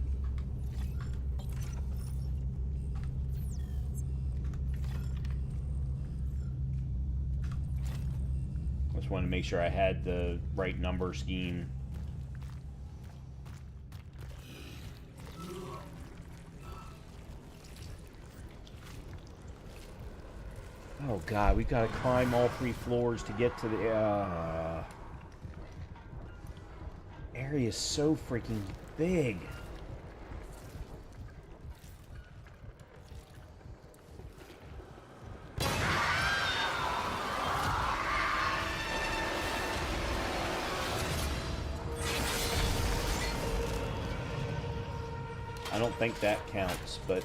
Just wanted to make sure I had the right number scheme. Oh god, we've got to climb all 3 floors to get to the area is so freaking big. I don't think that counts, but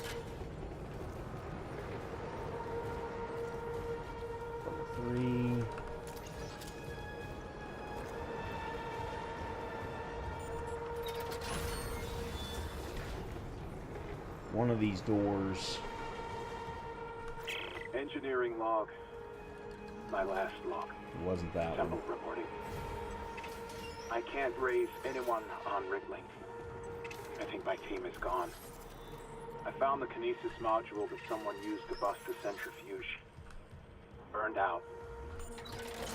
level 3. One of these doors. Engineering log. My last log. It wasn't that Temple one. reporting. I can't raise anyone on Riglink. I think my team is gone. I found the kinesis module that someone used to bust the centrifuge. Burned out.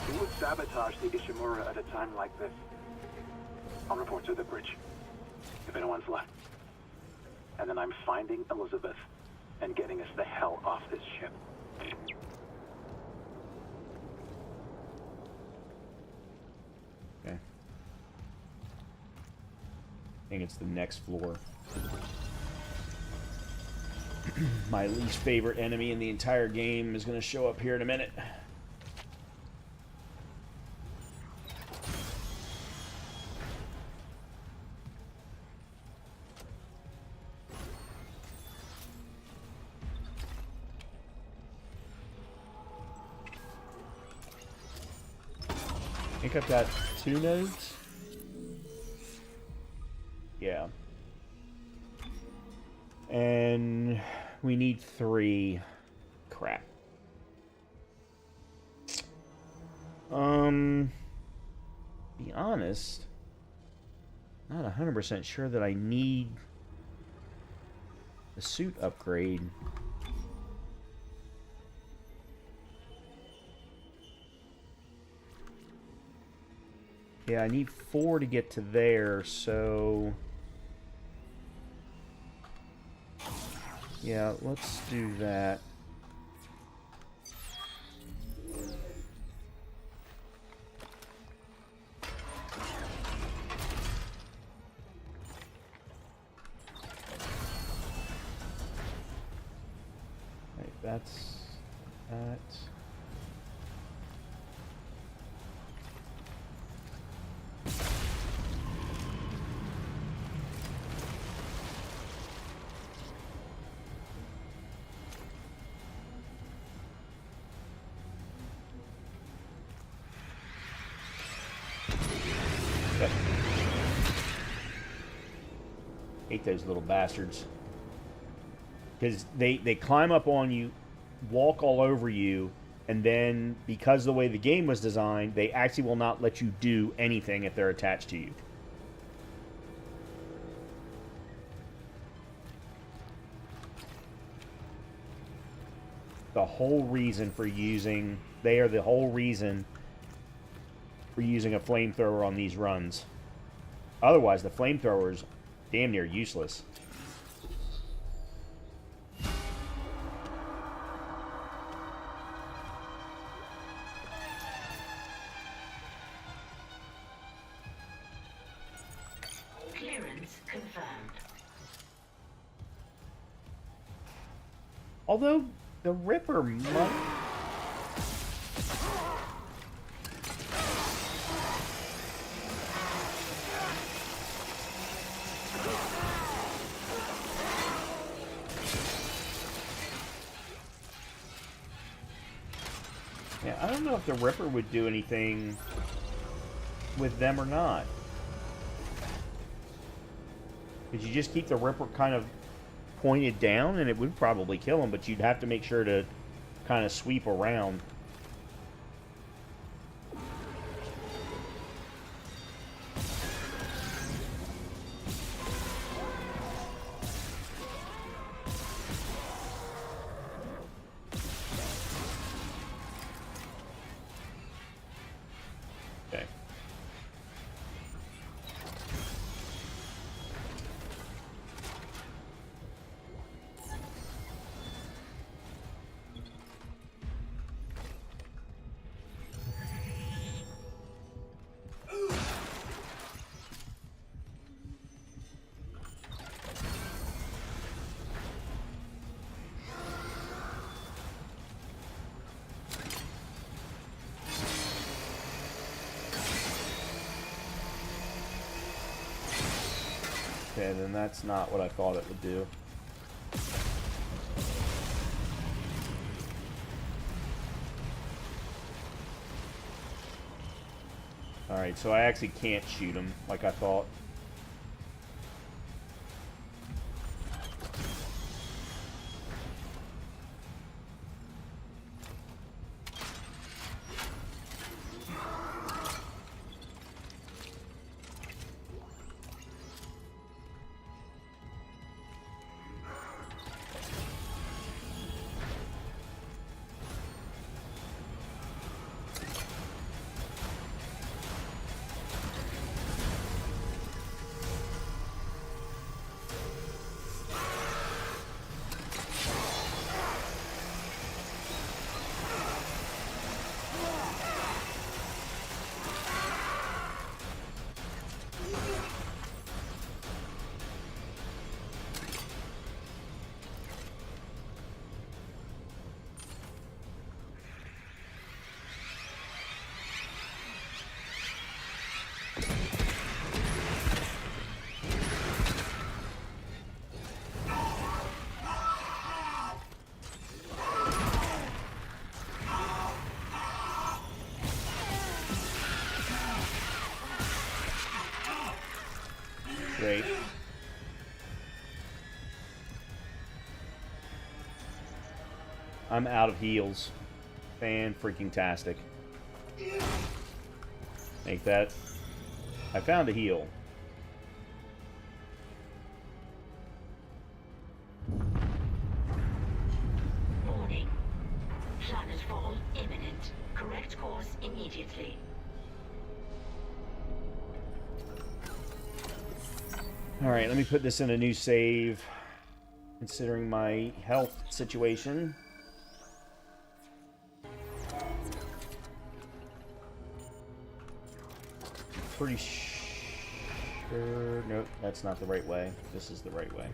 Who would sabotage the Ishimura at a time like this? I'll report to the bridge, if anyone's left. And then I'm finding Elizabeth and getting us the hell off this ship. Okay. I think it's the next floor. My least favorite enemy in the entire game is going to show up here in a minute. I think I've got 2 nodes. Yeah. And we need 3. Crap. Be honest, not 100% sure that I need the suit upgrade. Yeah, I need 4 to get to there, so... yeah, let's do that. Right, that's that. Hate those little bastards. Because they climb up on you, walk all over you, and then, because of the way the game was designed, they actually will not let you do anything if they're attached to you. The whole reason for using... they are the whole reason for using a flamethrower on these runs. Otherwise, the flamethrower is damn near useless. Clearance confirmed. Although, the Ripper might... yeah, I don't know if the Ripper would do anything with them or not. Because you just keep the Ripper kind of pointed down and it would probably kill him, but you'd have to make sure to kind of sweep around. Okay, then that's not what I thought it would do. Alright, so I actually can't shoot him like I thought. Great. I'm out of heals. Fan-freaking-tastic. Make that. I found a heal. Warning. Planetfall imminent. Correct course immediately. Alright, let me put this in a new save, considering my health situation. Pretty sure... Nope, that's not the right way. This is the right way.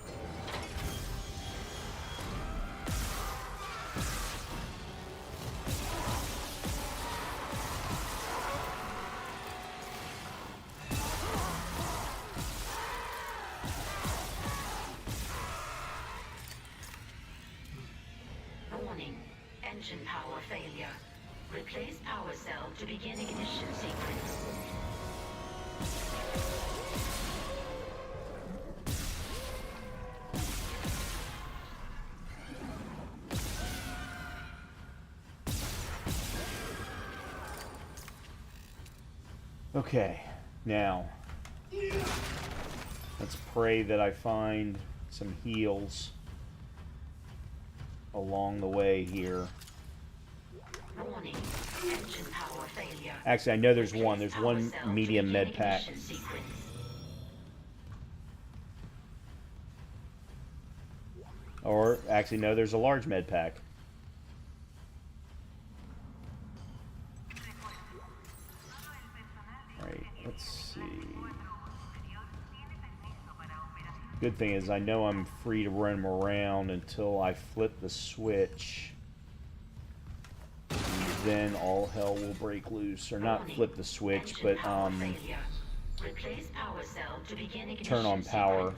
Warning. Engine power failure. Replace power cell to begin ignition sequence. Okay, now let's pray that I find some heals along the way here. Warning. Engine power failure. Actually, I know there's one. There's one medium med pack. Or, actually, no, there's a large med pack. Alright, let's see. Good thing is I know I'm free to run around until I flip the switch. And then all hell will break loose. Or not flip the switch, but Replace power cell to begin ignition turn on power.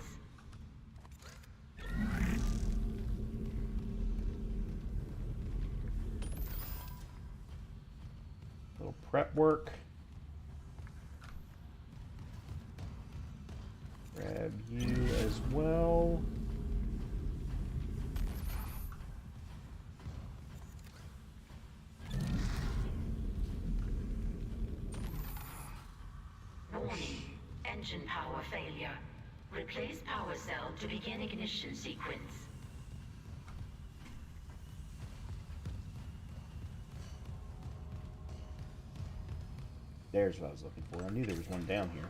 Little prep work. Grab you as well. Warning. Engine power failure. Replace power cell to begin ignition sequence. There's what I was looking for. I knew there was one down here.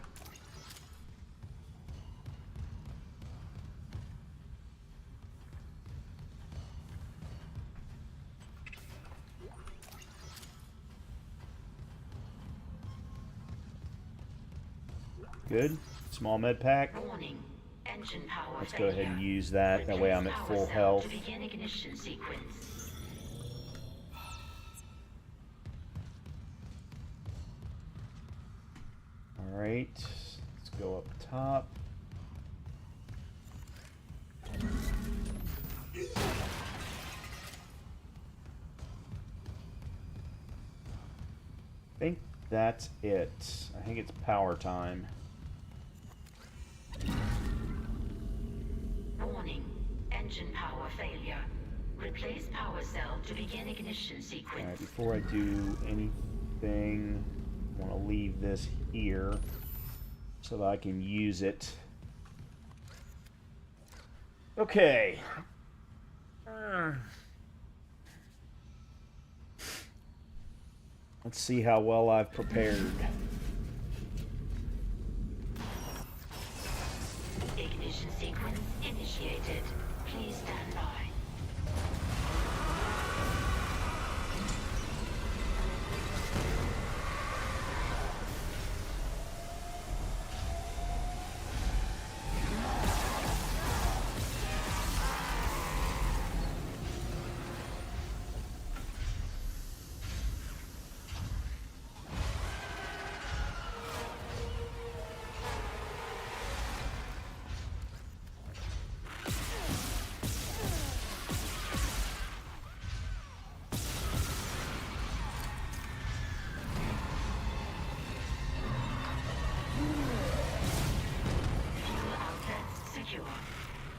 Good. Small med pack. Warning. Engine power Let's go ahead and use that. That way I'm at full health. To begin ignition sequence. Alright. Let's go up top. think that's it. I think it's power time. Warning. Engine power failure. Replace power cell to begin ignition sequence. Alright, before I do anything, I want to leave this here so that I can use it. Okay. Let's see how well I've prepared. Ignition sequence initiated. Please stand by.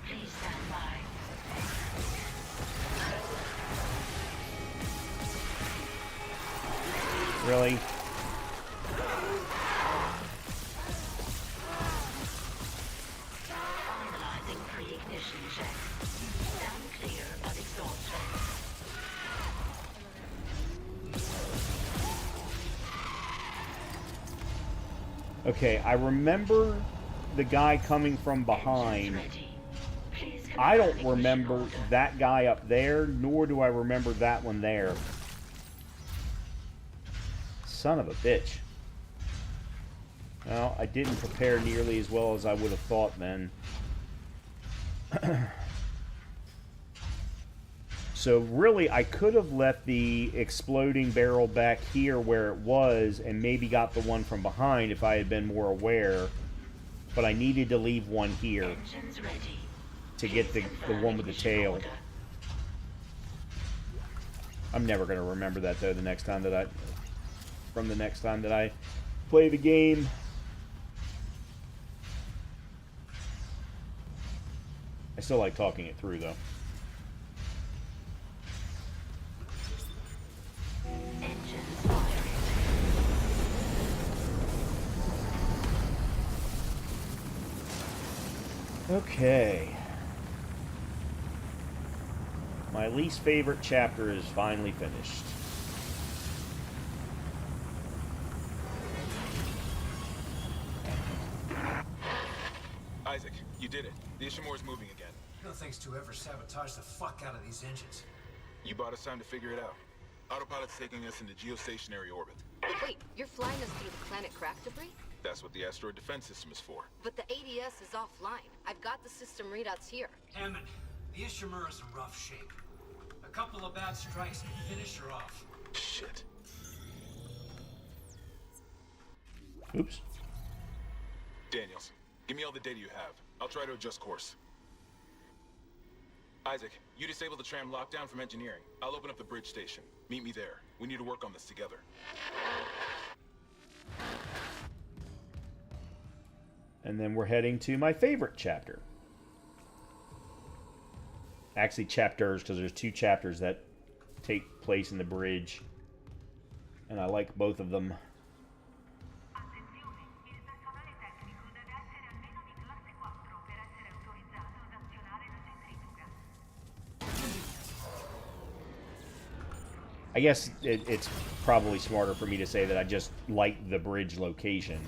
Please stand by. Really? Finalizing pre-ignition check. Stand clear of exhaust vents. Okay, I remember the guy coming from behind. I don't remember that guy up there, nor do I remember that one there. Son of a bitch. Well, I didn't prepare nearly as well as I would have thought then. So really, I could have left the exploding barrel back here where it was and maybe got the one from behind if I had been more aware. But I needed to leave one here to get the one with the tail. I'm never going to remember that, though, the next time that I play the game. I still like talking it through, though. Okay. My least favorite chapter is finally finished. Isaac, you did it. The Ishimura's moving again. No thanks to whoever sabotaged the fuck out of these engines. You bought us time to figure it out. Autopilot's taking us into geostationary orbit. Wait, you're flying us through the planet crack debris? That's what the asteroid defense system is for. But the ADS is offline. I've got the system readouts here. Hammond, the Ishimura's in rough shape. A couple of bad strikes can finish her off. Shit. Oops. Daniels, give me all the data you have. I'll try to adjust course. Isaac, you disable the tram lockdown from engineering. I'll open up the bridge station. Meet me there. We need to work on this together. And then we're heading to my favorite chapter. Actually, chapters, because there's two chapters that take place in the bridge. And I like both of them. I guess it's probably smarter for me to say that I just like the bridge location.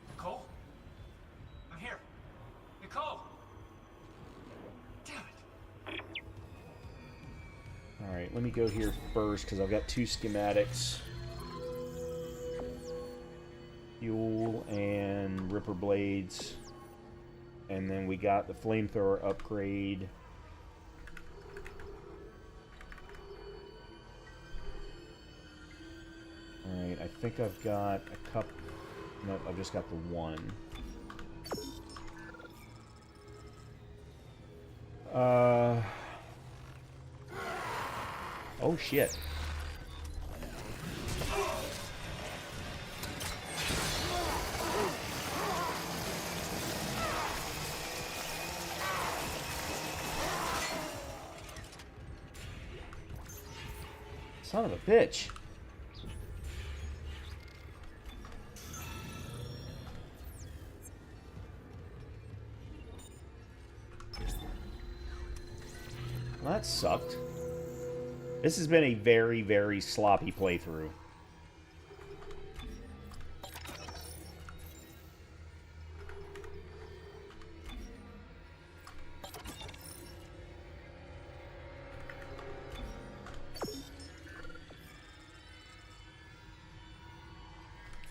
Nicole? I'm here. Nicole! Damn it. Alright, let me go here first, because I've got two schematics. Fuel and ripper blades. And then we got the flamethrower upgrade. Alright, I think I've got a couple... Nope, I've just got the one. Oh, shit. Son of a bitch. Well, that sucked. This has been a very, very sloppy playthrough.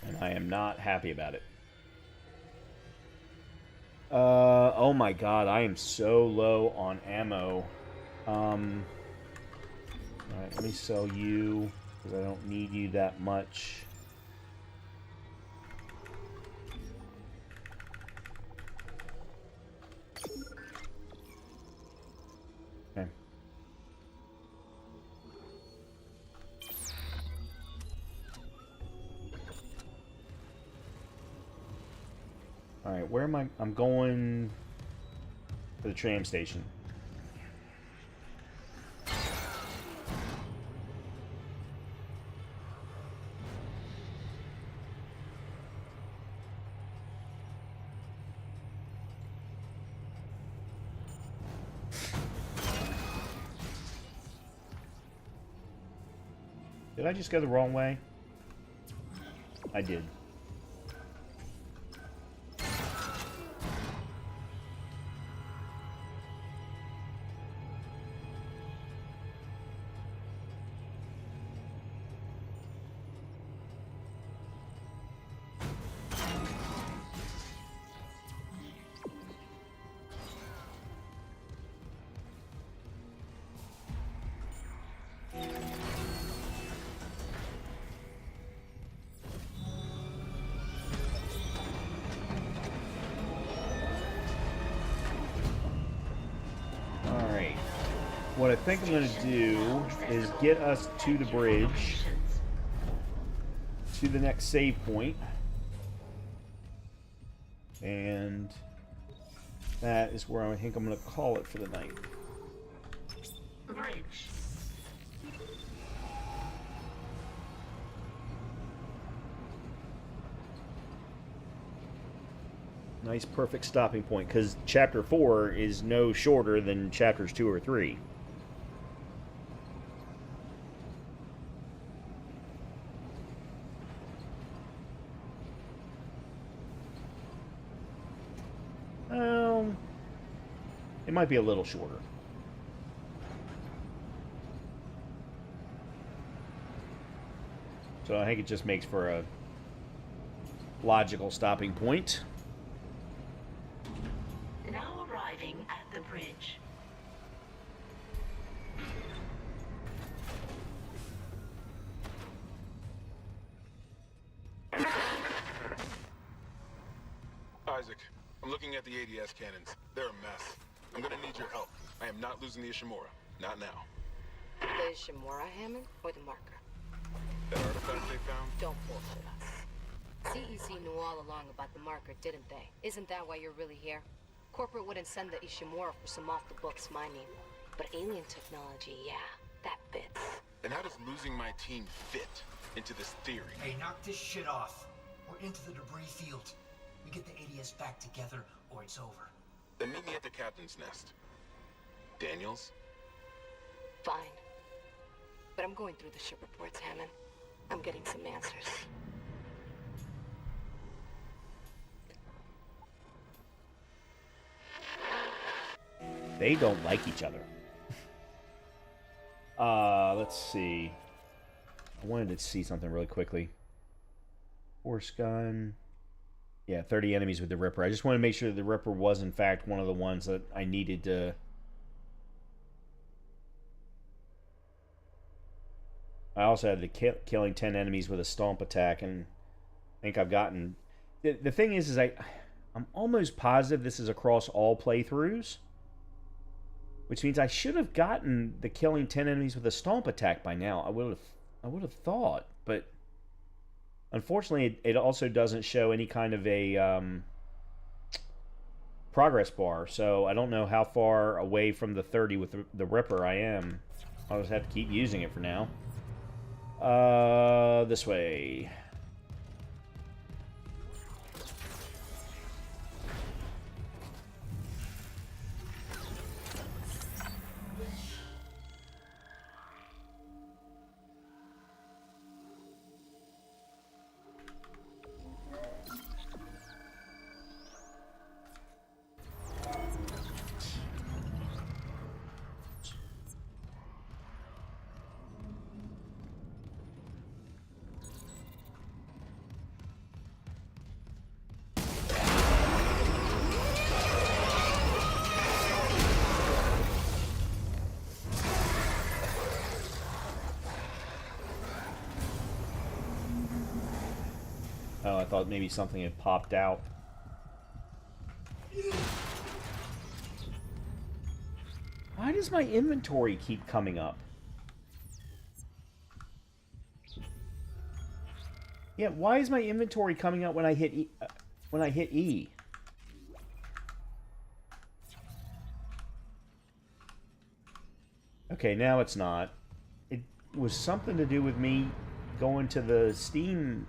And I am not happy about it. Oh my god, I am so low on ammo. Alright, let me sell you, because I don't need you that much. Okay. Alright, where am I? I'm going to the tram station. Did I just go the wrong way? I did. What I think I'm going to do is get us to the bridge, to the next save point, and that is where I think I'm going to call it for the night. Bridge. Nice, perfect stopping point, because Chapter 4 is no shorter than Chapters 2 or 3. It might be a little shorter. So I think it just makes for a logical stopping point. Now arriving at the bridge. Isaac, I'm looking at the ADS cannons. They're a mess. I'm gonna need your help. I am not losing the Ishimura. Not now. The Ishimura, Hammond, or the marker? That artifact they found? Don't bullshit us. CEC knew all along about the marker, didn't they? Isn't that why you're really here? Corporate wouldn't send the Ishimura for some off-the-books mining. But alien technology, yeah, that fits. And how does losing my team fit into this theory? Hey, knock this shit off. We're into the debris field. We get the ADS back together, or it's over. Then meet me at the captain's nest. Daniels? Fine. But I'm going through the ship reports, Hammond. I'm getting some answers. They don't like each other. Let's see. I wanted to see something really quickly. Force gun. Yeah, 30 enemies with the Ripper. I just want to make sure that the Ripper was, in fact, one of the ones that I needed to... I also had the killing 10 enemies with a stomp attack, and I think I've gotten... The thing is I'm almost positive this is across all playthroughs. Which means I should have gotten the killing 10 enemies with a stomp attack by now. I would have thought, but unfortunately it also doesn't show any kind of a progress bar, so I don't know how far away from the 30 with the Ripper I am. I'll just have to keep using it for now. This way. Oh, I thought maybe something had popped out. Why does my inventory keep coming up? Yeah, why is my inventory coming up when I hit E? Okay, now it's not. It was something to do with me going to the Steam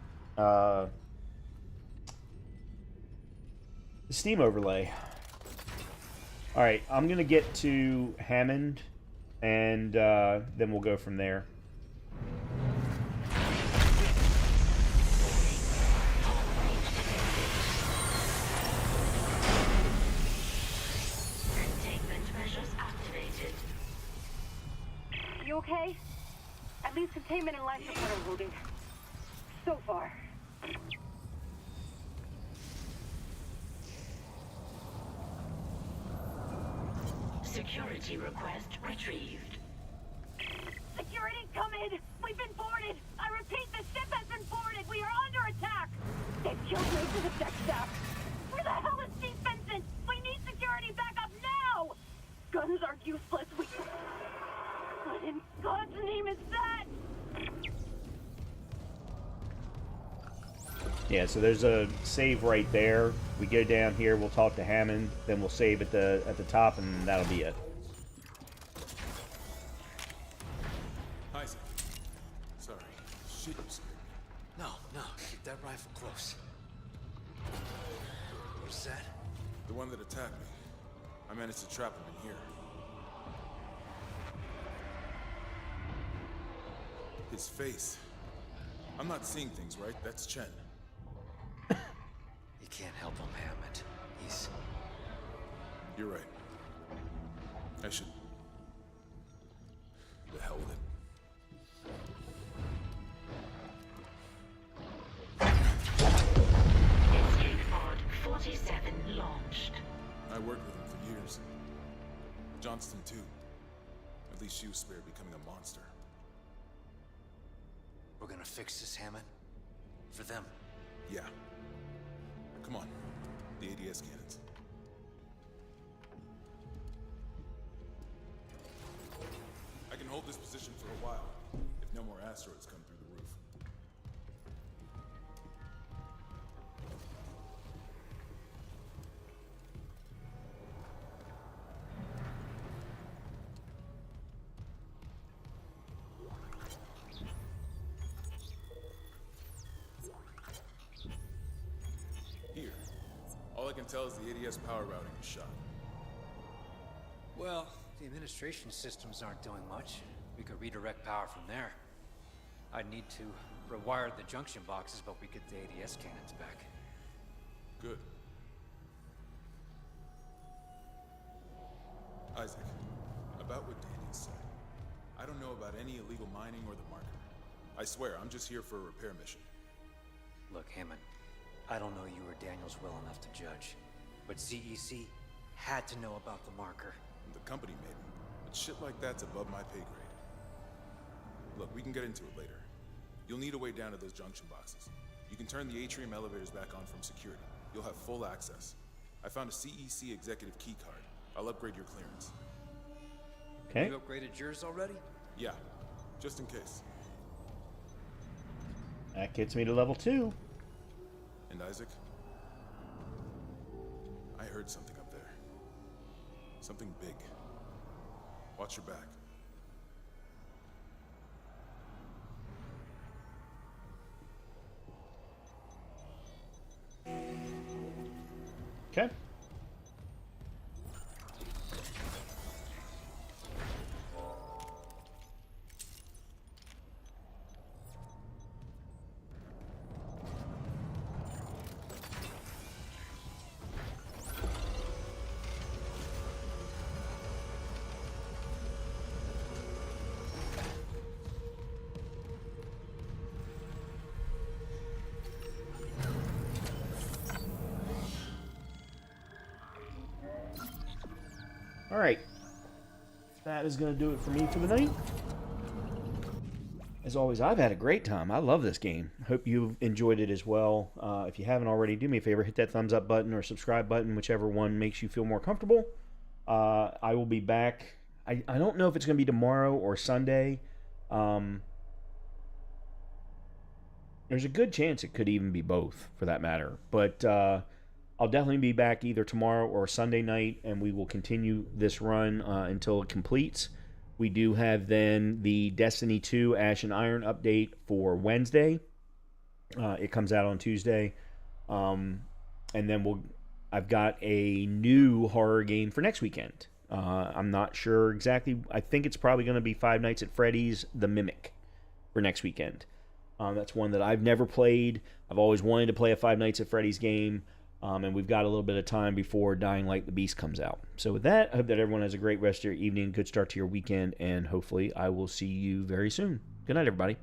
overlay. Alright, I'm gonna get to Hammond, and then we'll go from there. Containment measures activated. You okay? At least containment and life support are holding. So far. Security request retrieved. Security, come in! We've been boarded! I repeat, the ship has been boarded! We are under attack! They've killed most of the deck staff! Where the hell is Steve Benson? We need security backup now! Guns are useless, What in God's name is that? Yeah, so there's a save right there. We go down here, we'll talk to Hammond, then we'll save at the top, and that'll be it. Isaac. Sorry. Shit, you scared me. No, keep that rifle close. What's that? The one that attacked me. I managed to trap him in here. His face. I'm not seeing things, right? That's Chen. You can't help him, Hammond. He's... You're right. I should... The hell with it. Escape pod 47 launched. I worked with him for years. Johnston, too. At least she was spared becoming a monster. We're gonna fix this, Hammond. For them. Yeah. Come on. The ADS cannons. I can hold this position for a while, if no more asteroids come through the roof. Here. All I can tell is the ADS power routing is shot. Well, the administration systems aren't doing much. We could redirect power from there. I'd need to rewire the junction boxes, but we get the ADS cannons back. Good. Isaac, about what Daniel said. I don't know about any illegal mining or the marker. I swear, I'm just here for a repair mission. Look, Hammond, I don't know you or Daniels well enough to judge, but CEC had to know about the marker. The company maybe, but shit like that's above my pay grade. Look, we can get into it later. You'll need a way down to those junction boxes. You can turn the atrium elevators back on from security. You'll have full access. I found a CEC executive key card. I'll upgrade your clearance. Okay. You upgraded yours already? Yeah, just in case. That gets me to level 2. And Isaac? I heard something up there. Something big. Watch your back. Okay. Alright. That is going to do it for me for the night. As always, I've had a great time. I love this game. Hope you've enjoyed it as well. If you haven't already, do me a favor. Hit that thumbs up button or subscribe button, whichever one makes you feel more comfortable. I will be back. I don't know if it's going to be tomorrow or Sunday. There's a good chance it could even be both, for that matter. But I'll definitely be back either tomorrow or Sunday night, and we will continue this run until it completes. We do have then the Destiny 2 Ash and Iron update for Wednesday. It comes out on Tuesday. And then I've got a new horror game for next weekend. I'm not sure exactly. I think it's probably going to be Five Nights at Freddy's The Mimic for next weekend. That's one that I've never played. I've always wanted to play a Five Nights at Freddy's game. And we've got a little bit of time before Dying Light the Beast comes out. So with that, I hope that everyone has a great rest of your evening, good start to your weekend, and hopefully I will see you very soon. Good night, everybody.